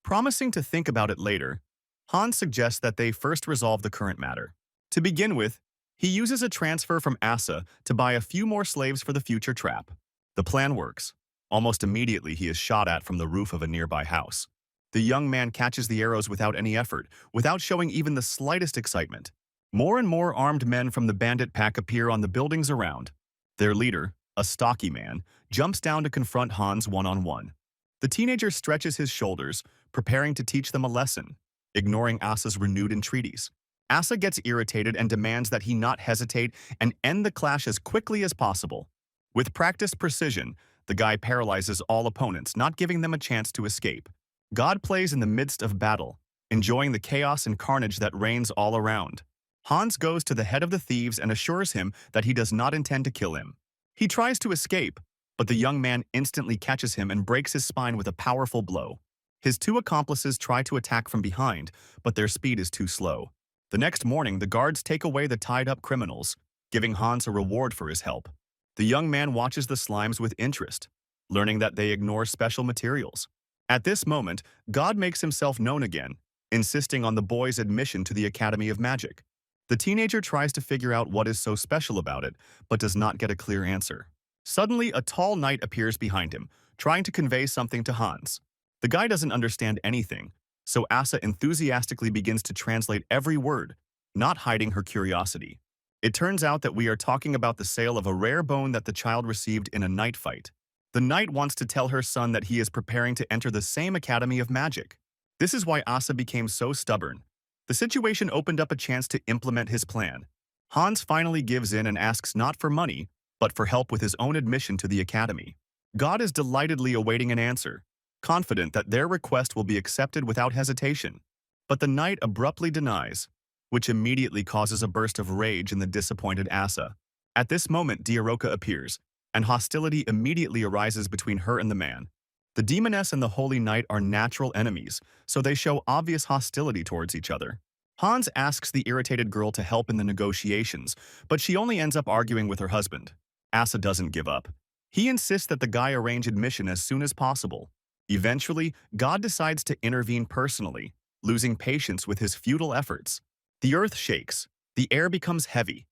Promising to think about it later, Hans suggests that they first resolve the current matter. To begin with, he uses a transfer from Asa to buy a few more slaves for the future trap. The plan works. Almost immediately, he is shot at from the roof of a nearby house. The young man catches the arrows without any effort, without showing even the slightest excitement. More and more armed men from the bandit pack appear on the buildings around. Their leader, a stocky man, jumps down to confront Hans one-on-one. The teenager stretches his shoulders, preparing to teach them a lesson, ignoring Asa's renewed entreaties. Asa gets irritated and demands that he not hesitate and end the clash as quickly as possible. With practiced precision, the guy paralyzes all opponents, not giving them a chance to escape. God plays in the midst of battle, enjoying the chaos and carnage that reigns all around. Hans goes to the head of the thieves and assures him that he does not intend to kill him. He tries to escape, but the young man instantly catches him and breaks his spine with a powerful blow. His two accomplices try to attack from behind, but their speed is too slow. The next morning, the guards take away the tied-up criminals, giving Hans a reward for his help. The young man watches the slimes with interest, learning that they ignore special materials. At this moment, God makes himself known again, insisting on the boy's admission to the Academy of Magic. The teenager tries to figure out what is so special about it, but does not get a clear answer. Suddenly, a tall knight appears behind him, trying to convey something to Hans. The guy doesn't understand anything, so Asa enthusiastically begins to translate every word, not hiding her curiosity. It turns out that we are talking about the sale of a rare bone that the child received in a knight fight. The knight wants to tell her son that he is preparing to enter the same Academy of Magic. This is why Asa became so stubborn. The situation opened up a chance to implement his plan. Hans finally gives in and asks not for money, but for help with his own admission to the academy. God is delightedly awaiting an answer, confident that their request will be accepted without hesitation. But the knight abruptly denies, which immediately causes a burst of rage in the disappointed Asa. At this moment, Diaroka appears, and hostility immediately arises between her and the man. The demoness and the holy knight are natural enemies, so they show obvious hostility towards each other. Hans asks the irritated girl to help in the negotiations, but she only ends up arguing with her husband. Asa doesn't give up. He insists that the guy arrange admission as soon as possible. Eventually, God decides to intervene personally, losing patience with his futile efforts. The earth shakes. The air becomes heavy.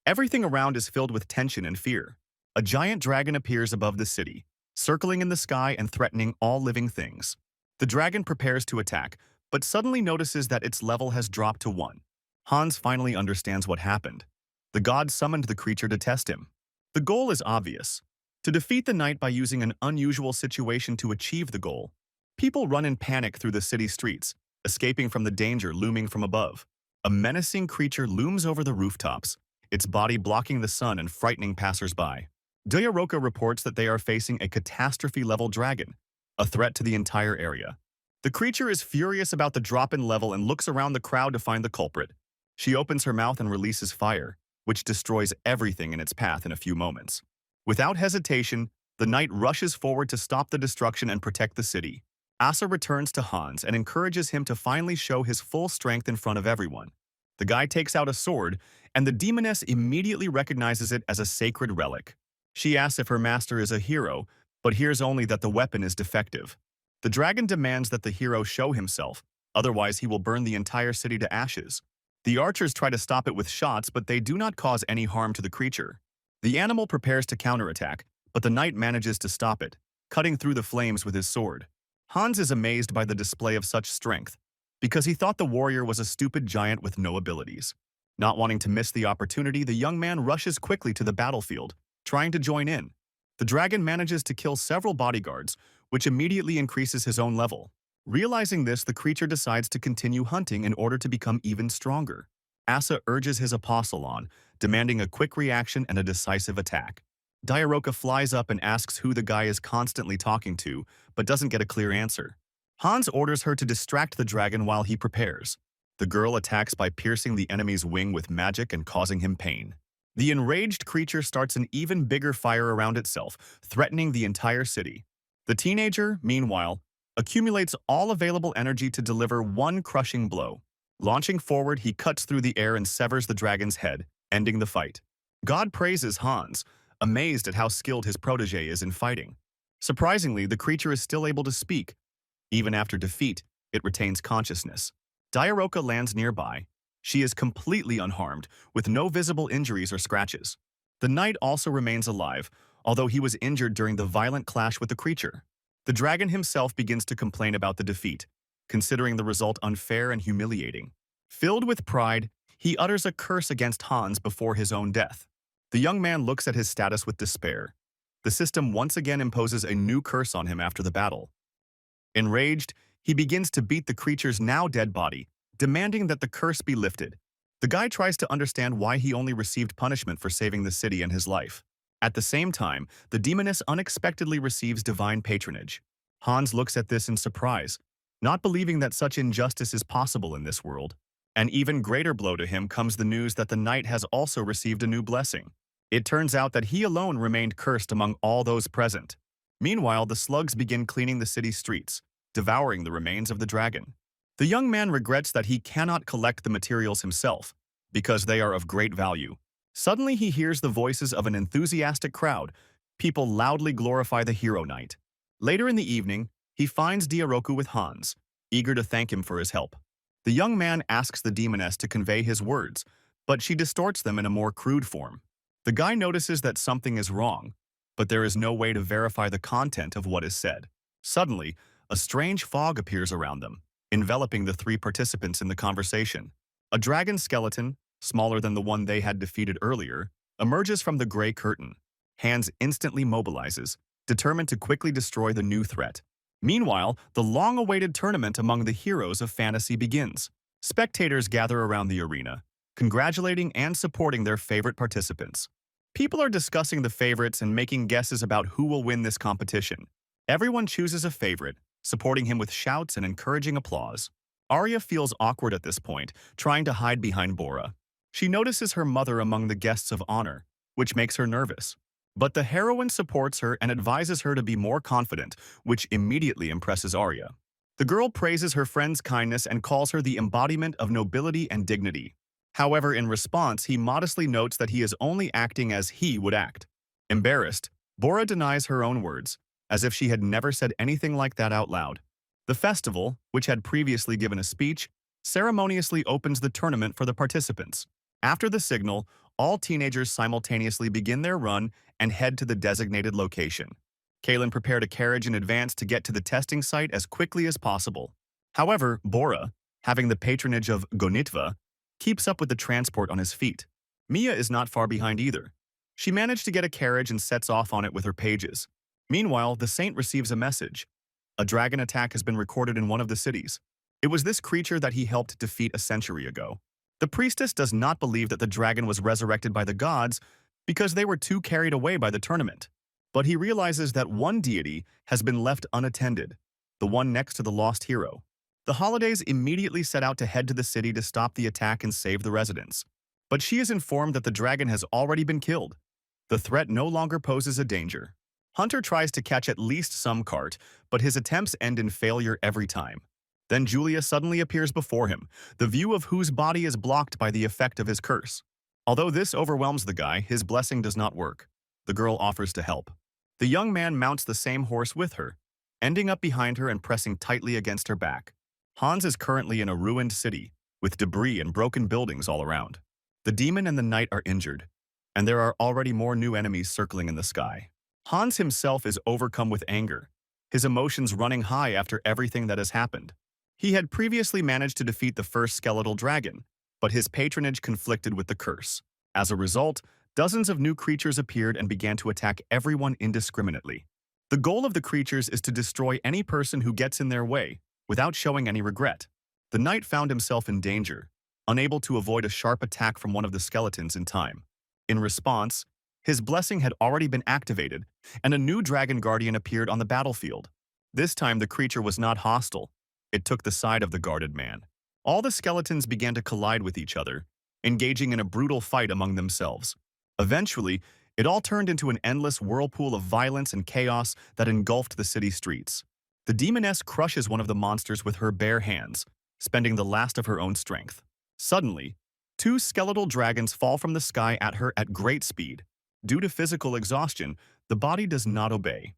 Everything around is filled with tension and fear. A giant dragon appears above the city, circling in the sky and threatening all living things. The dragon prepares to attack, but suddenly notices that its level has dropped to 1. Hans finally understands what happened. The god summoned the creature to test him. The goal is obvious: to defeat the knight by using an unusual situation to achieve the goal. People run in panic through the city streets, escaping from the danger looming from above. A menacing creature looms over the rooftops, its body blocking the sun and frightening passers-by. Diaroka reports that they are facing a catastrophe-level dragon, a threat to the entire area. The creature is furious about the drop in level and looks around the crowd to find the culprit. She opens her mouth and releases fire, which destroys everything in its path in a few moments. Without hesitation, the knight rushes forward to stop the destruction and protect the city. Asa returns to Hans and encourages him to finally show his full strength in front of everyone. The guy takes out a sword, and the demoness immediately recognizes it as a sacred relic. She asks if her master is a hero, but hears only that the weapon is defective. The dragon demands that the hero show himself, otherwise he will burn the entire city to ashes. The archers try to stop it with shots, but they do not cause any harm to the creature. The animal prepares to counterattack, but the knight manages to stop it, cutting through the flames with his sword. Hans is amazed by the display of such strength, because he thought the warrior was a stupid giant with no abilities. Not wanting to miss the opportunity, the young man rushes quickly to the battlefield, trying to join in. The dragon manages to kill several bodyguards, which immediately increases his own level. Realizing this, the creature decides to continue hunting in order to become even stronger. Asa urges his apostle on, demanding a quick reaction and a decisive attack. Diaroka flies up and asks who the guy is constantly talking to, but doesn't get a clear answer. Hans orders her to distract the dragon while he prepares. The girl attacks by piercing the enemy's wing with magic and causing him pain. The enraged creature starts an even bigger fire around itself, threatening the entire city. The teenager, meanwhile, accumulates all available energy to deliver one crushing blow. Launching forward, he cuts through the air and severs the dragon's head, ending the fight. God praises Hans, amazed at how skilled his protege is in fighting. Surprisingly, the creature is still able to speak. Even after defeat, it retains consciousness. Diaroka lands nearby. She is completely unharmed, with no visible injuries or scratches. The knight also remains alive, although he was injured during the violent clash with the creature. The dragon himself begins to complain about the defeat, considering the result unfair and humiliating. Filled with pride, he utters a curse against Hans before his own death. The young man looks at his status with despair. The system once again imposes a new curse on him after the battle. Enraged, he begins to beat the creature's now dead body, demanding that the curse be lifted. The guy tries to understand why he only received punishment for saving the city and his life. At the same time, the demoness unexpectedly receives divine patronage. Hans looks at this in surprise, not believing that such injustice is possible in this world. An even greater blow to him comes the news that the knight has also received a new blessing. It turns out that he alone remained cursed among all those present. Meanwhile, the slugs begin cleaning the city streets, devouring the remains of the dragon. The young man regrets that he cannot collect the materials himself, because they are of great value. Suddenly he hears the voices of an enthusiastic crowd. People loudly glorify the hero knight. Later in the evening, he finds Diaroku with Hans, eager to thank him for his help. The young man asks the demoness to convey his words, but she distorts them in a more crude form. The guy notices that something is wrong, but there is no way to verify the content of what is said. Suddenly, a strange fog appears around them, enveloping the three participants in the conversation. A dragon skeleton, smaller than the one they had defeated earlier, emerges from the gray curtain. Hans instantly mobilizes, determined to quickly destroy the new threat. Meanwhile, the long-awaited tournament among the heroes of fantasy begins. Spectators gather around the arena, congratulating and supporting their favorite participants. People are discussing the favorites and making guesses about who will win this competition. Everyone chooses a favorite, supporting him with shouts and encouraging applause. Arya feels awkward at this point, trying to hide behind Bora. She notices her mother among the guests of honor, which makes her nervous. But the heroine supports her and advises her to be more confident, which immediately impresses Arya. The girl praises her friend's kindness and calls her the embodiment of nobility and dignity. However, in response, he modestly notes that he is only acting as he would act. Embarrassed, Bora denies her own words, as if she had never said anything like that out loud. The festival, which had previously given a speech, ceremoniously opens the tournament for the participants. After the signal, all teenagers simultaneously begin their run and head to the designated location. Kalen prepared a carriage in advance to get to the testing site as quickly as possible. However, Bora, having the patronage of Gonitva, keeps up with the transport on his feet. Mia is not far behind either. She managed to get a carriage and sets off on it with her pages. Meanwhile, the saint receives a message. A dragon attack has been recorded in one of the cities. It was this creature that he helped defeat a century ago. The priestess does not believe that the dragon was resurrected by the gods because they were too carried away by the tournament. But he realizes that one deity has been left unattended, the one next to the lost hero. The Holidays immediately set out to head to the city to stop the attack and save the residents. But she is informed that the dragon has already been killed. The threat no longer poses a danger. Hunter tries to catch at least some cart, but his attempts end in failure every time. Then Julia suddenly appears before him, the view of whose body is blocked by the effect of his curse. Although this overwhelms the guy, his blessing does not work. The girl offers to help. The young man mounts the same horse with her, ending up behind her and pressing tightly against her back. Hans is currently in a ruined city, with debris and broken buildings all around. The demon and the knight are injured, and there are already more new enemies circling in the sky. Hans himself is overcome with anger, his emotions running high after everything that has happened. He had previously managed to defeat the first skeletal dragon, but his patronage conflicted with the curse. As a result, dozens of new creatures appeared and began to attack everyone indiscriminately. The goal of the creatures is to destroy any person who gets in their way, without showing any regret. The knight found himself in danger, unable to avoid a sharp attack from one of the skeletons in time. In response, his blessing had already been activated, and a new dragon guardian appeared on the battlefield. This time the creature was not hostile. It took the side of the guarded man. All the skeletons began to collide with each other, engaging in a brutal fight among themselves. Eventually, it all turned into an endless whirlpool of violence and chaos that engulfed the city streets. The demoness crushes one of the monsters with her bare hands, spending the last of her own strength. Suddenly, two skeletal dragons fall from the sky at her at great speed. Due to physical exhaustion, the body does not obey.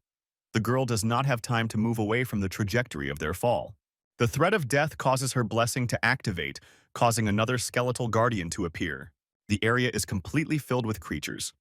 The girl does not have time to move away from the trajectory of their fall. The threat of death causes her blessing to activate, causing another skeletal guardian to appear. The area is completely filled with creatures.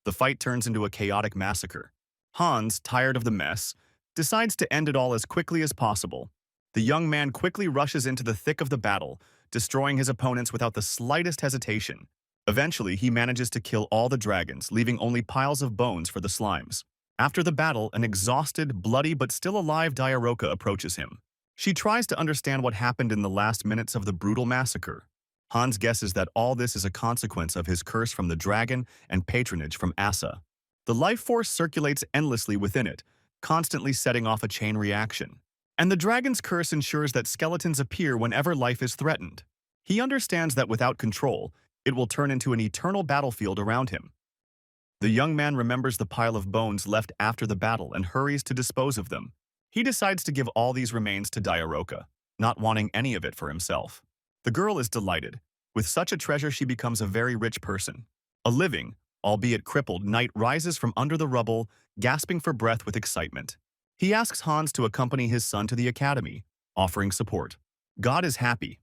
The fight turns into a chaotic massacre. Hans, tired of the mess, decides to end it all as quickly as possible. The young man quickly rushes into the thick of the battle, destroying his opponents without the slightest hesitation. Eventually, he manages to kill all the dragons, leaving only piles of bones for the slimes. After the battle, an exhausted, bloody but still alive Diaroka approaches him. She tries to understand what happened in the last minutes of the brutal massacre. Hans guesses that all this is a consequence of his curse from the dragon and patronage from Asa. The life force circulates endlessly within it, constantly setting off a chain reaction. And the dragon's curse ensures that skeletons appear whenever life is threatened. He understands that without control, it will turn into an eternal battlefield around him. The young man remembers the pile of bones left after the battle and hurries to dispose of them. He decides to give all these remains to Diaroka, not wanting any of it for himself. The girl is delighted. With such a treasure, she becomes a very rich person. A living, albeit crippled, knight rises from under the rubble, gasping for breath with excitement. He asks Hans to accompany his son to the academy, offering support. God is happy.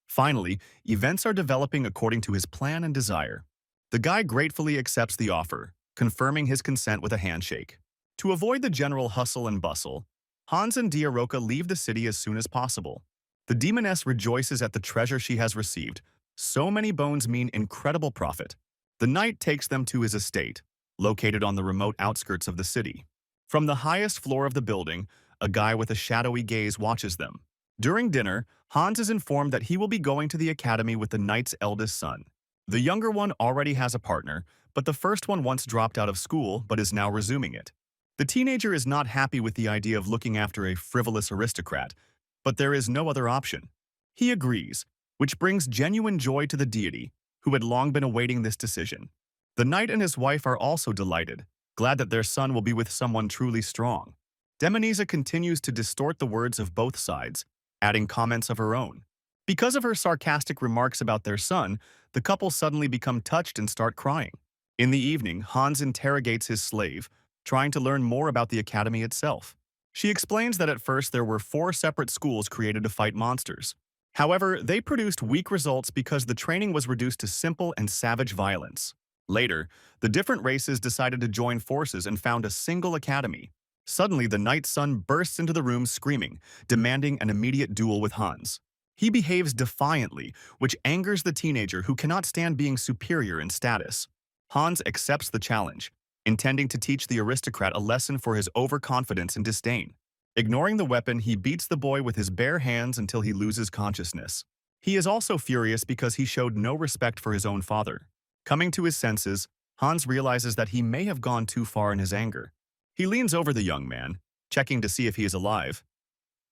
Finally, events are developing according to his plan and desire. The guy gratefully accepts the offer, confirming his consent with a handshake. To avoid the general hustle and bustle, Hans and Diaroka leave the city as soon as possible. The demoness rejoices at the treasure she has received. So many bones mean incredible profit. The knight takes them to his estate, located on the remote outskirts of the city. From the highest floor of the building, a guy with a shadowy gaze watches them. During dinner, Hans is informed that he will be going to the academy with the knight's eldest son. The younger one already has a partner, but the first one once dropped out of school but is now resuming it. The teenager is not happy with the idea of looking after a frivolous aristocrat, but there is no other option. He agrees, which brings genuine joy to the deity, who had long been awaiting this decision. The knight and his wife are also delighted, glad that their son will be with someone truly strong. Demonisa continues to distort the words of both sides, adding comments of her own. Because of her sarcastic remarks about their son, the couple suddenly become touched and start crying. In the evening, Hans interrogates his slave, trying to learn more about the academy itself. She explains that at first there were 4 separate schools created to fight monsters. However, they produced weak results because the training was reduced to simple and savage violence. Later, the different races decided to join forces and found a single academy. Suddenly, the knight's son bursts into the room screaming, demanding an immediate duel with Hans. He behaves defiantly, which angers the teenager who cannot stand being superior in status. Hans accepts the challenge, intending to teach the aristocrat a lesson for his overconfidence and disdain. Ignoring the weapon, he beats the boy with his bare hands until he loses consciousness. He is also furious because he showed no respect for his own father. Coming to his senses, Hans realizes that he may have gone too far in his anger. He leans over the young man, checking to see if he is alive.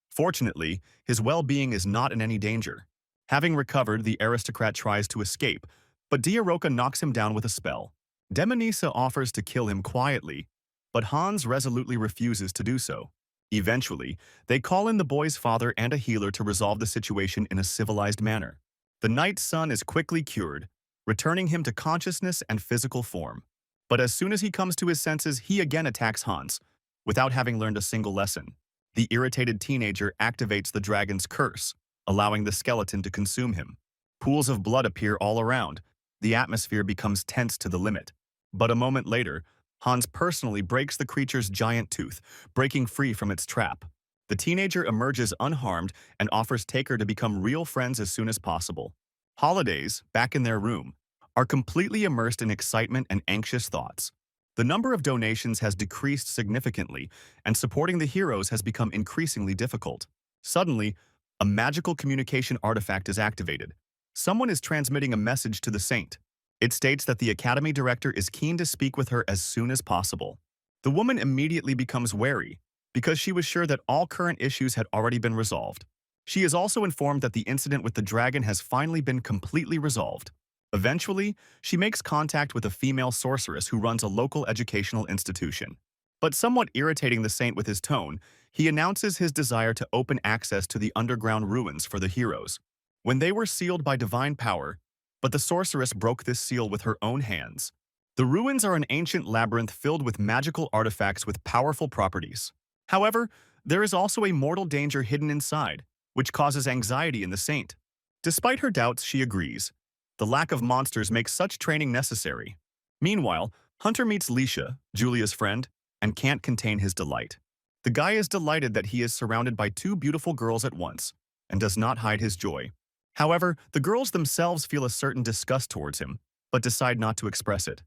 Fortunately, his well-being is not in any danger. Having recovered, the aristocrat tries to escape, but Diaroka knocks him down with a spell. Demonisa offers to kill him quietly, but Hans resolutely refuses to do so. Eventually, they call in the boy's father and a healer to resolve the situation in a civilized manner. The knight's son is quickly cured, returning him to consciousness and physical form. But as soon as he comes to his senses, he again attacks Hans, without having learned a single lesson. The irritated teenager activates the dragon's curse, allowing the skeleton to consume him. Pools of blood appear all around. The atmosphere becomes tense to the limit. But a moment later, Hans personally breaks the creature's giant tooth, breaking free from its trap. The teenager emerges unharmed and offers Taker to become real friends as soon as possible. Holidays, back in their room, are completely immersed in excitement and anxious thoughts. The number of donations has decreased significantly, and supporting the heroes has become increasingly difficult. Suddenly, a magical communication artifact is activated. Someone is transmitting a message to the saint. It states that the academy director is keen to speak with her as soon as possible. The woman immediately becomes wary, because she was sure that all current issues had already been resolved. She is also informed that the incident with the dragon has finally been completely resolved. Eventually, she makes contact with a female sorceress who runs a local educational institution. But somewhat irritating the saint with his tone, he announces his desire to open access to the underground ruins for the heroes. When they were sealed by divine power, but the sorceress broke this seal with her own hands. The ruins are an ancient labyrinth filled with magical artifacts with powerful properties. However, there is also a mortal danger hidden inside, which causes anxiety in the saint. Despite her doubts, she agrees. The lack of monsters makes such training necessary. Meanwhile, Hunter meets Leisha, Julia's friend, and can't contain his delight. The guy is delighted that he is surrounded by 2 beautiful girls at once, and does not hide his joy. However, the girls themselves feel a certain disgust towards him, but decide not to express it.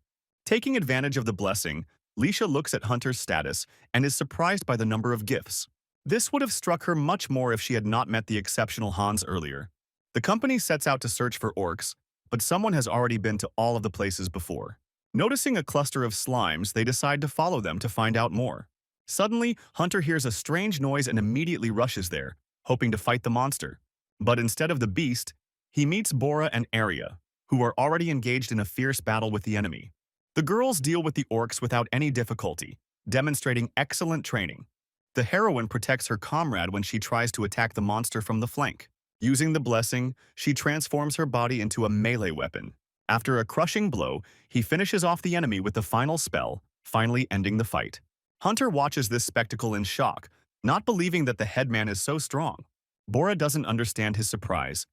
Taking advantage of the blessing, Leisha looks at Hunter's status and is surprised by the number of gifts. This would have struck her much more if she had not met the exceptional Hans earlier. The company sets out to search for orcs, but someone has already been to all of the places before. Noticing a cluster of slimes, they decide to follow them to find out more. Suddenly, Hunter hears a strange noise and immediately rushes there, hoping to fight the monster. But instead of the beast, he meets Bora and Arya, who are already engaged in a fierce battle with the enemy. The girls deal with the orcs without any difficulty, demonstrating excellent training. The heroine protects her comrade when she tries to attack the monster from the flank. Using the blessing, she transforms her body into a melee weapon. After a crushing blow, he finishes off the enemy with the final spell, finally ending the fight. Hunter watches this spectacle in shock, not believing that the headman is so strong. Bora doesn't understand his surprise.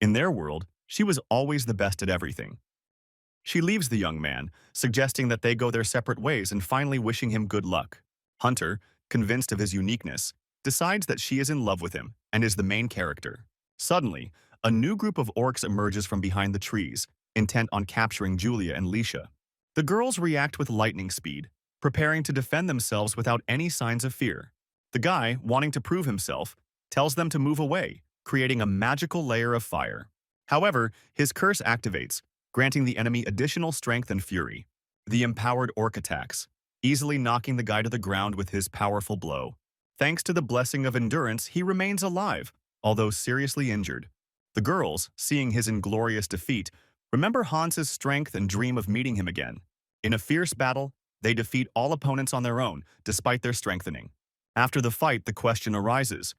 In their world, she was always the best at everything. She leaves the young man, suggesting that they go their separate ways and finally wishing him good luck. Hunter, convinced of his uniqueness, decides that she is in love with him and is the main character. Suddenly, a new group of orcs emerges from behind the trees, intent on capturing Julia and Lisha. The girls react with lightning speed, preparing to defend themselves without any signs of fear. The guy, wanting to prove himself, tells them to move away, creating a magical layer of fire. However, his curse activates, granting the enemy additional strength and fury. The empowered orc attacks, easily knocking the guy to the ground with his powerful blow. Thanks to the blessing of endurance, he remains alive, although seriously injured. The girls, seeing his inglorious defeat, remember Hans's strength and dream of meeting him again. In a fierce battle, they defeat all opponents on their own, despite their strengthening. After the fight, the question arises,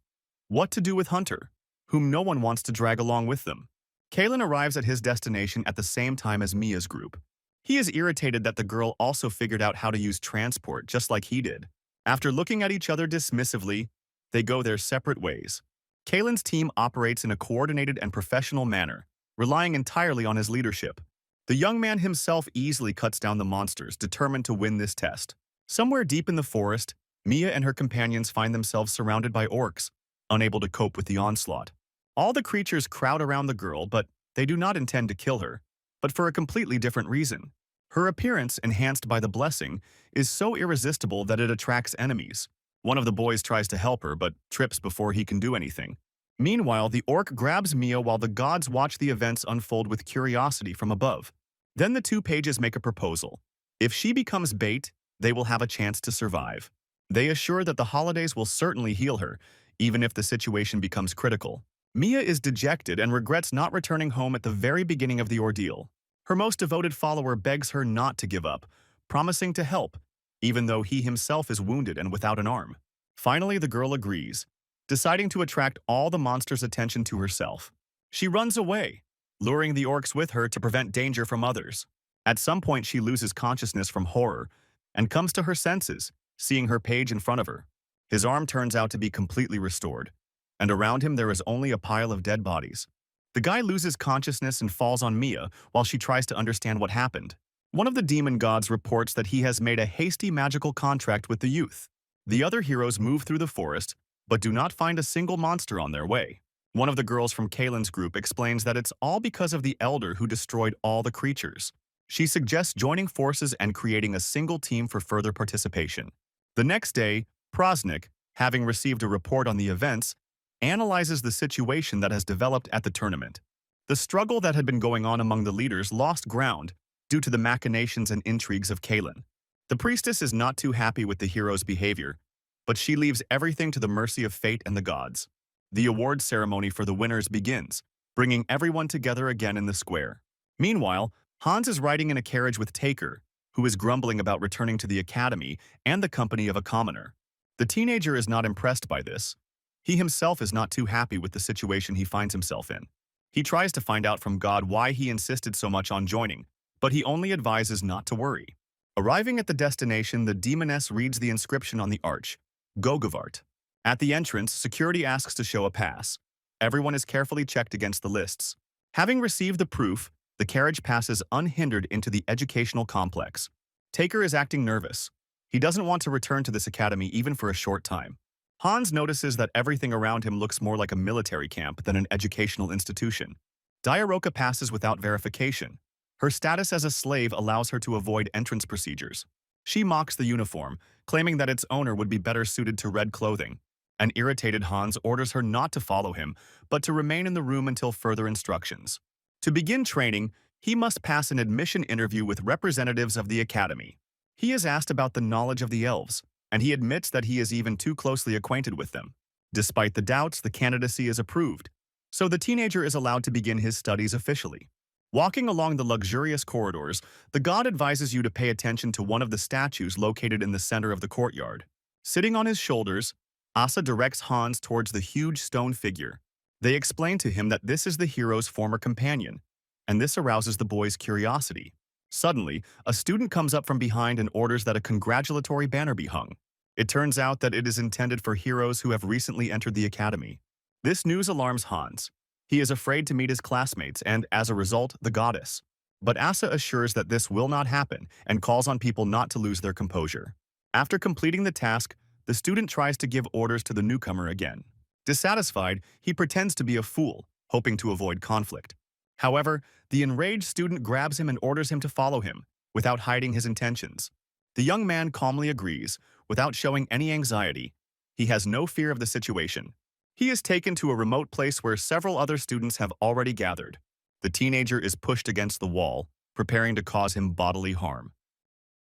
what to do with Hunter, whom no one wants to drag along with them? Kalen arrives at his destination at the same time as Mia's group. He is irritated that the girl also figured out how to use transport just like he did. After looking at each other dismissively, they go their separate ways. Kalen's team operates in a coordinated and professional manner, relying entirely on his leadership. The young man himself easily cuts down the monsters, determined to win this test. Somewhere deep in the forest, Mia and her companions find themselves surrounded by orcs, unable to cope with the onslaught. All the creatures crowd around the girl, but they do not intend to kill her, but for a completely different reason. Her appearance, enhanced by the blessing, is so irresistible that it attracts enemies. One of the boys tries to help her, but trips before he can do anything. Meanwhile, the orc grabs Mia while the gods watch the events unfold with curiosity from above. Then the two pages make a proposal. If she becomes bait, they will have a chance to survive. They assure that the holidays will certainly heal her, even if the situation becomes critical. Mia is dejected and regrets not returning home at the very beginning of the ordeal. Her most devoted follower begs her not to give up, promising to help, even though he himself is wounded and without an arm. Finally, the girl agrees, deciding to attract all the monsters' attention to herself. She runs away, luring the orcs with her to prevent danger from others. At some point, she loses consciousness from horror and comes to her senses, seeing her page in front of her. His arm turns out to be completely restored, and around him there is only a pile of dead bodies. The guy loses consciousness and falls on Mia while she tries to understand what happened. One of the demon gods reports that he has made a hasty magical contract with the youth. The other heroes move through the forest, but do not find a single monster on their way. One of the girls from Kalen's group explains that it's all because of the elder who destroyed all the creatures. She suggests joining forces and creating a single team for further participation. The next day, Prosnik, having received a report on the events, analyzes the situation that has developed at the tournament. The struggle that had been going on among the leaders lost ground due to the machinations and intrigues of Kalen. The priestess is not too happy with the hero's behavior, but she leaves everything to the mercy of fate and the gods. The award ceremony for the winners begins, bringing everyone together again in the square. Meanwhile, Hans is riding in a carriage with Taker, who is grumbling about returning to the academy and the company of a commoner. The teenager is not impressed by this. He himself is not too happy with the situation he finds himself in. He tries to find out from God why he insisted so much on joining, but he only advises not to worry. Arriving at the destination, the demoness reads the inscription on the arch, Gogavart. At the entrance, security asks to show a pass. Everyone is carefully checked against the lists. Having received the proof, the carriage passes unhindered into the educational complex. Taker is acting nervous. He doesn't want to return to this academy even for a short time. Hans notices that everything around him looks more like a military camp than an educational institution. Diaroka passes without verification. Her status as a slave allows her to avoid entrance procedures. She mocks the uniform, claiming that its owner would be better suited to red clothing. An irritated Hans orders her not to follow him, but to remain in the room until further instructions. To begin training, he must pass an admission interview with representatives of the academy. He is asked about the knowledge of the elves, and he admits that he is even too closely acquainted with them. Despite the doubts, the candidacy is approved, so the teenager is allowed to begin his studies officially. Walking along the luxurious corridors, the god advises you to pay attention to one of the statues located in the center of the courtyard. Sitting on his shoulders, Asa directs Hans towards the huge stone figure. They explain to him that this is the hero's former companion, and this arouses the boy's curiosity. Suddenly, a student comes up from behind and orders that a congratulatory banner be hung. It turns out that it is intended for heroes who have recently entered the academy. This news alarms Hans. He is afraid to meet his classmates and, as a result, the goddess. But Asa assures that this will not happen and calls on people not to lose their composure. After completing the task, the student tries to give orders to the newcomer again. Dissatisfied, he pretends to be a fool, hoping to avoid conflict. However, the enraged student grabs him and orders him to follow him, without hiding his intentions. The young man calmly agrees, without showing any anxiety. He has no fear of the situation. He is taken to a remote place where several other students have already gathered. The teenager is pushed against the wall, preparing to cause him bodily harm.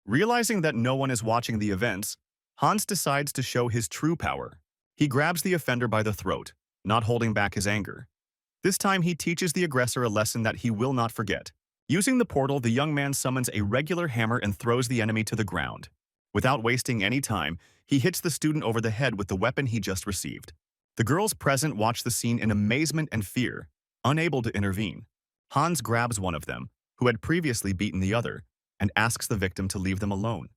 Realizing that no one is watching the events, Hans decides to show his true power. He grabs the offender by the throat, not holding back his anger. This time he teaches the aggressor a lesson that he will not forget. Using the portal, the young man summons a regular hammer and throws the enemy to the ground. Without wasting any time, he hits the student over the head with the weapon he just received. The girls present watch the scene in amazement and fear, unable to intervene. Hans grabs one of them, who had previously beaten the other, and asks the victim to leave them alone.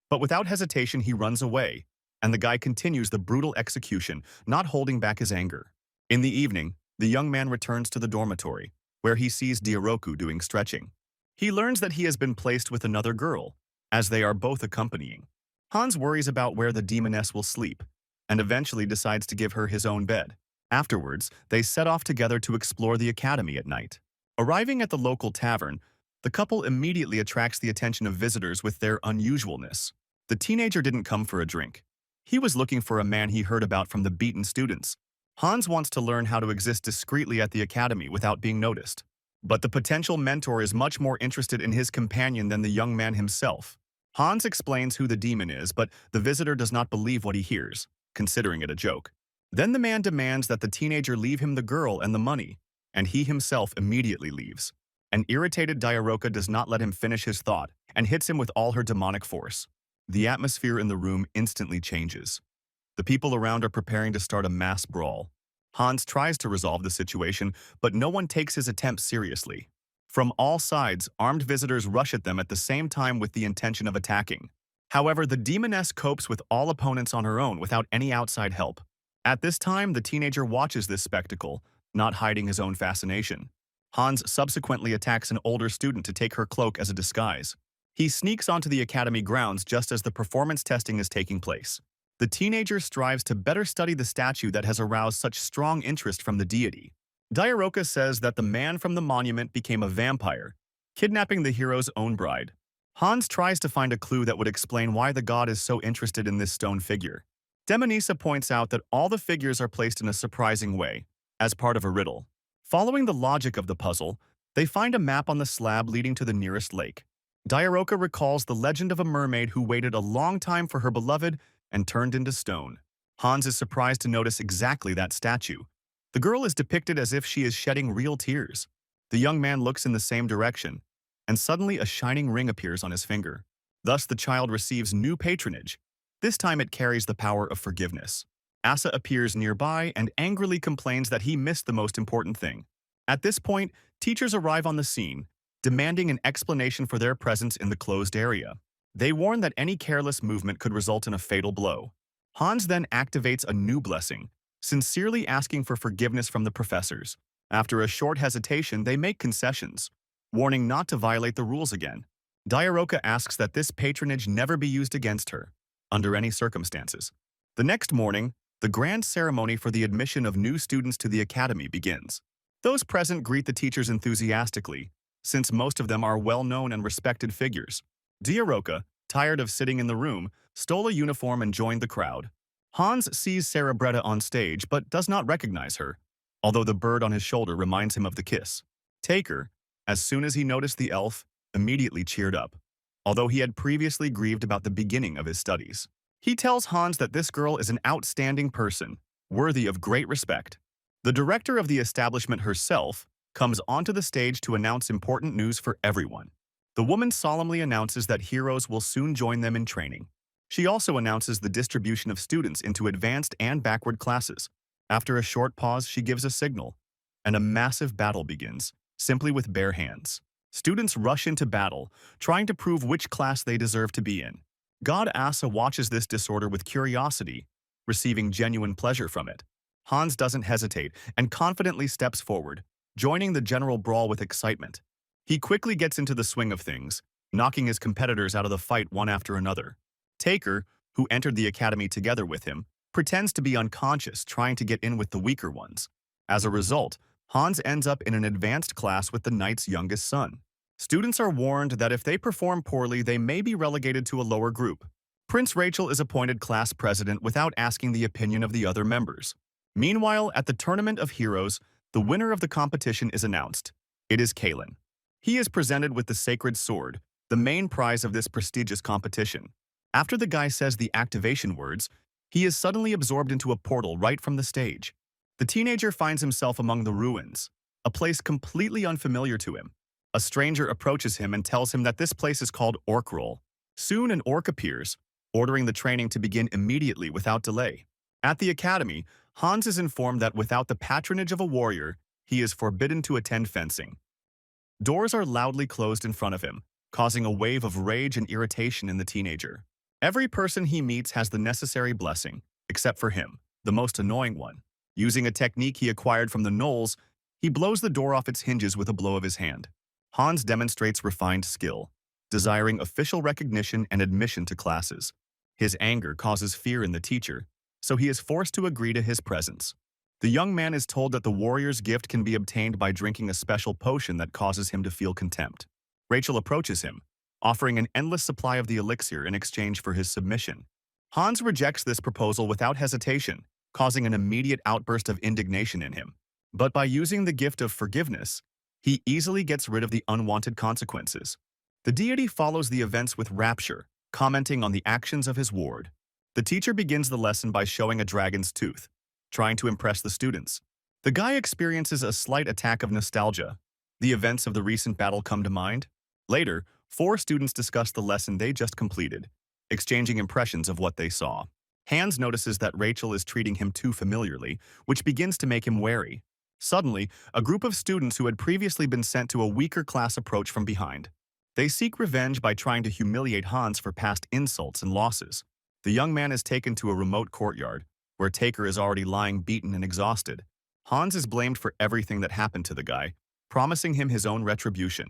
But without hesitation, he runs away, and the guy continues the brutal execution, not holding back his anger. In the evening, the young man returns to the dormitory, where he sees Diaroku doing stretching. He learns that he has been placed with another girl, as they are both accompanying. Hans worries about where the demoness will sleep, and eventually decides to give her his own bed. Afterwards, they set off together to explore the academy at night. Arriving at the local tavern, the couple immediately attracts the attention of visitors with their unusualness. The teenager didn't come for a drink. He was looking for a man he heard about from the beaten students. Hans wants to learn how to exist discreetly at the academy without being noticed. But the potential mentor is much more interested in his companion than the young man himself. Hans explains who the demon is, but the visitor does not believe what he hears, considering it a joke. Then the man demands that the teenager leave him the girl and the money, and he himself immediately leaves. An irritated Diaroka does not let him finish his thought and hits him with all her demonic force. The atmosphere in the room instantly changes. The people around are preparing to start a mass brawl. Hans tries to resolve the situation, but no one takes his attempt seriously. From all sides, armed visitors rush at them at the same time with the intention of attacking. However, the demoness copes with all opponents on her own without any outside help. At this time, the teenager watches this spectacle, not hiding his own fascination. Hans subsequently attacks an older student to take her cloak as a disguise. He sneaks onto the academy grounds just as the performance testing is taking place. The teenager strives to better study the statue that has aroused such strong interest from the deity. Diaroka says that the man from the monument became a vampire, kidnapping the hero's own bride. Hans tries to find a clue that would explain why the god is so interested in this stone figure. Demonisa points out that all the figures are placed in a surprising way, as part of a riddle. Following the logic of the puzzle, they find a map on the slab leading to the nearest lake. Diaroka recalls the legend of a mermaid who waited a long time for her beloved and turned into stone. Hans is surprised to notice exactly that statue. The girl is depicted as if she is shedding real tears. The young man looks in the same direction, and suddenly a shining ring appears on his finger. Thus, the child receives new patronage. This time it carries the power of forgiveness. Asa appears nearby and angrily complains that he missed the most important thing. At this point, teachers arrive on the scene, demanding an explanation for their presence in the closed area. They warn that any careless movement could result in a fatal blow. Hans then activates a new blessing, sincerely asking for forgiveness from the professors. After a short hesitation, they make concessions, warning not to violate the rules again. Diaroka asks that this patronage never be used against her, under any circumstances. The next morning, the grand ceremony for the admission of new students to the academy begins. Those present greet the teachers enthusiastically, since most of them are well-known and respected figures. Diaroka, tired of sitting in the room, stole a uniform and joined the crowd. Hans sees Cerebretta on stage but does not recognize her, although the bird on his shoulder reminds him of the kiss. Taker, as soon as he noticed the elf, immediately cheered up, although he had previously grieved about the beginning of his studies. He tells Hans that this girl is an outstanding person, worthy of great respect. The director of the establishment herself comes onto the stage to announce important news for everyone. The woman solemnly announces that heroes will soon join them in training. She also announces the distribution of students into advanced and backward classes. After a short pause, she gives a signal, and a massive battle begins, simply with bare hands. Students rush into battle, trying to prove which class they deserve to be in. God Asa watches this disorder with curiosity, receiving genuine pleasure from it. Hans doesn't hesitate and confidently steps forward, joining the general brawl with excitement. He quickly gets into the swing of things, knocking his competitors out of the fight one after another. Taker, who entered the academy together with him, pretends to be unconscious, trying to get in with the weaker ones. As a result, Hans ends up in an advanced class with the knight's youngest son. Students are warned that if they perform poorly, they may be relegated to a lower group. Prince Rachel is appointed class president without asking the opinion of the other members. Meanwhile, at the Tournament of Heroes, the winner of the competition is announced. It is Kalen. He is presented with the Sacred Sword, the main prize of this prestigious competition. After the guy says the activation words, he is suddenly absorbed into a portal right from the stage. The teenager finds himself among the ruins, a place completely unfamiliar to him. A stranger approaches him and tells him that this place is called Orc-Roll. Soon an orc appears, ordering the training to begin immediately without delay. At the academy, Hans is informed that without the patronage of a warrior, he is forbidden to attend fencing. Doors are loudly closed in front of him, causing a wave of rage and irritation in the teenager. Every person he meets has the necessary blessing, except for him, the most annoying one. Using a technique he acquired from the gnolls, he blows the door off its hinges with a blow of his hand. Hans demonstrates refined skill, desiring official recognition and admission to classes. His anger causes fear in the teacher, so he is forced to agree to his presence. The young man is told that the warrior's gift can be obtained by drinking a special potion that causes him to feel contempt. Rachel approaches him, offering an endless supply of the elixir in exchange for his submission. Hans rejects this proposal without hesitation, causing an immediate outburst of indignation in him. But by using the gift of forgiveness, he easily gets rid of the unwanted consequences. The deity follows the events with rapture, commenting on the actions of his ward. The teacher begins the lesson by showing a dragon's tooth, trying to impress the students. The guy experiences a slight attack of nostalgia. The events of the recent battle come to mind. Later, 4 students discuss the lesson they just completed, exchanging impressions of what they saw. Hans notices that Rachel is treating him too familiarly, which begins to make him wary. Suddenly, a group of students who had previously been sent to a weaker class approach from behind. They seek revenge by trying to humiliate Hans for past insults and losses. The young man is taken to a remote courtyard, where Taker is already lying beaten and exhausted. Hans is blamed for everything that happened to the guy, promising him his own retribution.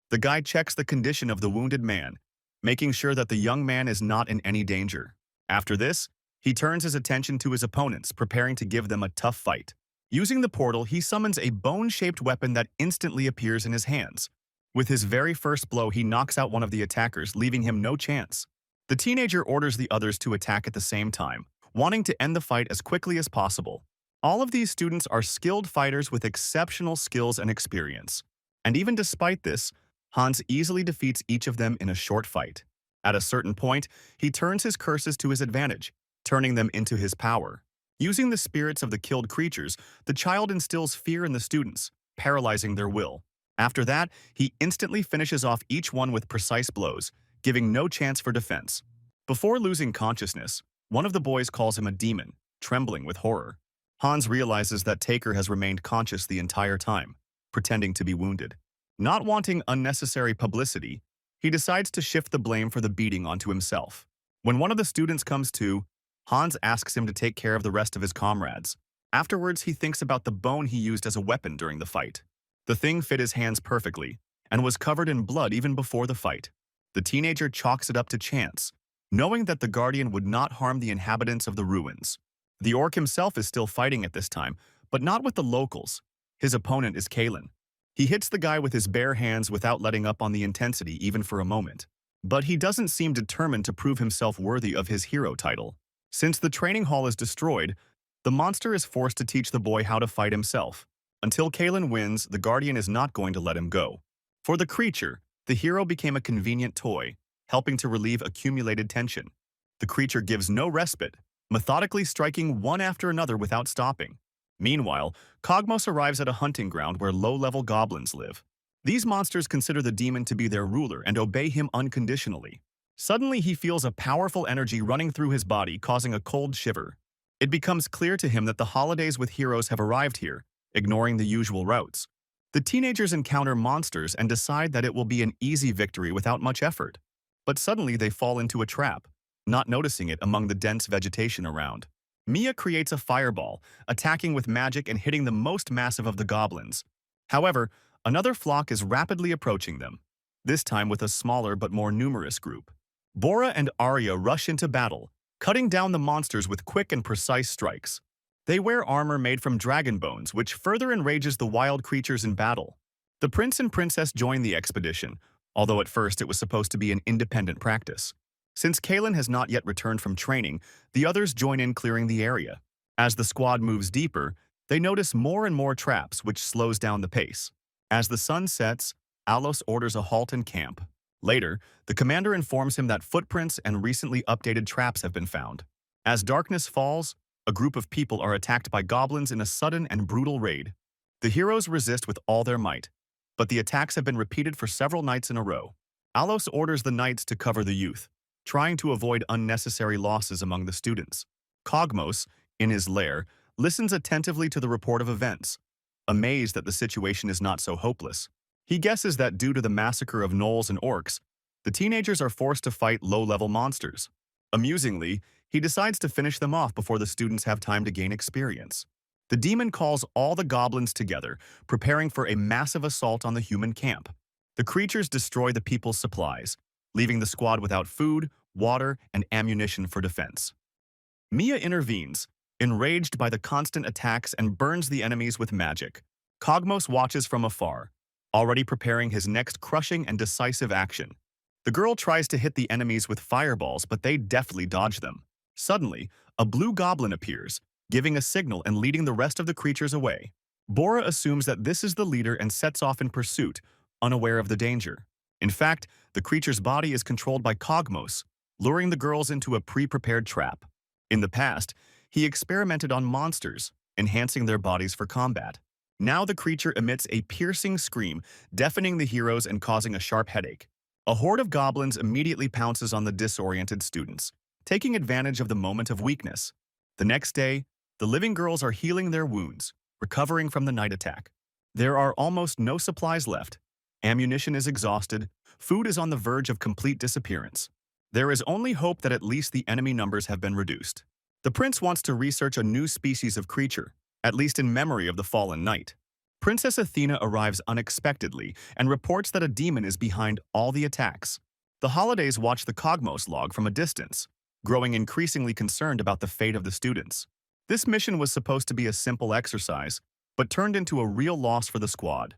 The guy checks the condition of the wounded man, making sure that the young man is not in any danger. After this, he turns his attention to his opponents, preparing to give them a tough fight. Using the portal, he summons a bone-shaped weapon that instantly appears in his hands. With his very first blow, he knocks out one of the attackers, leaving him no chance. The teenager orders the others to attack at the same time, wanting to end the fight as quickly as possible. All of these students are skilled fighters with exceptional skills and experience. And even despite this, Hans easily defeats each of them in a short fight. At a certain point, he turns his curses to his advantage, turning them into his power. Using the spirits of the killed creatures, the child instills fear in the students, paralyzing their will. After that, he instantly finishes off each one with precise blows, giving no chance for defense. Before losing consciousness, one of the boys calls him a demon, trembling with horror. Hans realizes that Taker has remained conscious the entire time, pretending to be wounded. Not wanting unnecessary publicity, he decides to shift the blame for the beating onto himself. When one of the students comes to, Hans asks him to take care of the rest of his comrades. Afterwards, he thinks about the bone he used as a weapon during the fight. The thing fit his hands perfectly, and was covered in blood even before the fight. The teenager chalks it up to chance, knowing that the Guardian would not harm the inhabitants of the ruins. The orc himself is still fighting at this time, but not with the locals. His opponent is Kalen. He hits the guy with his bare hands without letting up on the intensity even for a moment. But he doesn't seem determined to prove himself worthy of his hero title. Since the training hall is destroyed, the monster is forced to teach the boy how to fight himself. Until Kalen wins, the Guardian is not going to let him go. For the creature, the hero became a convenient toy, helping to relieve accumulated tension. The creature gives no respite, methodically striking one after another without stopping. Meanwhile, Cogmos arrives at a hunting ground where low-level goblins live. These monsters consider the demon to be their ruler and obey him unconditionally. Suddenly, he feels a powerful energy running through his body, causing a cold shiver. It becomes clear to him that the holidays with heroes have arrived here, ignoring the usual routes. The teenagers encounter monsters and decide that it will be an easy victory without much effort. But suddenly they fall into a trap, not noticing it among the dense vegetation around. Mia creates a fireball, attacking with magic and hitting the most massive of the goblins. However, another flock is rapidly approaching them, this time with a smaller but more numerous group. Bora and Arya rush into battle, cutting down the monsters with quick and precise strikes. They wear armor made from dragon bones, which further enrages the wild creatures in battle. The prince and princess join the expedition, although at first it was supposed to be an independent practice. Since Kaelin has not yet returned from training, the others join in clearing the area. As the squad moves deeper, they notice more and more traps, which slows down the pace. As the sun sets, Alos orders a halt and camp. Later, the commander informs him that footprints and recently updated traps have been found. As darkness falls, a group of people are attacked by goblins in a sudden and brutal raid. The heroes resist with all their might, but the attacks have been repeated for several nights in a row. Alos orders the knights to cover the youth, trying to avoid unnecessary losses among the students. Cogmos, in his lair, listens attentively to the report of events, amazed that the situation is not so hopeless. He guesses that due to the massacre of gnolls and orcs, the teenagers are forced to fight low-level monsters. Amusingly, he decides to finish them off before the students have time to gain experience. The demon calls all the goblins together, preparing for a massive assault on the human camp. The creatures destroy the people's supplies, leaving the squad without food, water, and ammunition for defense. Mia intervenes, enraged by the constant attacks, and burns the enemies with magic. Cogmos watches from afar, already preparing his next crushing and decisive action. The girl tries to hit the enemies with fireballs, but they deftly dodge them. Suddenly, a blue goblin appears, giving a signal and leading the rest of the creatures away. Bora assumes that this is the leader and sets off in pursuit, unaware of the danger. In fact, the creature's body is controlled by Cogmos, luring the girls into a pre-prepared trap. In the past, he experimented on monsters, enhancing their bodies for combat. Now the creature emits a piercing scream, deafening the heroes and causing a sharp headache. A horde of goblins immediately pounces on the disoriented students, taking advantage of the moment of weakness. The next day, the living girls are healing their wounds, recovering from the night attack. There are almost no supplies left. Ammunition is exhausted. Food is on the verge of complete disappearance. There is only hope that at least the enemy numbers have been reduced. The prince wants to research a new species of creature, at least in memory of the fallen knight. Princess Athena arrives unexpectedly and reports that a demon is behind all the attacks. The holidays watch the Cogmos log from a distance, growing increasingly concerned about the fate of the students. This mission was supposed to be a simple exercise, but turned into a real loss for the squad.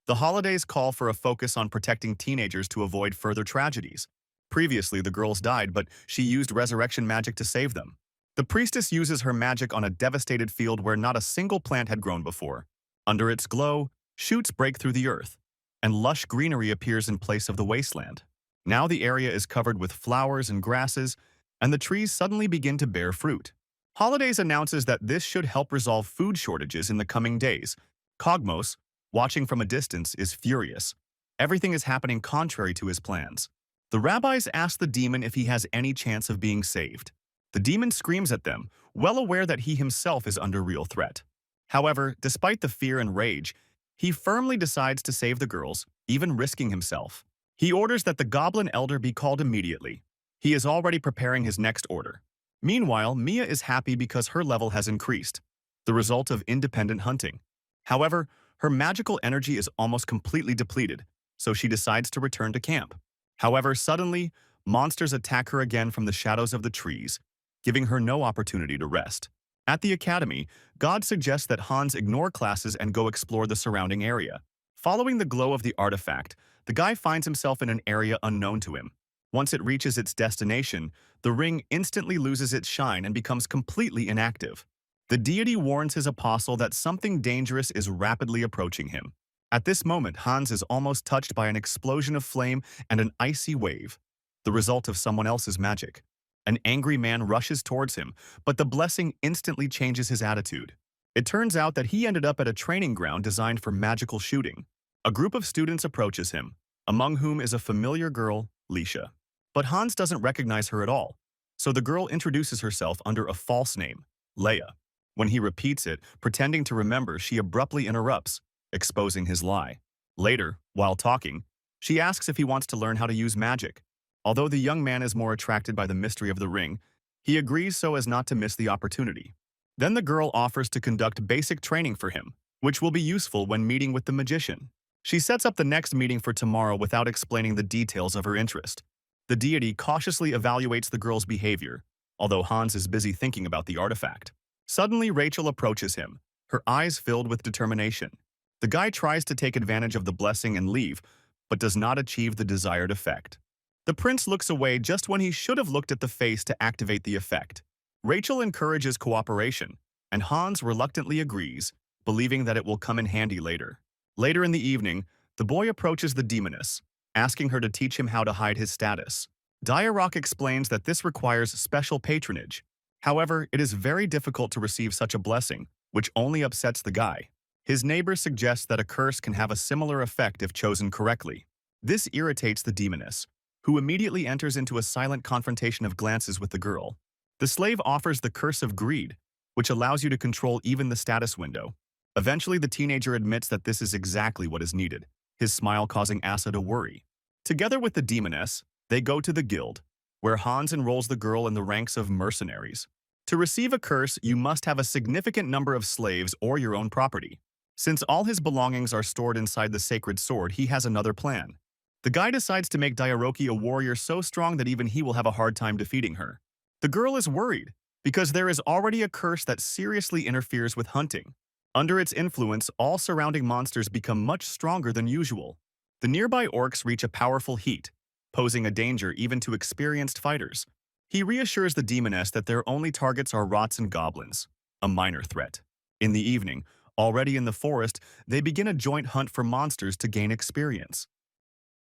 The holidays call for a focus on protecting teenagers to avoid further tragedies. Previously, the girls died, but she used resurrection magic to save them. The priestess uses her magic on a devastated field where not a single plant had grown before. Under its glow, shoots break through the earth, and lush greenery appears in place of the wasteland. Now the area is covered with flowers and grasses, and the trees suddenly begin to bear fruit. Holidays announces that this should help resolve food shortages in the coming days. Cogmos, watching from a distance, is furious. Everything is happening contrary to his plans. The rabbis ask the demon if he has any chance of being saved. The demon screams at them, well aware that he himself is under real threat. However, despite the fear and rage, he firmly decides to save the girls, even risking himself. He orders that the goblin elder be called immediately. He is already preparing his next order. Meanwhile, Mia is happy because her level has increased, the result of independent hunting. However, her magical energy is almost completely depleted, so she decides to return to camp. However, suddenly, monsters attack her again from the shadows of the trees, giving her no opportunity to rest. At the academy, God suggests that Hans ignore classes and go explore the surrounding area. Following the glow of the artifact, the guy finds himself in an area unknown to him. Once it reaches its destination, the ring instantly loses its shine and becomes completely inactive. The deity warns his apostle that something dangerous is rapidly approaching him. At this moment, Hans is almost touched by an explosion of flame and an icy wave, the result of someone else's magic. An angry man rushes towards him, but the blessing instantly changes his attitude. It turns out that he ended up at a training ground designed for magical shooting. A group of students approaches him, among whom is a familiar girl, Lisha. But Hans doesn't recognize her at all, so the girl introduces herself under a false name, Leia. When he repeats it, pretending to remember, she abruptly interrupts, exposing his lie. Later, while talking, she asks if he wants to learn how to use magic. Although the young man is more attracted by the mystery of the ring, he agrees so as not to miss the opportunity. Then the girl offers to conduct basic training for him, which will be useful when meeting with the magician. She sets up the next meeting for tomorrow without explaining the details of her interest. The deity cautiously evaluates the girl's behavior, although Hans is busy thinking about the artifact. Suddenly, Rachel approaches him, her eyes filled with determination. The guy tries to take advantage of the blessing and leave, but does not achieve the desired effect. The prince looks away just when he should have looked at the face to activate the effect. Rachel encourages cooperation, and Hans reluctantly agrees, believing that it will come in handy later. Later in the evening, the boy approaches the demoness, asking her to teach him how to hide his status. Diarok explains that this requires special patronage. However, it is very difficult to receive such a blessing, which only upsets the guy. His neighbor suggests that a curse can have a similar effect if chosen correctly. This irritates the demoness, who immediately enters into a silent confrontation of glances with the girl. The slave offers the curse of greed, which allows you to control even the status window. Eventually, the teenager admits that this is exactly what is needed, his smile causing Asa to worry. Together with the demoness, they go to the guild, where Hans enrolls the girl in the ranks of mercenaries. To receive a curse, you must have a significant number of slaves or your own property. Since all his belongings are stored inside the sacred sword, he has another plan. The guy decides to make Dairoki a warrior so strong that even he will have a hard time defeating her. The girl is worried, because there is already a curse that seriously interferes with hunting. Under its influence, all surrounding monsters become much stronger than usual. The nearby orcs reach a powerful heat, posing a danger even to experienced fighters. He reassures the demoness that their only targets are rots and goblins, a minor threat. In the evening, already in the forest, they begin a joint hunt for monsters to gain experience.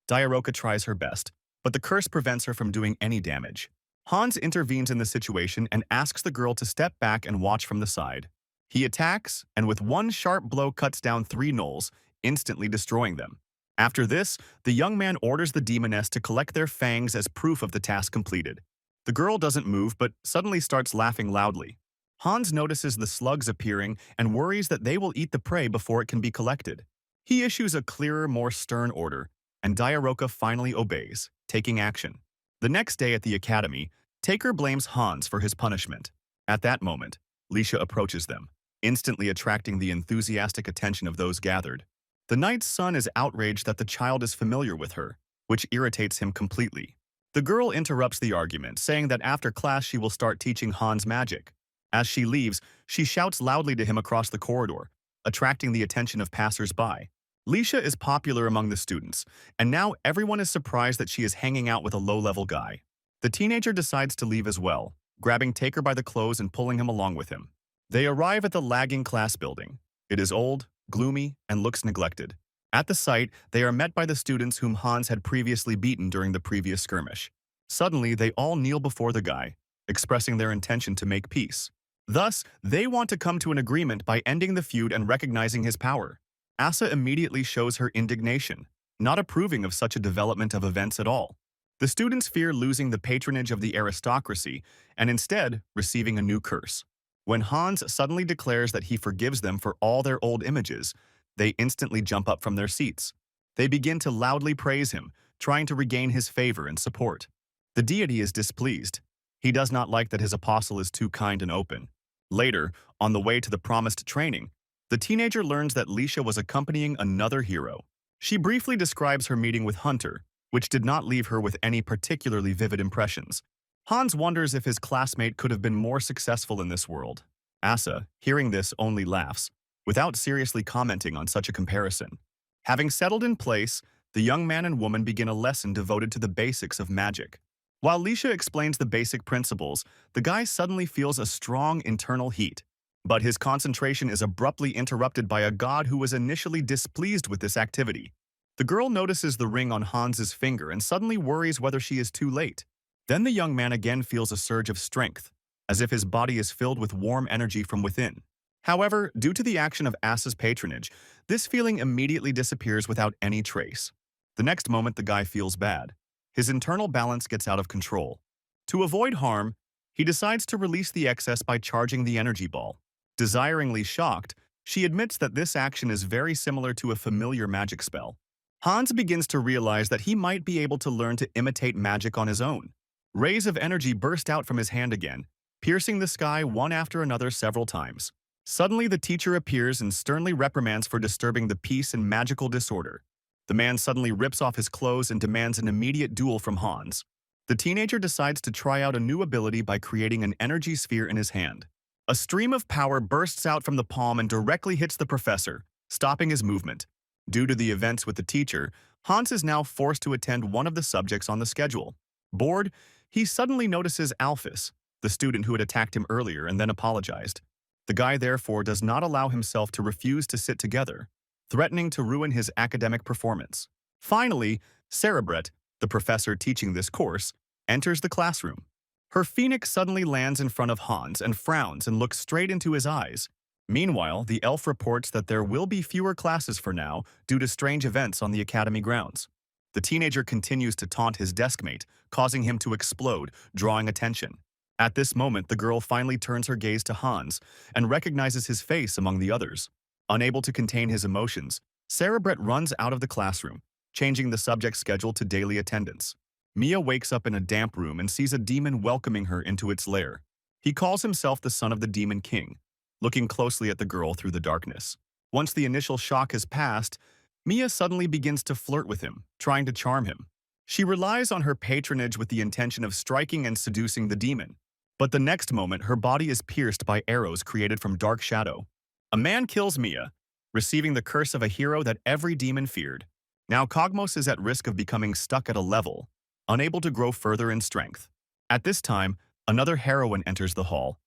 Diaroka tries her best, but the curse prevents her from doing any damage. Hans intervenes in the situation and asks the girl to step back and watch from the side. He attacks, and with one sharp blow cuts down 3 gnolls, instantly destroying them. After this, the young man orders the demoness to collect their fangs as proof of the task completed. The girl doesn't move but suddenly starts laughing loudly. Hans notices the slugs appearing and worries that they will eat the prey before it can be collected. He issues a clearer, more stern order, and Diaroka finally obeys, taking action. The next day at the academy, Taker blames Hans for his punishment. At that moment, Lisha approaches them, instantly attracting the enthusiastic attention of those gathered. The knight's son is outraged that the child is familiar with her, which irritates him completely. The girl interrupts the argument, saying that after class she will start teaching Hans magic. As she leaves, she shouts loudly to him across the corridor, attracting the attention of passers-by. Lisha is popular among the students, and now everyone is surprised that she is hanging out with a low-level guy. The teenager decides to leave as well, grabbing Taker by the clothes and pulling him along with him. They arrive at the lagging class building. It is old, gloomy, and looks neglected. At the site, they are met by the students whom Hans had previously beaten during the previous skirmish. Suddenly, they all kneel before the guy, expressing their intention to make peace. Thus, they want to come to an agreement by ending the feud and recognizing his power. Asa immediately shows her indignation, not approving of such a development of events at all. The students fear losing the patronage of the aristocracy and instead receiving a new curse. When Hans suddenly declares that he forgives them for all their old images, they instantly jump up from their seats. They begin to loudly praise him, trying to regain his favor and support. The deity is displeased. He does not like that his apostle is too kind and open. Later, on the way to the promised training, the teenager learns that Lisha was accompanying another hero. She briefly describes her meeting with Hunter, which did not leave her with any particularly vivid impressions. Hans wonders if his classmate could have been more successful in this world. Asa, hearing this, only laughs, without seriously commenting on such a comparison. Having settled in place, the young man and woman begin a lesson devoted to the basics of magic. While Lisha explains the basic principles, the guy suddenly feels a strong internal heat. But his concentration is abruptly interrupted by a god who was initially displeased with this activity. The girl notices the ring on Hans's finger and suddenly worries whether she is too late. Then the young man again feels a surge of strength, as if his body is filled with warm energy from within. However, due to the action of Asa's patronage, this feeling immediately disappears without any trace. The next moment, the guy feels bad. His internal balance gets out of control. To avoid harm, he decides to release the excess by charging the energy ball. Desiringly shocked, she admits that this action is very similar to a familiar magic spell. Hans begins to realize that he might be able to learn to imitate magic on his own. Rays of energy burst out from his hand again, piercing the sky one after another several times. Suddenly, the teacher appears and sternly reprimands for disturbing the peace and magical disorder. The man suddenly rips off his clothes and demands an immediate duel from Hans. The teenager decides to try out a new ability by creating an energy sphere in his hand. A stream of power bursts out from the palm and directly hits the professor, stopping his movement. Due to the events with the teacher, Hans is now forced to attend one of the subjects on the schedule. Bored, he suddenly notices Alphys, the student who had attacked him earlier and then apologized. The guy therefore does not allow himself to refuse to sit together, threatening to ruin his academic performance. Finally, Cerebret, the professor teaching this course, enters the classroom. Her phoenix suddenly lands in front of Hans and frowns and looks straight into his eyes. Meanwhile, the elf reports that there will be fewer classes for now due to strange events on the academy grounds. The teenager continues to taunt his deskmate, causing him to explode, drawing attention. At this moment, the girl finally turns her gaze to Hans and recognizes his face among the others. Unable to contain his emotions, Cerebret runs out of the classroom, changing the subject's schedule to daily attendance. Mia wakes up in a damp room and sees a demon welcoming her into its lair. He calls himself the son of the Demon King, looking closely at the girl through the darkness. Once the initial shock has passed, Mia suddenly begins to flirt with him, trying to charm him. She relies on her patronage with the intention of striking and seducing the demon. But the next moment, her body is pierced by arrows created from dark shadow. A man kills Mia, receiving the curse of a hero that every demon feared. Now Cogmos is at risk of becoming stuck at a level, unable to grow further in strength. At this time, another heroine enters the hall,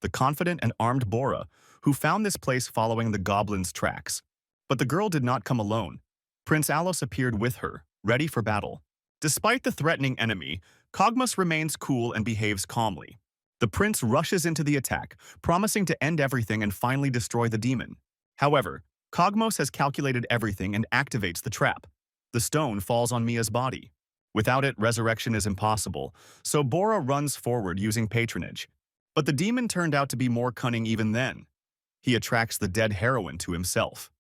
the confident and armed Bora, who found this place following the goblin's tracks. But the girl did not come alone. Prince Alos appeared with her, ready for battle. Despite the threatening enemy, Cogmos remains cool and behaves calmly. The prince rushes into the attack, promising to end everything and finally destroy the demon. However, Cogmos has calculated everything and activates the trap. The stone falls on Mia's body. Without it, resurrection is impossible, so Bora runs forward using patronage. But the demon turned out to be more cunning even then. He attracts the dead heroine to himself.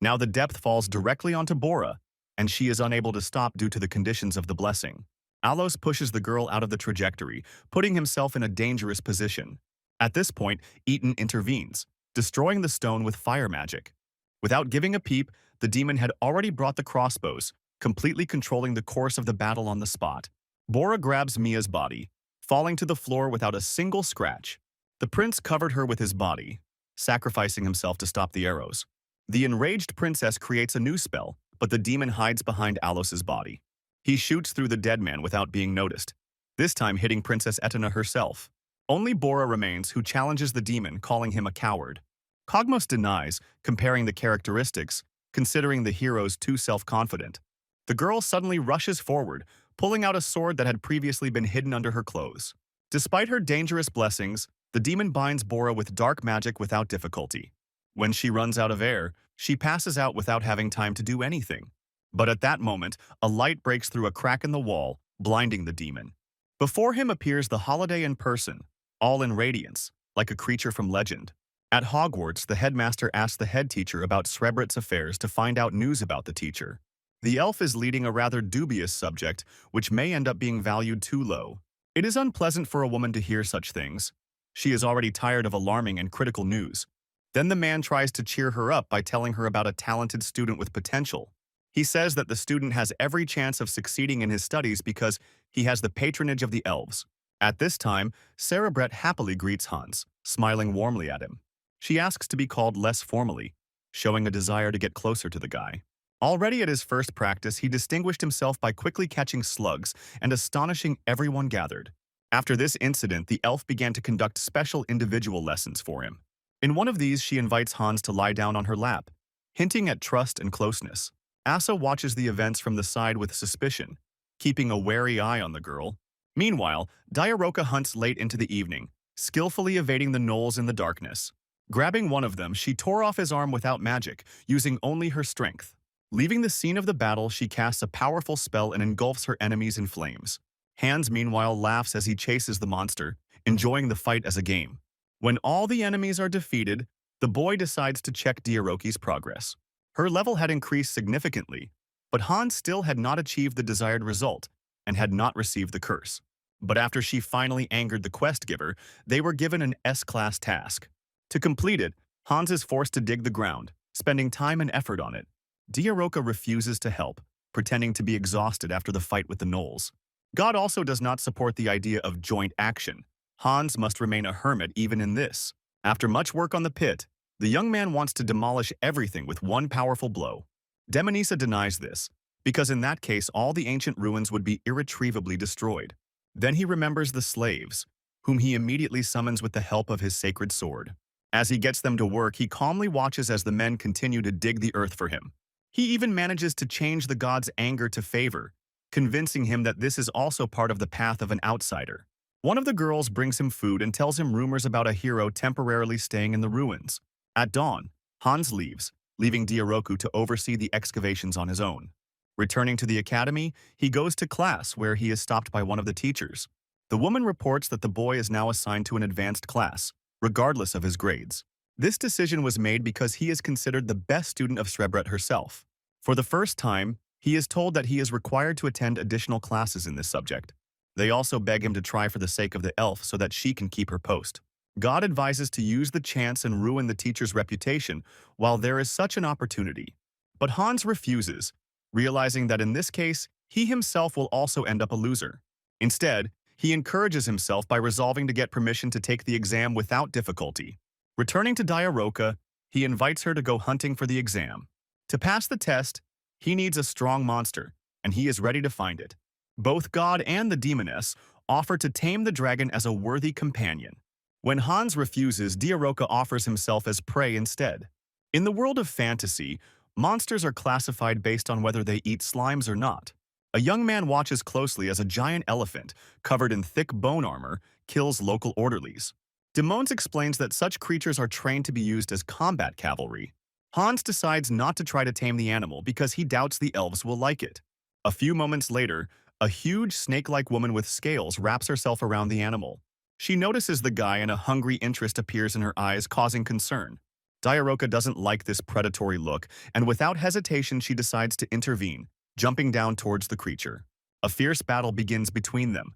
Now the depth falls directly onto Bora, and she is unable to stop due to the conditions of the blessing. Alos pushes the girl out of the trajectory, putting himself in a dangerous position. At this point, Eaton intervenes, destroying the stone with fire magic. Without giving a peep, the demon had already brought the crossbows, completely controlling the course of the battle on the spot. Bora grabs Mia's body, falling to the floor without a single scratch. The prince covered her with his body, sacrificing himself to stop the arrows. The enraged princess creates a new spell, but the demon hides behind Alos's body. He shoots through the dead man without being noticed, this time hitting Princess Etna herself. Only Bora remains, who challenges the demon, calling him a coward. Cogmos denies, comparing the characteristics, considering the heroes too self-confident. The girl suddenly rushes forward, pulling out a sword that had previously been hidden under her clothes. Despite her dangerous blessings, the demon binds Bora with dark magic without difficulty. When she runs out of air, she passes out without having time to do anything. But at that moment, a light breaks through a crack in the wall, blinding the demon. Before him appears the holiday in person, all in radiance, like a creature from legend. At Hogwarts, the headmaster asks the head teacher about Cerebret's affairs to find out news about the teacher. The elf is leading a rather dubious subject, which may end up being valued too low. It is unpleasant for a woman to hear such things. She is already tired of alarming and critical news. Then the man tries to cheer her up by telling her about a talented student with potential. He says that the student has every chance of succeeding in his studies because he has the patronage of the elves. At this time, Cerebret happily greets Hans, smiling warmly at him. She asks to be called less formally, showing a desire to get closer to the guy. Already at his first practice, he distinguished himself by quickly catching slugs and astonishing everyone gathered. After this incident, the elf began to conduct special individual lessons for him. In one of these, she invites Hans to lie down on her lap, hinting at trust and closeness. Asa watches the events from the side with suspicion, keeping a wary eye on the girl. Meanwhile, Diaroka hunts late into the evening, skillfully evading the gnolls in the darkness. Grabbing one of them, she tore off his arm without magic, using only her strength. Leaving the scene of the battle, she casts a powerful spell and engulfs her enemies in flames. Hans, meanwhile, laughs as he chases the monster, enjoying the fight as a game. When all the enemies are defeated, the boy decides to check Diaroki's progress. Her level had increased significantly, but Hans still had not achieved the desired result and had not received the curse. But after she finally angered the quest giver, they were given an S-class task. To complete it, Hans is forced to dig the ground, spending time and effort on it. Diaroka refuses to help, pretending to be exhausted after the fight with the gnolls. God also does not support the idea of joint action. Hans must remain a hermit even in this. After much work on the pit, the young man wants to demolish everything with one powerful blow. Demonisa denies this, because in that case all the ancient ruins would be irretrievably destroyed. Then he remembers the slaves, whom he immediately summons with the help of his sacred sword. As he gets them to work, he calmly watches as the men continue to dig the earth for him. He even manages to change the god's anger to favor, convincing him that this is also part of the path of an outsider. One of the girls brings him food and tells him rumors about a hero temporarily staying in the ruins. At dawn, Hans leaves, leaving Diaroku to oversee the excavations on his own. Returning to the academy, he goes to class where he is stopped by one of the teachers. The woman reports that the boy is now assigned to an advanced class, regardless of his grades. This decision was made because he is considered the best student of Srebret herself. For the first time, he is told that he is required to attend additional classes in this subject. They also beg him to try for the sake of the elf so that she can keep her post. God advises to use the chance and ruin the teacher's reputation while there is such an opportunity. But Hans refuses, realizing that in this case, he himself will also end up a loser. Instead, he encourages himself by resolving to get permission to take the exam without difficulty. Returning to Diaroka, he invites her to go hunting for the exam. To pass the test, he needs a strong monster, and he is ready to find it. Both God and the demoness offer to tame the dragon as a worthy companion. When Hans refuses, Diaroka offers himself as prey instead. In the world of fantasy, monsters are classified based on whether they eat slimes or not. A young man watches closely as a giant elephant, covered in thick bone armor, kills local orderlies. Demons explains that such creatures are trained to be used as combat cavalry. Hans decides not to try to tame the animal because he doubts the elves will like it. A few moments later, a huge snake-like woman with scales wraps herself around the animal. She notices the guy and a hungry interest appears in her eyes, causing concern. Diaroka doesn't like this predatory look, and without hesitation she decides to intervene, jumping down towards the creature. A fierce battle begins between them.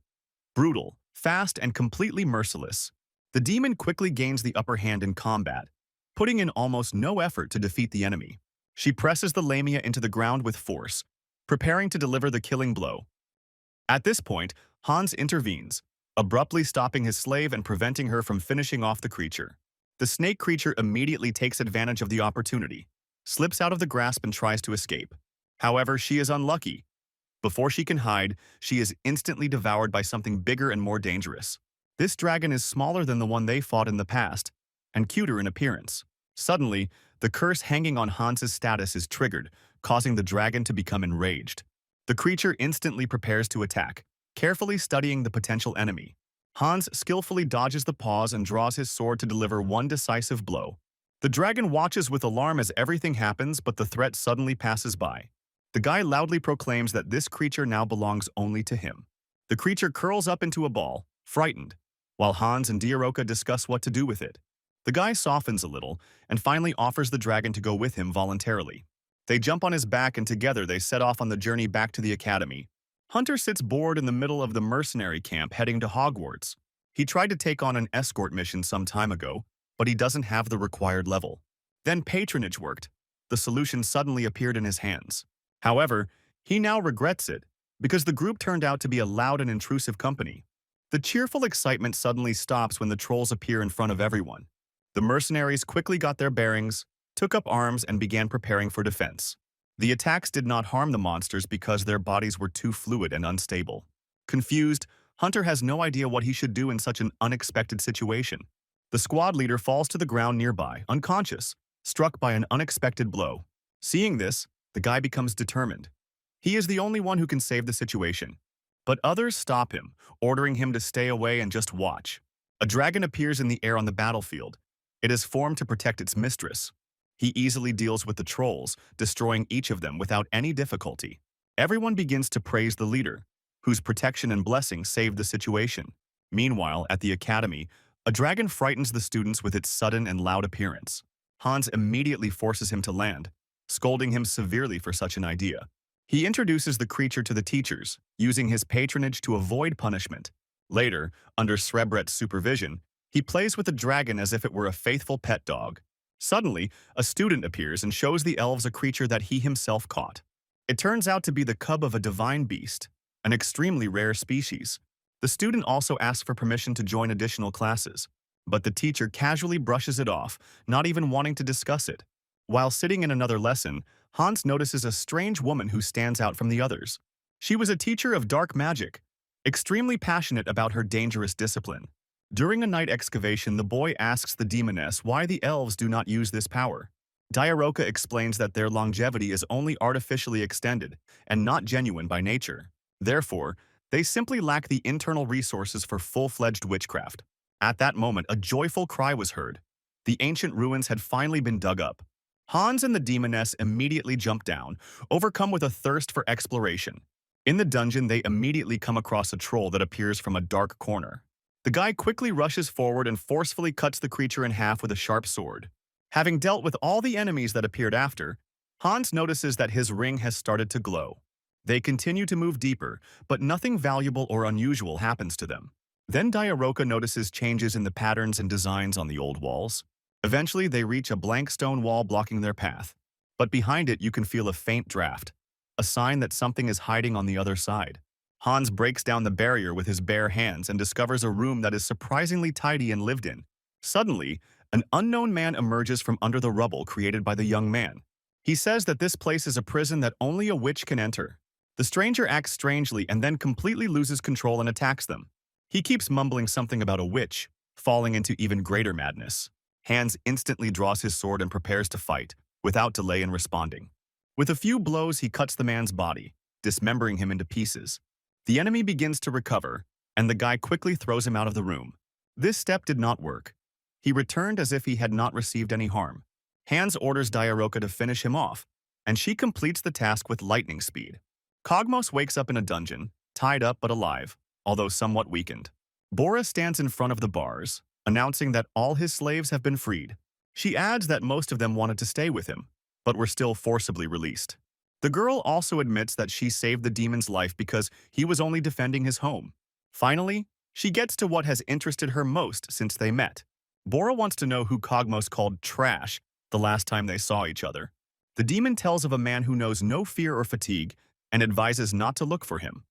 Brutal, fast, and completely merciless. The demon quickly gains the upper hand in combat, putting in almost no effort to defeat the enemy. She presses the lamia into the ground with force, preparing to deliver the killing blow. At this point, Hans intervenes, abruptly stopping his slave and preventing her from finishing off the creature. The snake creature immediately takes advantage of the opportunity, slips out of the grasp and tries to escape. However, she is unlucky. Before she can hide, she is instantly devoured by something bigger and more dangerous. This dragon is smaller than the one they fought in the past, and cuter in appearance. Suddenly, the curse hanging on Hans's status is triggered, causing the dragon to become enraged. The creature instantly prepares to attack, carefully studying the potential enemy. Hans skillfully dodges the paws and draws his sword to deliver one decisive blow. The dragon watches with alarm as everything happens, but the threat suddenly passes by. The guy loudly proclaims that this creature now belongs only to him. The creature curls up into a ball, frightened, while Hans and Diaroka discuss what to do with it. The guy softens a little and finally offers the dragon to go with him voluntarily. They jump on his back and together they set off on the journey back to the academy. Hunter sits bored in the middle of the mercenary camp heading to Hogwarts. He tried to take on an escort mission some time ago, but he doesn't have the required level. Then patronage worked. The solution suddenly appeared in his hands. However, he now regrets it, because the group turned out to be a loud and intrusive company. The cheerful excitement suddenly stops when the trolls appear in front of everyone. The mercenaries quickly got their bearings, took up arms, and began preparing for defense. The attacks did not harm the monsters because their bodies were too fluid and unstable. Confused, Hunter has no idea what he should do in such an unexpected situation. The squad leader falls to the ground nearby, unconscious, struck by an unexpected blow. Seeing this, the guy becomes determined. He is the only one who can save the situation. But others stop him, ordering him to stay away and just watch. A dragon appears in the air on the battlefield. It is formed to protect its mistress. He easily deals with the trolls, destroying each of them without any difficulty. Everyone begins to praise the leader, whose protection and blessing saved the situation. Meanwhile, at the academy, a dragon frightens the students with its sudden and loud appearance. Hans immediately forces him to land, scolding him severely for such an idea. He introduces the creature to the teachers, using his patronage to avoid punishment. Later, under Srebret's supervision, he plays with the dragon as if it were a faithful pet dog. Suddenly, a student appears and shows the elves a creature that he himself caught. It turns out to be the cub of a divine beast, an extremely rare species. The student also asks for permission to join additional classes, but the teacher casually brushes it off, not even wanting to discuss it. While sitting in another lesson, Hans notices a strange woman who stands out from the others. She was a teacher of dark magic, extremely passionate about her dangerous discipline. During a night excavation, the boy asks the demoness why the elves do not use this power. Diaroka explains that their longevity is only artificially extended and not genuine by nature. Therefore, they simply lack the internal resources for full-fledged witchcraft. At that moment, a joyful cry was heard. The ancient ruins had finally been dug up. Hans and the demoness immediately jump down, overcome with a thirst for exploration. In the dungeon, they immediately come across a troll that appears from a dark corner. The guy quickly rushes forward and forcefully cuts the creature in half with a sharp sword. Having dealt with all the enemies that appeared after, Hans notices that his ring has started to glow. They continue to move deeper, but nothing valuable or unusual happens to them. Then Diaroka notices changes in the patterns and designs on the old walls. Eventually, they reach a blank stone wall blocking their path. But behind it, you can feel a faint draft, a sign that something is hiding on the other side. Hans breaks down the barrier with his bare hands and discovers a room that is surprisingly tidy and lived in. Suddenly, an unknown man emerges from under the rubble created by the young man. He says that this place is a prison that only a witch can enter. The stranger acts strangely and then completely loses control and attacks them. He keeps mumbling something about a witch, falling into even greater madness. Hans instantly draws his sword and prepares to fight, without delay in responding. With a few blows, he cuts the man's body, dismembering him into pieces. The enemy begins to recover, and the guy quickly throws him out of the room. This step did not work. He returned as if he had not received any harm. Hans orders Diaroka to finish him off, and she completes the task with lightning speed. Kogmos wakes up in a dungeon, tied up but alive, although somewhat weakened. Bora stands in front of the bars, announcing that all his slaves have been freed. She adds that most of them wanted to stay with him, but were still forcibly released. The girl also admits that she saved the demon's life because he was only defending his home. Finally, she gets to what has interested her most since they met. Bora wants to know who Kogmos called trash the last time they saw each other. The demon tells of a man who knows no fear or fatigue and advises not to look for him.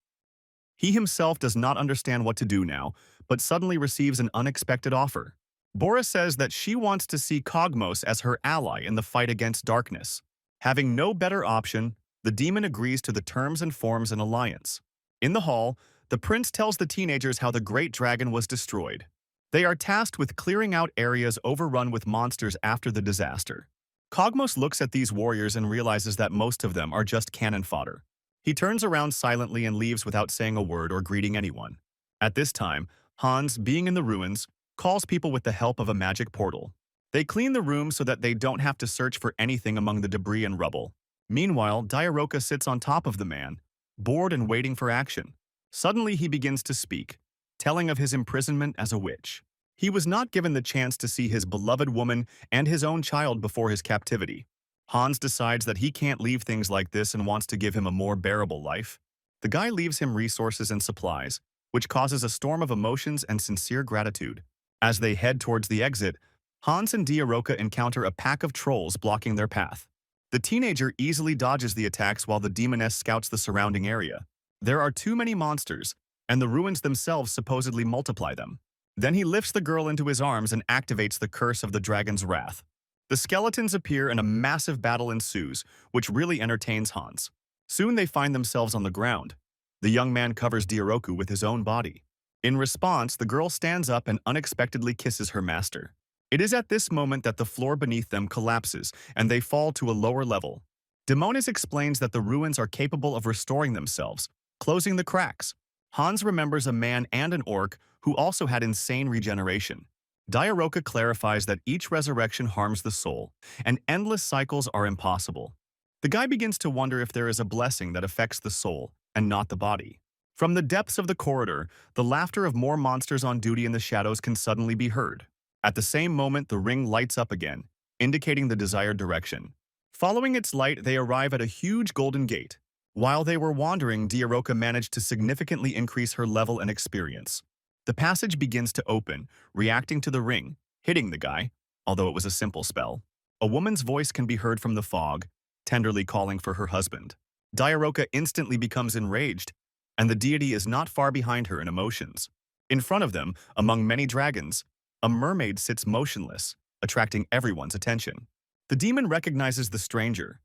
He himself does not understand what to do now, but suddenly receives an unexpected offer. Bora says that she wants to see Kogmos as her ally in the fight against darkness. Having no better option, the demon agrees to the terms and forms an alliance. In the hall, the prince tells the teenagers how the great dragon was destroyed. They are tasked with clearing out areas overrun with monsters after the disaster. Kogmos looks at these warriors and realizes that most of them are just cannon fodder. He turns around silently and leaves without saying a word or greeting anyone. At this time, Hans, being in the ruins, calls people with the help of a magic portal. They clean the room so that they don't have to search for anything among the debris and rubble. Meanwhile, Diaroka sits on top of the man, bored and waiting for action. Suddenly he begins to speak, telling of his imprisonment as a witch. He was not given the chance to see his beloved woman and his own child before his captivity. Hans decides that he can't leave things like this and wants to give him a more bearable life. The guy leaves him resources and supplies, which causes a storm of emotions and sincere gratitude. As they head towards the exit, Hans and Diaroka encounter a pack of trolls blocking their path. The teenager easily dodges the attacks while the demoness scouts the surrounding area. There are too many monsters, and the ruins themselves supposedly multiply them. Then he lifts the girl into his arms and activates the curse of the dragon's wrath. The skeletons appear and a massive battle ensues, which really entertains Hans. Soon they find themselves on the ground. The young man covers Diaroku with his own body. In response, the girl stands up and unexpectedly kisses her master. It is at this moment that the floor beneath them collapses and they fall to a lower level. Demonis explains that the ruins are capable of restoring themselves, closing the cracks. Hans remembers a man and an orc who also had insane regeneration. Diaroka clarifies that each resurrection harms the soul, and endless cycles are impossible. The guy begins to wonder if there is a blessing that affects the soul and not the body. From the depths of the corridor, the laughter of more monsters on duty in the shadows can suddenly be heard. At the same moment, the ring lights up again, indicating the desired direction. Following its light, they arrive at a huge golden gate. While they were wandering, Diaroka managed to significantly increase her level and experience. The passage begins to open, reacting to the ring, hitting the guy, although it was a simple spell. A woman's voice can be heard from the fog, tenderly calling for her husband. Diaroka instantly becomes enraged, and the deity is not far behind her in emotions. In front of them, among many dragons, a mermaid sits motionless, attracting everyone's attention. The demon recognizes the stranger.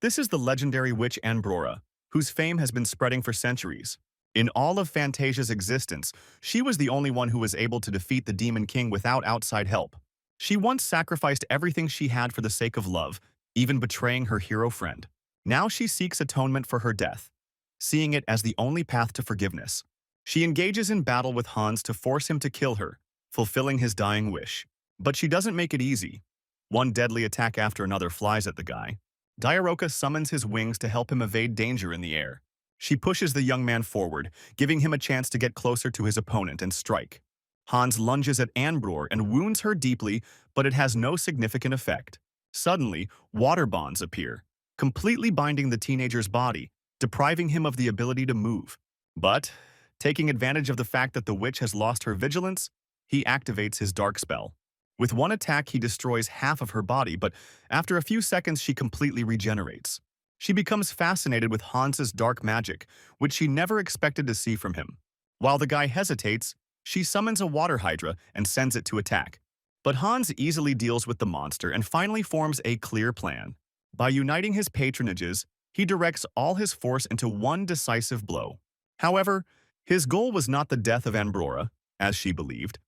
This is the legendary witch Anbrora, whose fame has been spreading for centuries. In all of Fantasia's existence, she was the only one who was able to defeat the Demon King without outside help. She once sacrificed everything she had for the sake of love, even betraying her hero friend. Now she seeks atonement for her death, seeing it as the only path to forgiveness. She engages in battle with Hans to force him to kill her, fulfilling his dying wish. But she doesn't make it easy. One deadly attack after another flies at the guy. Diaroka summons his wings to help him evade danger in the air. She pushes the young man forward, giving him a chance to get closer to his opponent and strike. Hans lunges at Anbror and wounds her deeply, but it has no significant effect. Suddenly, water bonds appear, completely binding the teenager's body, depriving him of the ability to move. But, taking advantage of the fact that the witch has lost her vigilance, he activates his dark spell. With one attack, he destroys half of her body, but after a few seconds, she completely regenerates. She becomes fascinated with Hans's dark magic, which she never expected to see from him. While the guy hesitates, she summons a water hydra and sends it to attack. But Hans easily deals with the monster and finally forms a clear plan. By uniting his patronages, he directs all his force into one decisive blow. However, his goal was not the death of Anbrora, as she believed,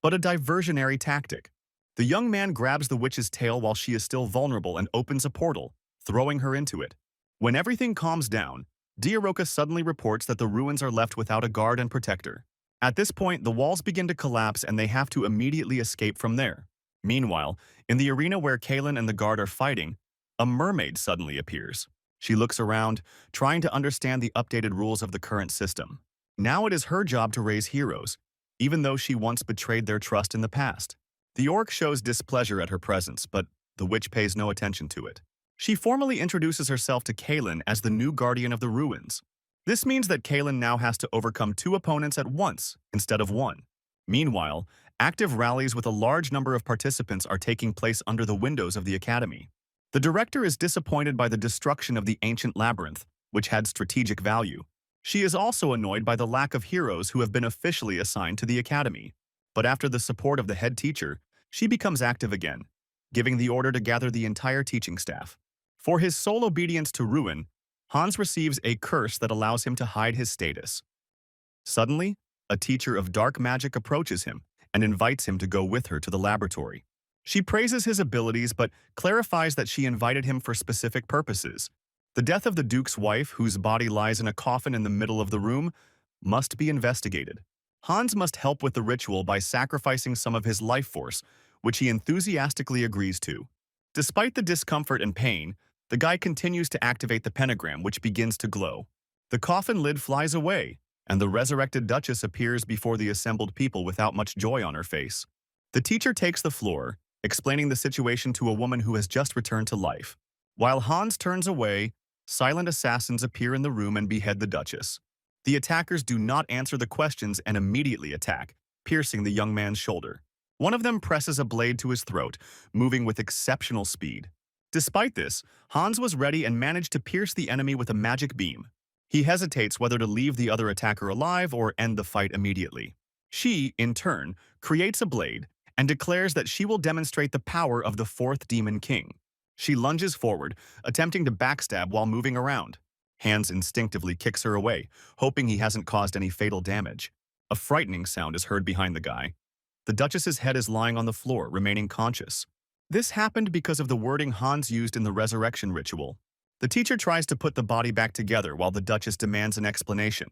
but a diversionary tactic. The young man grabs the witch's tail while she is still vulnerable and opens a portal, throwing her into it. When everything calms down, Diaroka suddenly reports that the ruins are left without a guard and protector. At this point, the walls begin to collapse and they have to immediately escape from there. Meanwhile, in the arena where Kaelin and the guard are fighting, a mermaid suddenly appears. She looks around, trying to understand the updated rules of the current system. Now it is her job to raise heroes, even though she once betrayed their trust in the past. The orc shows displeasure at her presence, but the witch pays no attention to it. She formally introduces herself to Kaelin as the new guardian of the ruins. This means that Kaelin now has to overcome two opponents at once instead of one. Meanwhile, active rallies with a large number of participants are taking place under the windows of the academy. The director is disappointed by the destruction of the ancient labyrinth, which had strategic value. She is also annoyed by the lack of heroes who have been officially assigned to the academy. But after the support of the head teacher, she becomes active again, giving the order to gather the entire teaching staff. For his sole obedience to Ruin, Hans receives a curse that allows him to hide his status. Suddenly, a teacher of dark magic approaches him and invites him to go with her to the laboratory. She praises his abilities but clarifies that she invited him for specific purposes. The death of the Duke's wife, whose body lies in a coffin in the middle of the room, must be investigated. Hans must help with the ritual by sacrificing some of his life force, which he enthusiastically agrees to. Despite the discomfort and pain, the guy continues to activate the pentagram, which begins to glow. The coffin lid flies away, and the resurrected Duchess appears before the assembled people without much joy on her face. The teacher takes the floor, explaining the situation to a woman who has just returned to life. While Hans turns away, silent assassins appear in the room and behead the Duchess. The attackers do not answer the questions and immediately attack, piercing the young man's shoulder. One of them presses a blade to his throat, moving with exceptional speed. Despite this, Hans was ready and managed to pierce the enemy with a magic beam. He hesitates whether to leave the other attacker alive or end the fight immediately. She, in turn, creates a blade and declares that she will demonstrate the power of the fourth Demon King. She lunges forward, attempting to backstab while moving around. Hans instinctively kicks her away, hoping he hasn't caused any fatal damage. A frightening sound is heard behind the guy. The Duchess's head is lying on the floor, remaining conscious. This happened because of the wording Hans used in the resurrection ritual. The teacher tries to put the body back together while the Duchess demands an explanation.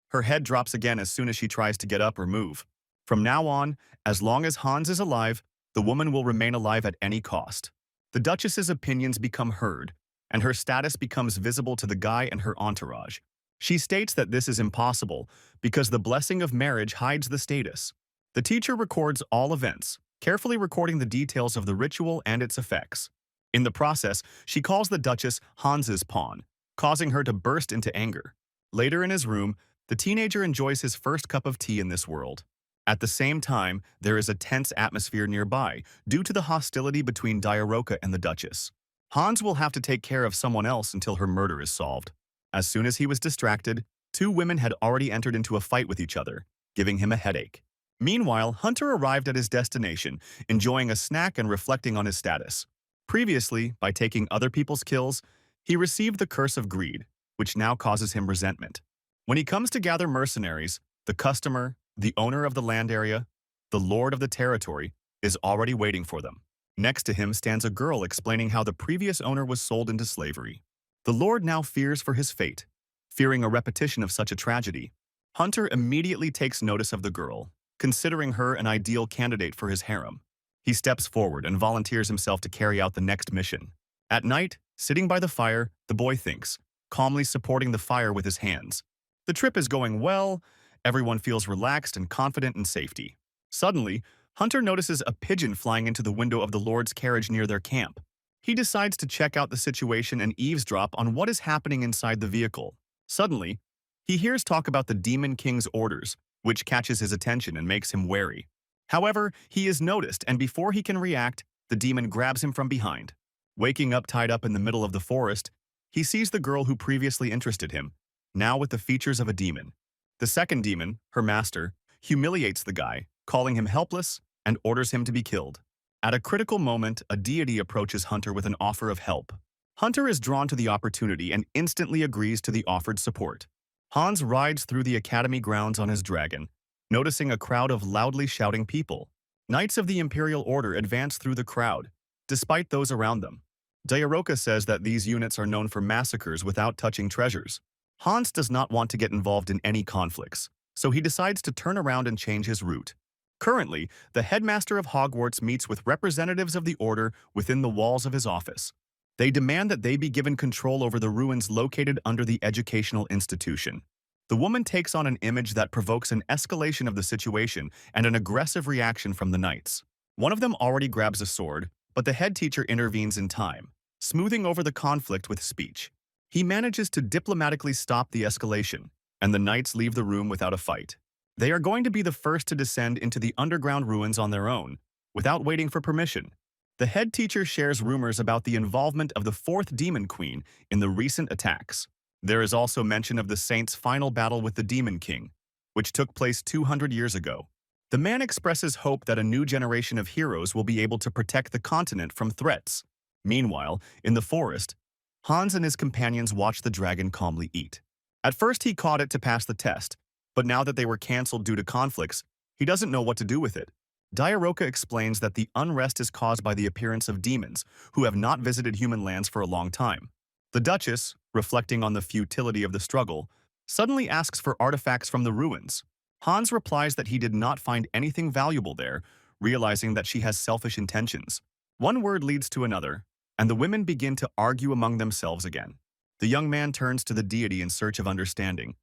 Her head drops again as soon as she tries to get up or move. From now on, as long as Hans is alive, the woman will remain alive at any cost. The Duchess's opinions become heard, and her status becomes visible to the guy and her entourage. She states that this is impossible because the blessing of marriage hides the status. The teacher records all events, carefully recording the details of the ritual and its effects. In the process, she calls the Duchess Hans's pawn, causing her to burst into anger. Later in his room, the teenager enjoys his first cup of tea in this world. At the same time, there is a tense atmosphere nearby due to the hostility between Diaroka and the Duchess. Hans will have to take care of someone else until her murder is solved. As soon as he was distracted, two women had already entered into a fight with each other, giving him a headache. Meanwhile, Hunter arrived at his destination, enjoying a snack and reflecting on his status. Previously, by taking other people's kills, he received the curse of greed, which now causes him resentment. When he comes to gather mercenaries, the customer, the owner of the land area, the lord of the territory, is already waiting for them. Next to him stands a girl explaining how the previous owner was sold into slavery. The lord now fears for his fate. Fearing a repetition of such a tragedy, Hunter immediately takes notice of the girl, considering her an ideal candidate for his harem. He steps forward and volunteers himself to carry out the next mission. At night, sitting by the fire, the boy thinks, calmly supporting the fire with his hands. The trip is going well, everyone feels relaxed and confident in safety. Suddenly, Hunter notices a pigeon flying into the window of the Lord's carriage near their camp. He decides to check out the situation and eavesdrop on what is happening inside the vehicle. Suddenly, he hears talk about the Demon King's orders, which catches his attention and makes him wary. However, he is noticed, and before he can react, the demon grabs him from behind. Waking up tied up in the middle of the forest, he sees the girl who previously interested him, now with the features of a demon. The second demon, her master, humiliates the guy, calling him helpless, and orders him to be killed. At a critical moment, a deity approaches Hunter with an offer of help. Hunter is drawn to the opportunity and instantly agrees to the offered support. Hans rides through the academy grounds on his dragon, noticing a crowd of loudly shouting people. Knights of the Imperial Order advance through the crowd, despite those around them. Diaroka says that these units are known for massacres without touching treasures. Hans does not want to get involved in any conflicts, so he decides to turn around and change his route. Currently, the headmaster of Hogwarts meets with representatives of the Order within the walls of his office. They demand that they be given control over the ruins located under the educational institution. The woman takes on an image that provokes an escalation of the situation and an aggressive reaction from the knights. One of them already grabs a sword, but the head teacher intervenes in time, smoothing over the conflict with speech. He manages to diplomatically stop the escalation, and the knights leave the room without a fight. They are going to be the first to descend into the underground ruins on their own, without waiting for permission. The head teacher shares rumors about the involvement of the fourth Demon Queen in the recent attacks. There is also mention of the Saints' final battle with the Demon King, which took place 200 years ago. The man expresses hope that a new generation of heroes will be able to protect the continent from threats. Meanwhile, in the forest, Hans and his companions watch the dragon calmly eat. At first he caught it to pass the test, but now that they were cancelled due to conflicts, he doesn't know what to do with it. Diaroka explains that the unrest is caused by the appearance of demons who have not visited human lands for a long time. The Duchess, reflecting on the futility of the struggle, suddenly asks for artifacts from the ruins. Hans replies that he did not find anything valuable there, realizing that she has selfish intentions. One word leads to another, and the women begin to argue among themselves again. The young man turns to the deity in search of understanding,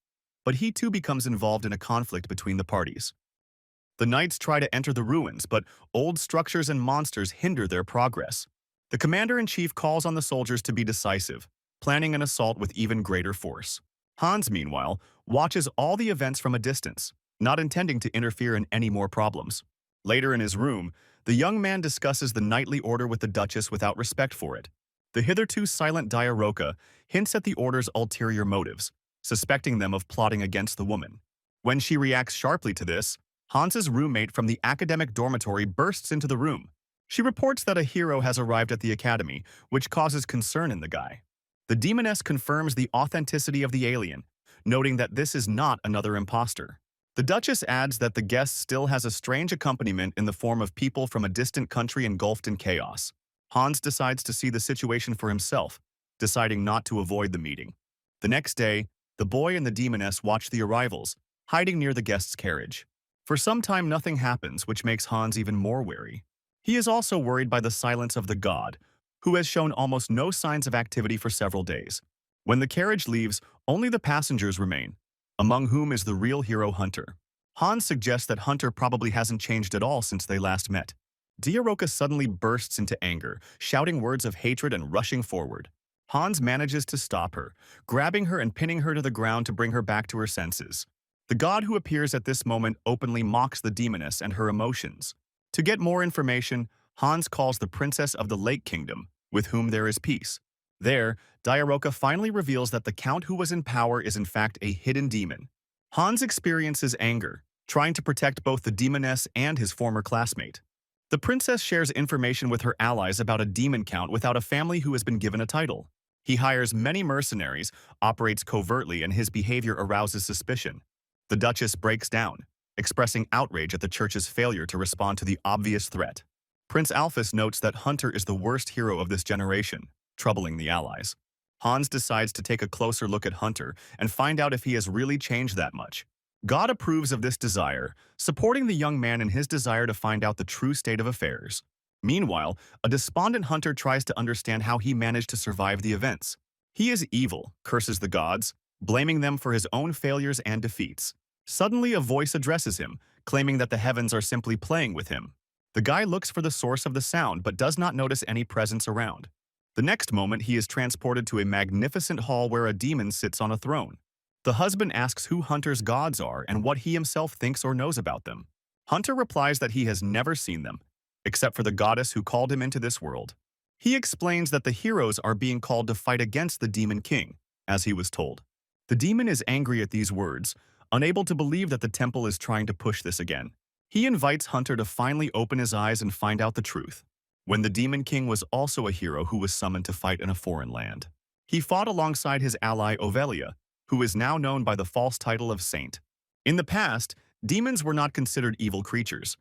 but he too becomes involved in a conflict between the parties. The knights try to enter the ruins, but old structures and monsters hinder their progress. The commander-in-chief calls on the soldiers to be decisive, planning an assault with even greater force. Hans, meanwhile, watches all the events from a distance, not intending to interfere in any more problems. Later in his room, the young man discusses the knightly order with the Duchess without respect for it. The hitherto silent Diaroka hints at the order's ulterior motives, suspecting them of plotting against the woman. When she reacts sharply to this, Hans's roommate from the academic dormitory bursts into the room. She reports that a hero has arrived at the academy, which causes concern in the guy. The demoness confirms the authenticity of the alien, noting that this is not another imposter. The Duchess adds that the guest still has a strange accompaniment in the form of people from a distant country engulfed in chaos. Hans decides to see the situation for himself, deciding not to avoid the meeting. The next day, The boy and the demoness watch the arrivals, hiding near the guest's carriage. For some time nothing happens, which makes Hans even more wary. He is also worried by the silence of the god, who has shown almost no signs of activity for several days. When the carriage leaves, only the passengers remain, among whom is the real hero Hunter. Hans suggests that Hunter probably hasn't changed at all since they last met. Diaroka suddenly bursts into anger, shouting words of hatred and rushing forward. Hans manages to stop her, grabbing her and pinning her to the ground to bring her back to her senses. The god who appears at this moment openly mocks the demoness and her emotions. To get more information, Hans calls the princess of the Lake Kingdom, with whom there is peace. There, Diaroka finally reveals that the count who was in power is in fact a hidden demon. Hans experiences anger, trying to protect both the demoness and his former classmate. The princess shares information with her allies about a demon count without a family who has been given a title. He hires many mercenaries, operates covertly, and his behavior arouses suspicion. The Duchess breaks down, expressing outrage at the church's failure to respond to the obvious threat. Prince Alphys notes that Hunter is the worst hero of this generation, troubling the allies. Hans decides to take a closer look at Hunter and find out if he has really changed that much. God approves of this desire, supporting the young man in his desire to find out the true state of affairs. Meanwhile, a despondent Hunter tries to understand how he managed to survive the events. He is evil, curses the gods, blaming them for his own failures and defeats. Suddenly, a voice addresses him, claiming that the heavens are simply playing with him. The guy looks for the source of the sound but does not notice any presence around. The next moment, he is transported to a magnificent hall where a demon sits on a throne. The husband asks who Hunter's gods are and what he himself thinks or knows about them. Hunter replies that he has never seen them, except for the goddess who called him into this world. He explains that the heroes are being called to fight against the demon king, as he was told. The demon is angry at these words, unable to believe that the temple is trying to push this again. He invites Hunter to finally open his eyes and find out the truth. When the demon king was also a hero who was summoned to fight in a foreign land. He fought alongside his ally Ovelia, who is now known by the false title of Saint. In the past, demons were not considered evil creatures.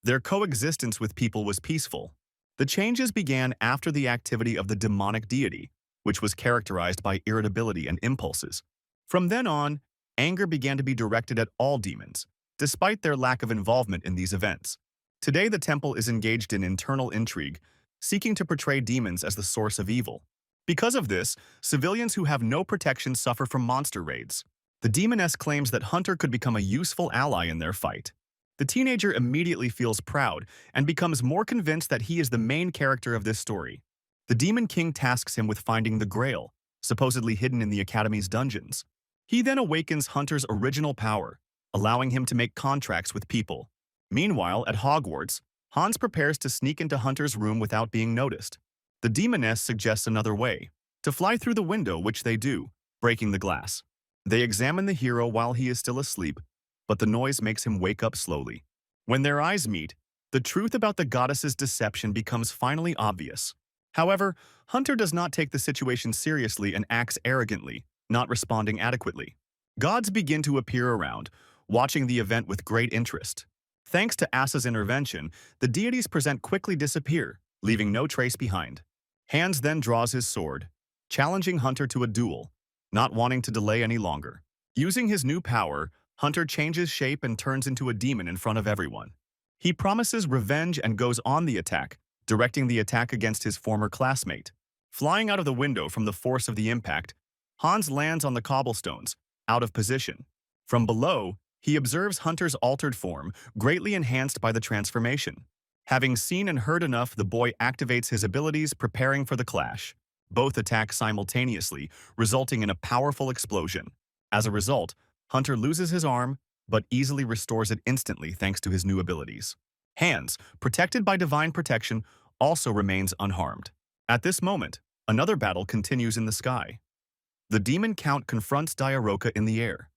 Their coexistence with people was peaceful. The changes began after the activity of the demonic deity, which was characterized by irritability and impulses. From then on, anger began to be directed at all demons, despite their lack of involvement in these events. Today, the temple is engaged in internal intrigue, seeking to portray demons as the source of evil. Because of this, civilians who have no protection suffer from monster raids. The demoness claims that Hunter could become a useful ally in their fight. The teenager immediately feels proud and becomes more convinced that he is the main character of this story. The Demon King tasks him with finding the Grail, supposedly hidden in the Academy's dungeons. He then awakens Hunter's original power, allowing him to make contracts with people. Meanwhile, at Hogwarts, Hans prepares to sneak into Hunter's room without being noticed. The demoness suggests another way, to fly through the window, which they do, breaking the glass. They examine the hero while he is still asleep, but the noise makes him wake up slowly. When their eyes meet, the truth about the goddess's deception becomes finally obvious. However, Hunter does not take the situation seriously and acts arrogantly, not responding adequately. Gods begin to appear around, watching the event with great interest. Thanks to Asa's intervention, the deities present quickly disappear, leaving no trace behind. Hans then draws his sword, challenging Hunter to a duel, not wanting to delay any longer. Using his new power, Hunter changes shape and turns into a demon in front of everyone. He promises revenge and goes on the attack, directing the attack against his former classmate. Flying out of the window from the force of the impact, Hans lands on the cobblestones, out of position. From below, he observes Hunter's altered form, greatly enhanced by the transformation. Having seen and heard enough, the boy activates his abilities, preparing for the clash. Both attack simultaneously, resulting in a powerful explosion. As a result, Hunter loses his arm, but easily restores it instantly thanks to his new abilities. Hans, protected by divine protection, also remains unharmed. At this moment, another battle continues in the sky. The demon count confronts Diaroka in the air.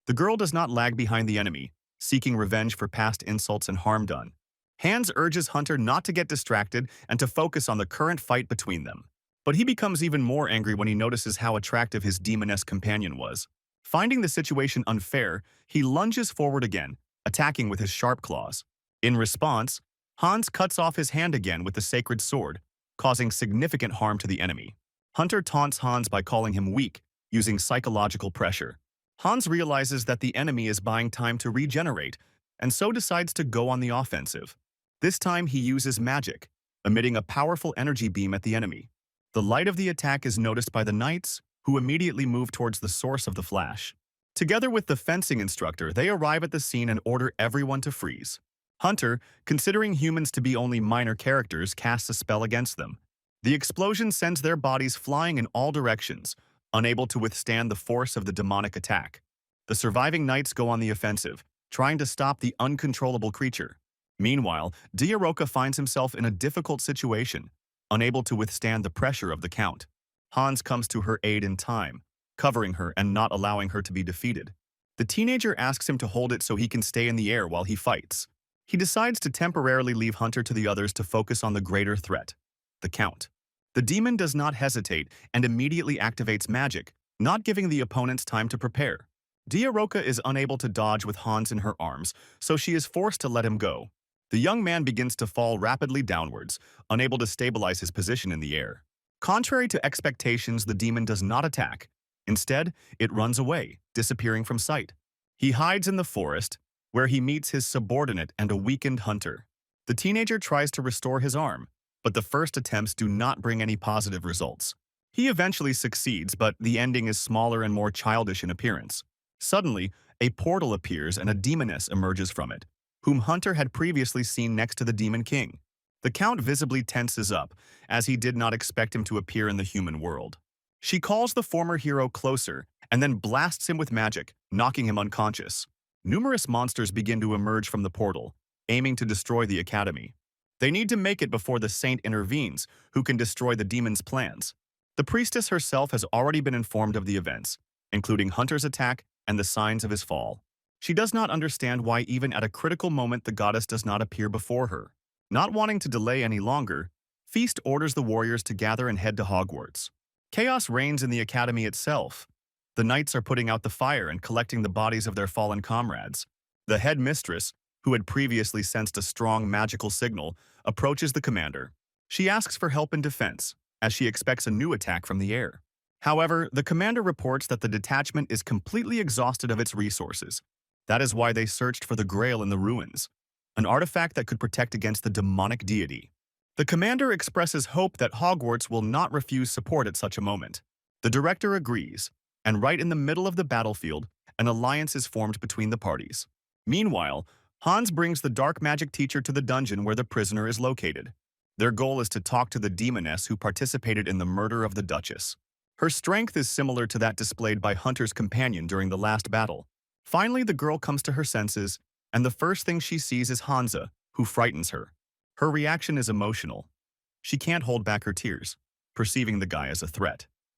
The girl does not lag behind the enemy, seeking revenge for past insults and harm done. Hans urges Hunter not to get distracted and to focus on the current fight between them. But he becomes even more angry when he notices how attractive his demoness companion was. Finding the situation unfair, he lunges forward again, attacking with his sharp claws. In response, Hans cuts off his hand again with the sacred sword, causing significant harm to the enemy. Hunter taunts Hans by calling him weak using psychological pressure. Hans realizes that the enemy is buying time to regenerate, and so decides to go on the offensive. This time he uses magic, emitting a powerful energy beam at the enemy. The light of the attack is noticed by the knights, who immediately move towards the source of the flash. Together with the fencing instructor, they arrive at the scene and order everyone to freeze. Hunter, considering humans to be only minor characters, casts a spell against them. The explosion sends their bodies flying in all directions, unable to withstand the force of the demonic attack. The surviving knights go on the offensive, trying to stop the uncontrollable creature. Meanwhile, Diaroka finds himself in a difficult situation, unable to withstand the pressure of the Count. Hans comes to her aid in time, covering her and not allowing her to be defeated. The teenager asks him to hold it so he can stay in the air while he fights. He decides to temporarily leave Hunter to the others to focus on the greater threat, the Count. The demon does not hesitate and immediately activates magic, not giving the opponents time to prepare. Diaroka is unable to dodge with Hans in her arms, so she is forced to let him go. The young man begins to fall rapidly downwards, unable to stabilize his position in the air. Contrary to expectations, the demon does not attack. Instead, it runs away, disappearing from sight. He hides in the forest, where he meets his subordinate and a weakened Hunter. The teenager tries to restore his arm, but the first attempts do not bring any positive results. He eventually succeeds, but the ending is smaller and more childish in appearance. Suddenly, a portal appears and a demoness emerges from it, whom Hunter had previously seen next to the Demon King. The Count visibly tenses up, as he did not expect him to appear in the human world. She calls the former hero closer and then blasts him with magic, knocking him unconscious. Numerous monsters begin to emerge from the portal, aiming to destroy the academy. They need to make it before the saint intervenes, who can destroy the demon's plans. The priestess herself has already been informed of the events, including Hunter's attack and the signs of his fall. She does not understand why even at a critical moment the goddess does not appear before her. Not wanting to delay any longer, Feast orders the warriors to gather and head to Hogwarts. Chaos reigns in the academy itself. The knights are putting out the fire and collecting the bodies of their fallen comrades. The headmistress, who had previously sensed a strong magical signal, approaches the commander. She asks for help in defense, as she expects a new attack from the air. However, the commander reports that the detachment is completely exhausted of its resources. That is why they searched for the Grail in the ruins, an artifact that could protect against the demonic deity. The commander expresses hope that Hogwarts will not refuse support at such a moment. The director agrees, and right in the middle of the battlefield, an alliance is formed between the parties. Meanwhile, Hans brings the dark magic teacher to the dungeon where the prisoner is located. Their goal is to talk to the demoness who participated in the murder of the Duchess. Her strength is similar to that displayed by Hunter's companion during the last battle. Finally, the girl comes to her senses, and the first thing she sees is Hansa, who frightens her. Her reaction is emotional. She can't hold back her tears, perceiving the guy as a threat.